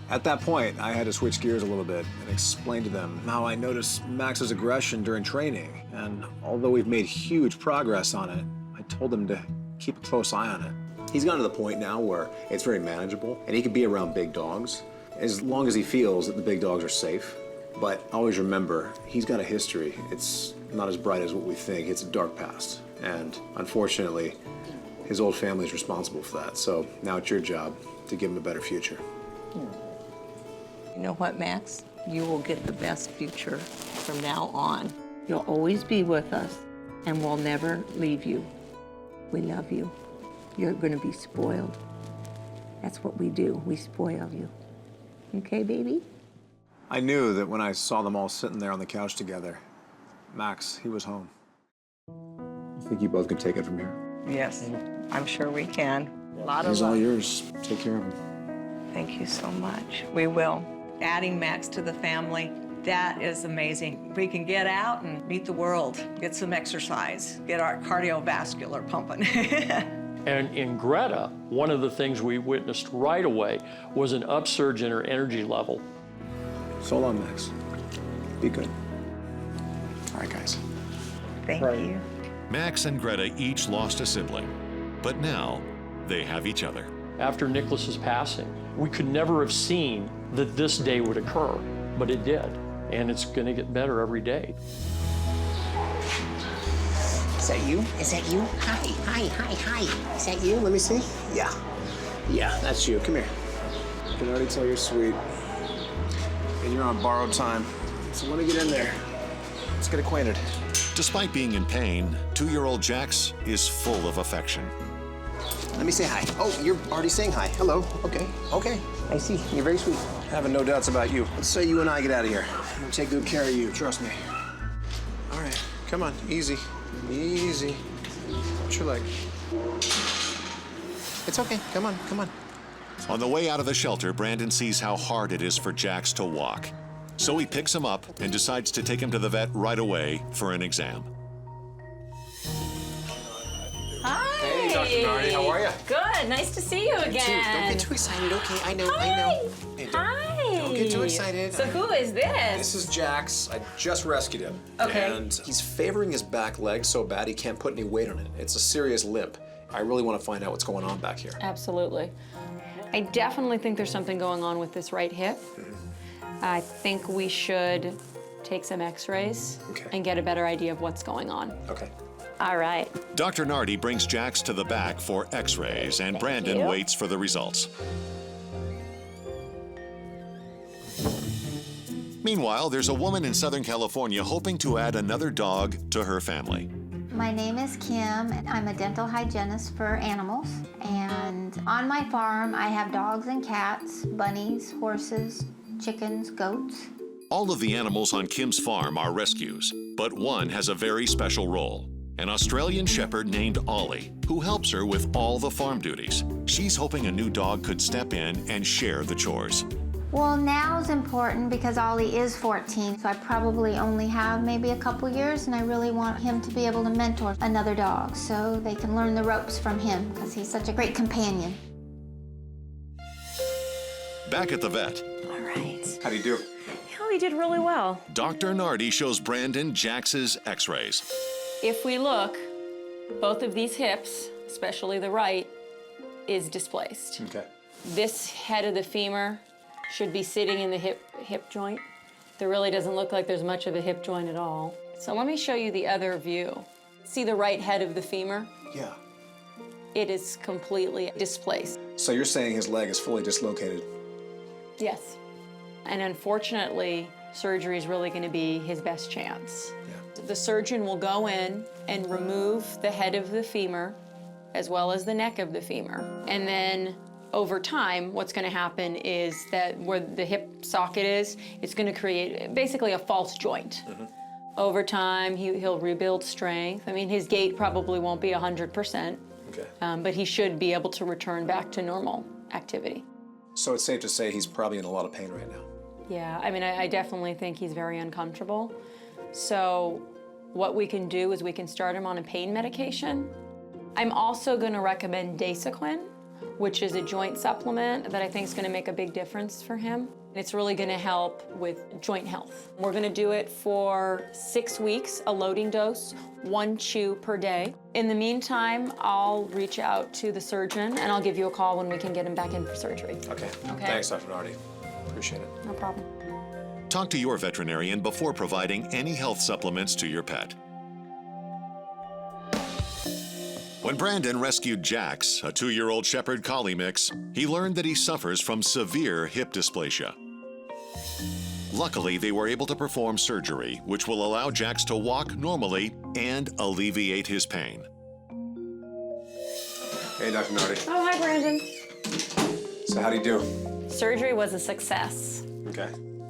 At that point, I had to switch gears a little bit and explain to them how I noticed Max's aggression during training. And although we've made huge progress on it, I told them to keep a close eye on it. He's gotten to the point now where it's very manageable, and he can be around big dogs as long as he feels that the big dogs are safe. But always remember, he's got a history. It's not as bright as what we think. It's a dark past. And unfortunately, his old family is responsible for that. So now it's your job to give him a better future. You know what, Max? You will get the best future from now on. You'll always be with us, and we'll never leave you. We love you. You're going to be spoiled. That's what we do. We spoil you. Okay, baby? I knew that when I saw them all sitting there on the couch together, Max, he was home. I think you both can take it from here. Yes, I'm sure we can. A lot of He's all love. yours. Take care of him. Thank you so much. We will. Adding Max to the family, that is amazing. We can get out and meet the world, get some exercise, get our cardiovascular pumping. And in Greta, one of the things we witnessed right away was an upsurge in her energy level. So long, Max. Be good. All right, guys. Thank you. Max and Greta each lost a sibling, but now they have each other. After Nicholas's passing, we could never have seen that this day would occur, but it did, and it's going to get better every day. Is that you? Is that you? Hi. Is that you? Let me see. Yeah. Yeah, that's you. Come here. I can already tell you're sweet. And you're on borrowed time. So let me get in there. Let's get acquainted. Despite being in pain, 2-year-old Jax is full of affection. Let me say hi. Oh, you're already saying hi. Hello. Okay. I see. You're very sweet. Having no doubts about you. Let's say you and I get out of here. I'm gonna take good care of you, trust me. All right, come on, easy. Easy. Watch your leg. It's okay. Come on. On the way out of the shelter, Brandon sees how hard it is for Jax to walk. So he picks him up and decides to take him to the vet right away for an exam. Hi. Hey, Dr. Nardi, how are you? Good. Nice to see you again. Don't get too excited, okay? I know. Hey, don't get too excited. So who is this? This is Jax. I just rescued him. Okay. And he's favoring his back leg so bad he can't put any weight on it. It's a serious limp. I really want to find out what's going on back here. Absolutely. I definitely think there's something going on with this right hip. I think we should take some x-rays and get a better idea of what's going on. Okay. All right. Dr. Nardi brings Jax to the back for x-rays, and Brandon waits for the results. Meanwhile, there's a woman in Southern California hoping to add another dog to her family. My name is Kim, and I'm a dental hygienist for animals. And on my farm, I have dogs and cats, bunnies, horses, chickens, goats. All of the animals on Kim's farm are rescues, but one has a very special role. An Australian shepherd named Ollie, who helps her with all the farm duties. She's hoping a new dog could step in and share the chores. Well, now's important because Ollie is 14, so I probably only have maybe a couple years, and I really want him to be able to mentor another dog so they can learn the ropes from him because he's such a great companion. Back at the vet, All right. How do you do? He did really well. Dr. Nardi shows Brandon Jax's x-rays. If we look, both of these hips, especially the right, is displaced. Okay. This head of the femur should be sitting in the hip joint. There really doesn't look like there's much of a hip joint at all. So let me show you the other view. See the right head of the femur? Yeah. It is completely displaced. So you're saying his leg is fully dislocated? Yes. And unfortunately, surgery is really going to be his best chance. Yeah. The surgeon will go in and remove the head of the femur as well as the neck of the femur. And then over time, what's going to happen is that where the hip socket is, it's going to create basically a false joint. Over time, he'll rebuild strength. I mean, his gait probably won't be 100%, but he should be able to return back to normal activity. So it's safe to say he's probably in a lot of pain right now? Yeah, I mean, I definitely think he's very uncomfortable. So what we can do is we can start him on a pain medication. I'm also going to recommend Dasequin, which is a joint supplement that I think is going to make a big difference for him. It's really going to help with joint health. We're going to do it for 6 weeks, a loading dose, 1 chew per day. In the meantime, I'll reach out to the surgeon and I'll give you a call when we can get him back in for surgery. Okay. Okay. Thanks, Dr. Nardi. Appreciate it. No problem. Talk to your veterinarian before providing any health supplements to your pet. When Brandon rescued Jax, a 2-year-old Shepherd Collie mix, he learned that he suffers from severe hip dysplasia. Luckily, they were able to perform surgery, which will allow Jax to walk normally and alleviate his pain. Hey, Dr. Nardi. Oh, hi, Brandon. So how do you do? Surgery was a success. Okay.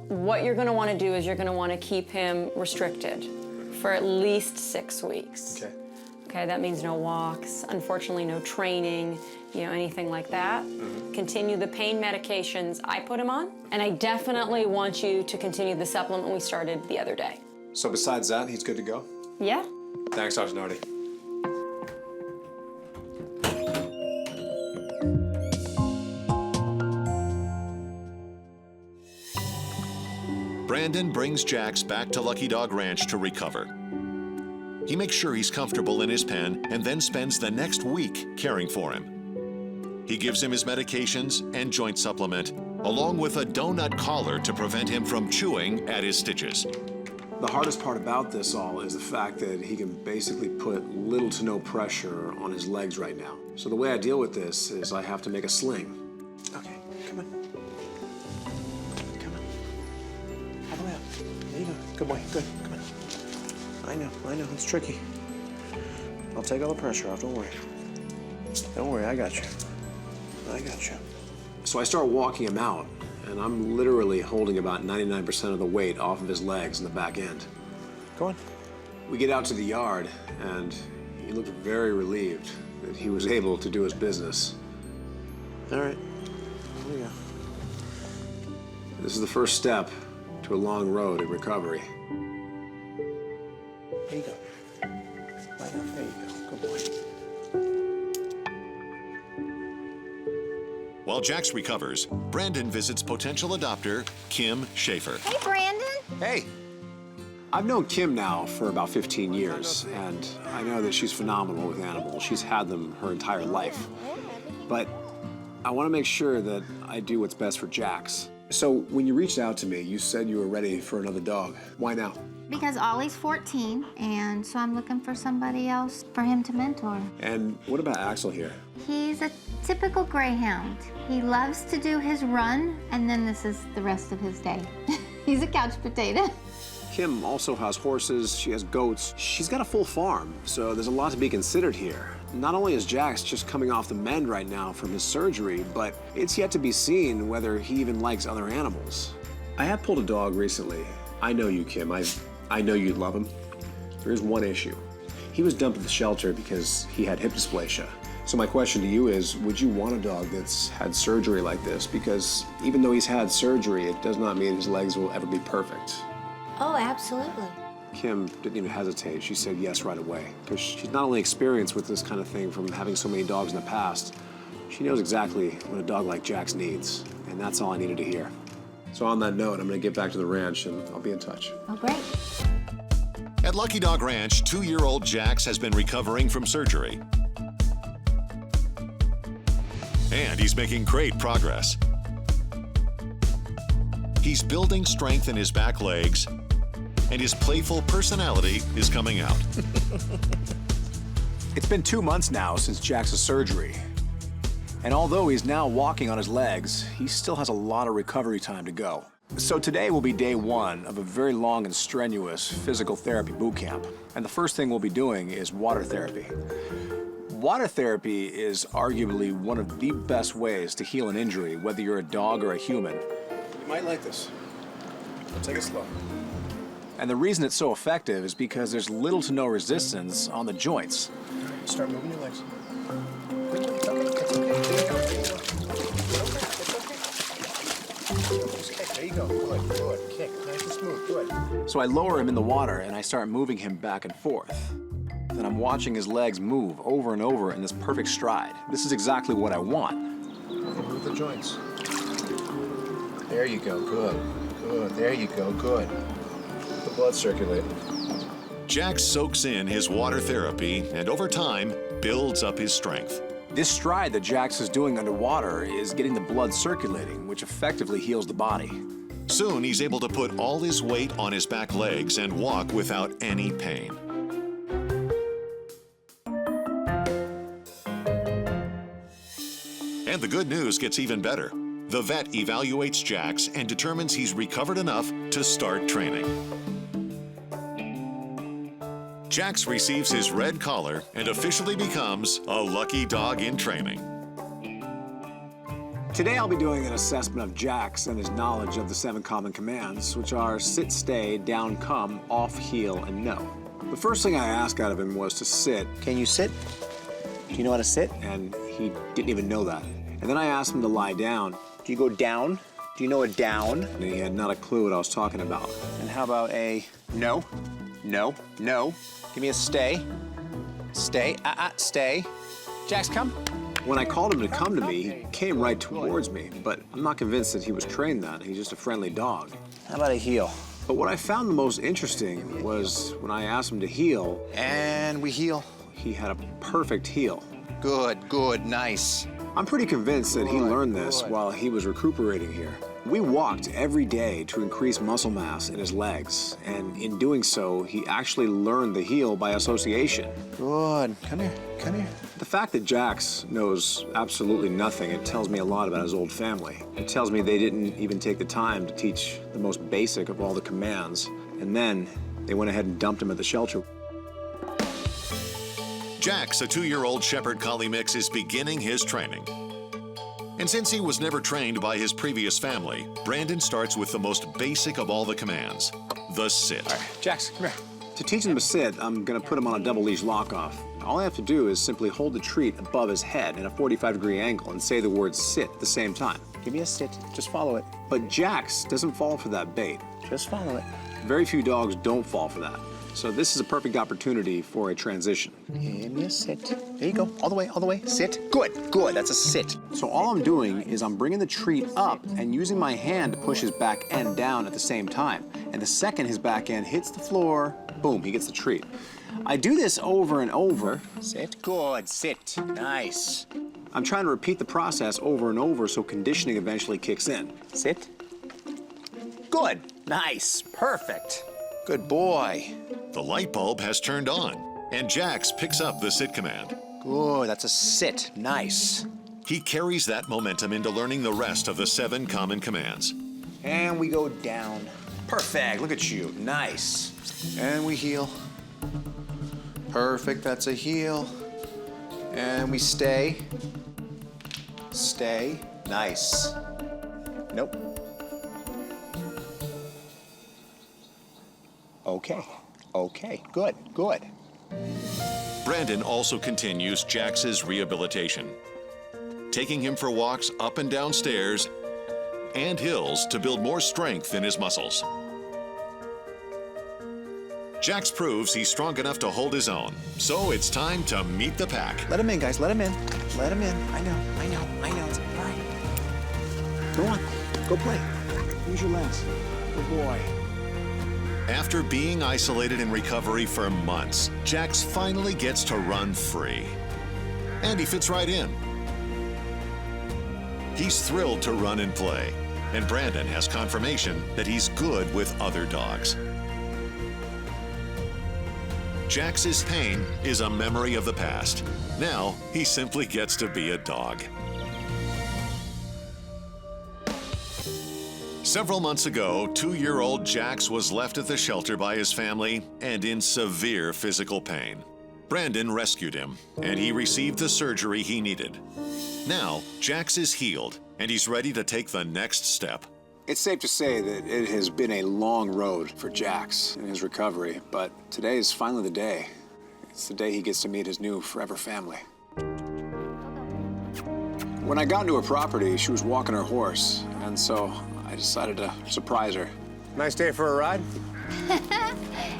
What you're going to want to do is you're going to want to keep him restricted for at least 6 weeks. Okay. Okay, that means no walks, unfortunately no training, anything like that. Continue the pain medications I put him on, and I definitely want you to continue the supplement we started the other day. So besides that, he's good to go? Yeah? Thanks, Dr. Nardi. Brandon brings Jax back to Lucky Dog Ranch to recover. He makes sure he's comfortable in his pen and then spends the next week caring for him. He gives him his medications and joint supplement, along with a donut collar to prevent him from chewing at his stitches. The hardest part about this all is the fact that he can basically put little to no pressure on his legs right now. So the way I deal with this is I have to make a sling. Okay, come on. Come on. All the way up. There you go. Good boy, good, come on. I know, it's tricky. I'll take all the pressure off, don't worry. Don't worry, I got you. I got you. So I start walking him out, and I'm literally holding about 99% of the weight off of his legs in the back end. Go on. We get out to the yard, and he looked very relieved that he was able to do his business. All right, here we go. This is the first step to a long road in recovery. There you go. Right up, there you go. Good boy. While Jax recovers, Brandon visits potential adopter Kim Schaefer. Hey, Brandon. Hey. I've known Kim now for about 15 years, and I know that she's phenomenal with animals. She's had them her entire life. But I want to make sure that I do what's best for Jax. So when you reached out to me, you said you were ready for another dog. Why now? Because Ollie's 14, and so I'm looking for somebody else for him to mentor. And what about Axel here? He's a typical greyhound. He loves to do his run, and then this is the rest of his day. He's a couch potato. Kim also has horses, she has goats. She's got a full farm, so there's a lot to be considered here. Not only is Jax just coming off the mend right now from his surgery, but it's yet to be seen whether he even likes other animals. I have pulled a dog recently. I know you, Kim. I know you'd love him. There's one issue. He was dumped at the shelter because he had hip dysplasia. So my question to you is, would you want a dog that's had surgery like this? Because even though he's had surgery, it does not mean his legs will ever be perfect. Oh, absolutely. Kim didn't even hesitate. She said yes right away. Because she's not only experienced with this kind of thing from having so many dogs in the past, she knows exactly what a dog like Jax needs. And that's all I needed to hear. So on that note, I'm going to get back to the ranch and I'll be in touch. Oh, great. At Lucky Dog Ranch, 2-year-old Jax has been recovering from surgery. And he's making great progress. He's building strength in his back legs, and his playful personality is coming out. It's been 2 months now since Jax's surgery. And although he's now walking on his legs, he still has a lot of recovery time to go. So today will be day 1 of a very long and strenuous physical therapy boot camp. And the first thing we'll be doing is water therapy. Water therapy is arguably one of the best ways to heal an injury, whether you're a dog or a human. You might like this. Take it slow. And the reason it's so effective is because there's little to no resistance on the joints. Start moving your legs. It's okay. It's okay. There you go. There you go. It's okay. There you go. Good. So I lower him in the water and I start moving him back and forth. Then I'm watching his legs move over and over in this perfect stride. This is exactly what I want. Move the joints. There you go, good. Good, there you go, good. Let the blood circulate. Jax soaks in his water therapy and over time builds up his strength. This stride that Jax is doing underwater is getting the blood circulating, which effectively heals the body. Soon he's able to put all his weight on his back legs and walk without any pain. And the good news gets even better. The vet evaluates Jax and determines he's recovered enough to start training. Jax receives his red collar and officially becomes a lucky dog in training. Today I'll be doing an assessment of Jax and his knowledge of the 7 common commands, which are sit, stay, down, come, off, heel, and no. The first thing I asked out of him was to sit. Can you sit? Do you know how to sit? And he didn't even know that. And then I asked him to lie down. Do you go down? Do you know a down? And he had not a clue what I was talking about. And how about a no, no, no? Give me a stay. Stay, stay. Jax, come. When I called him to come to me, he came right towards me, but I'm not convinced that he was trained that. He's just a friendly dog. How about a heel? But what I found the most interesting was when I asked him to heel. And we heel. He had a perfect heel. Good, good, nice. I'm pretty convinced that he learned this while he was recuperating here. We walked every day to increase muscle mass in his legs, and in doing so, he actually learned the heel by association. Good. Come here, come here. The fact that Jax knows absolutely nothing, it tells me a lot about his old family. It tells me they didn't even take the time to teach the most basic of all the commands, and then they went ahead and dumped him at the shelter. Jax, a 2-year-old Shepherd Collie mix, is beginning his training. And since he was never trained by his previous family, Brandon starts with the most basic of all the commands, the sit. All right, Jax, come here. To teach him to sit, I'm gonna put him on a double leash lock-off. All I have to do is simply hold the treat above his head at a 45-degree angle and say the word sit at the same time. Give me a sit, just follow it. But Jax doesn't fall for that bait. Just follow it. Very few dogs don't fall for that. So this is a perfect opportunity for a transition. Give me a sit. There you go, all the way, sit. Good, good, that's a sit. So all I'm doing is I'm bringing the treat up and using my hand to push his back end down at the same time. And the second his back end hits the floor, boom, he gets the treat. I do this over and over. Sit, good, sit, nice. I'm trying to repeat the process over and over so conditioning eventually kicks in. Sit. Good, nice, perfect. Good boy. The light bulb has turned on, and Jax picks up the sit command. Good, that's a sit, nice. He carries that momentum into learning the rest of the 7 common commands. And we go down. Perfect, look at you, nice. And we heel. Perfect, that's a heel. And we stay. Stay, nice. Nope. Okay, okay, good, good. Brandon also continues Jax's rehabilitation, taking him for walks up and down stairs and hills to build more strength in his muscles. Jax proves he's strong enough to hold his own, so it's time to meet the pack. Let him in, guys, let him in. Let him in. I know. It's all right. Go on, go play. Use your legs. Good boy. After being isolated in recovery for months, Jax finally gets to run free. And he fits right in. He's thrilled to run and play, and Brandon has confirmation that he's good with other dogs. Jax's pain is a memory of the past. Now, he simply gets to be a dog. Several months ago, 2-year-old Jax was left at the shelter by his family and in severe physical pain. Brandon rescued him, and he received the surgery he needed. Now, Jax is healed, and he's ready to take the next step. It's safe to say that it has been a long road for Jax in his recovery, but today is finally the day. It's the day he gets to meet his new forever family. When I got into her property, she was walking her horse, and so I decided to surprise her. Nice day for a ride?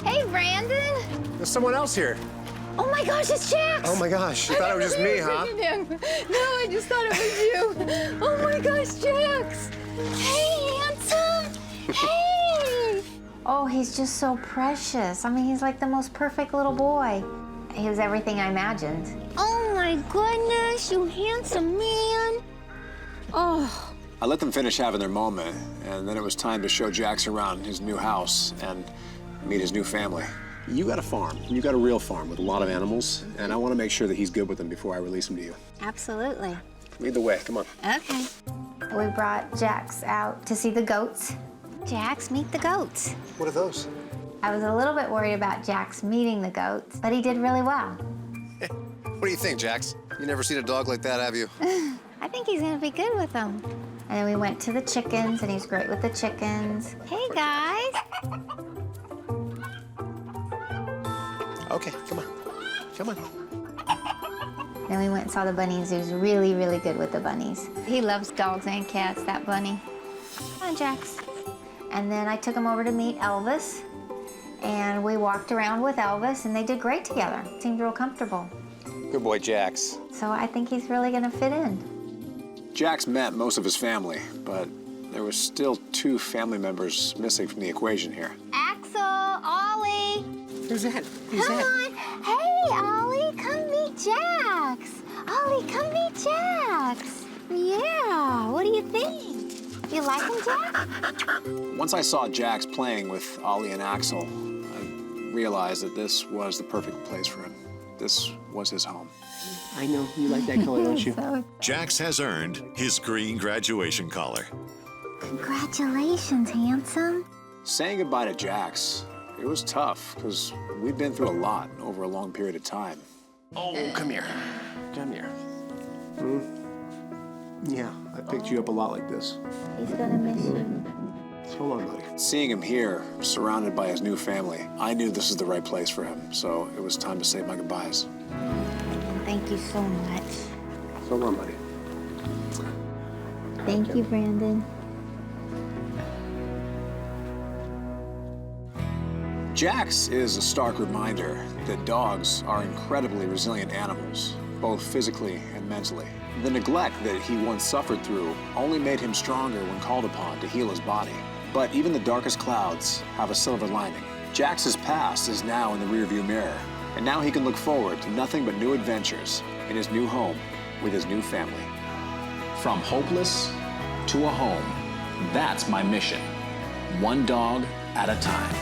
Hey, Brandon. There's someone else here. Oh my gosh, it's Jax. Oh my gosh, you thought it was just me, huh? No, I just thought it was you. Oh my gosh, Jax. Hey, handsome. Hey. Oh, he's just so precious. I mean, he's like the most perfect little boy. He was everything I imagined. Oh my goodness, you handsome man. Oh. I let them finish having their moment, and then it was time to show Jax around his new house and meet his new family. You got a farm. You got a real farm with a lot of animals, and I want to make sure that he's good with them before I release him to you. Absolutely. Lead the way. Come on. Okay. We brought Jax out to see the goats. Jax, meet the goats. What are those? I was a little bit worried about Jax meeting the goats, but he did really well. What do you think, Jax? You never seen a dog like that, have you? I think he's gonna be good with them. And then we went to the chickens, and he's great with the chickens. Hey, guys. Okay, come on. Come on. Then we went and saw the bunnies. He was really, really good with the bunnies. He loves dogs and cats, that bunny. Come on, Jax. And then I took him over to meet Elvis, and we walked around with Elvis, and they did great together. Seemed real comfortable. Good boy, Jax. So I think he's really gonna fit in. Jax met most of his family, but there was still 2 family members missing from the equation here. Axel, Ollie. Who's that? Who's Come that? on. Hey, Ollie, come meet Jax. Ollie, come meet Jax. Yeah, what do you think? You like him, Jax? Once I saw Jax playing with Ollie and Axel, I realized that this was the perfect place for him. This was his home. I know. You like that color, don't you? Jax has earned his green graduation collar. Congratulations, handsome. Saying goodbye to Jax, it was tough because we'd been through a lot over a long period of time. Oh, come here. Come here. Yeah, I picked you up a lot like this. He's gonna miss you. Hold on, buddy. Seeing him here, surrounded by his new family, I knew this is the right place for him, so it was time to say my goodbyes. Thank you so much. So long, buddy. Thank you, Brandon. Jax is a stark reminder that dogs are incredibly resilient animals, both physically and mentally. The neglect that he once suffered through only made him stronger when called upon to heal his body. But even the darkest clouds have a silver lining. Jax's past is now in the rearview mirror, and now he can look forward to nothing but new adventures in his new home with his new family. From hopeless to a home, that's my mission. One dog at a time.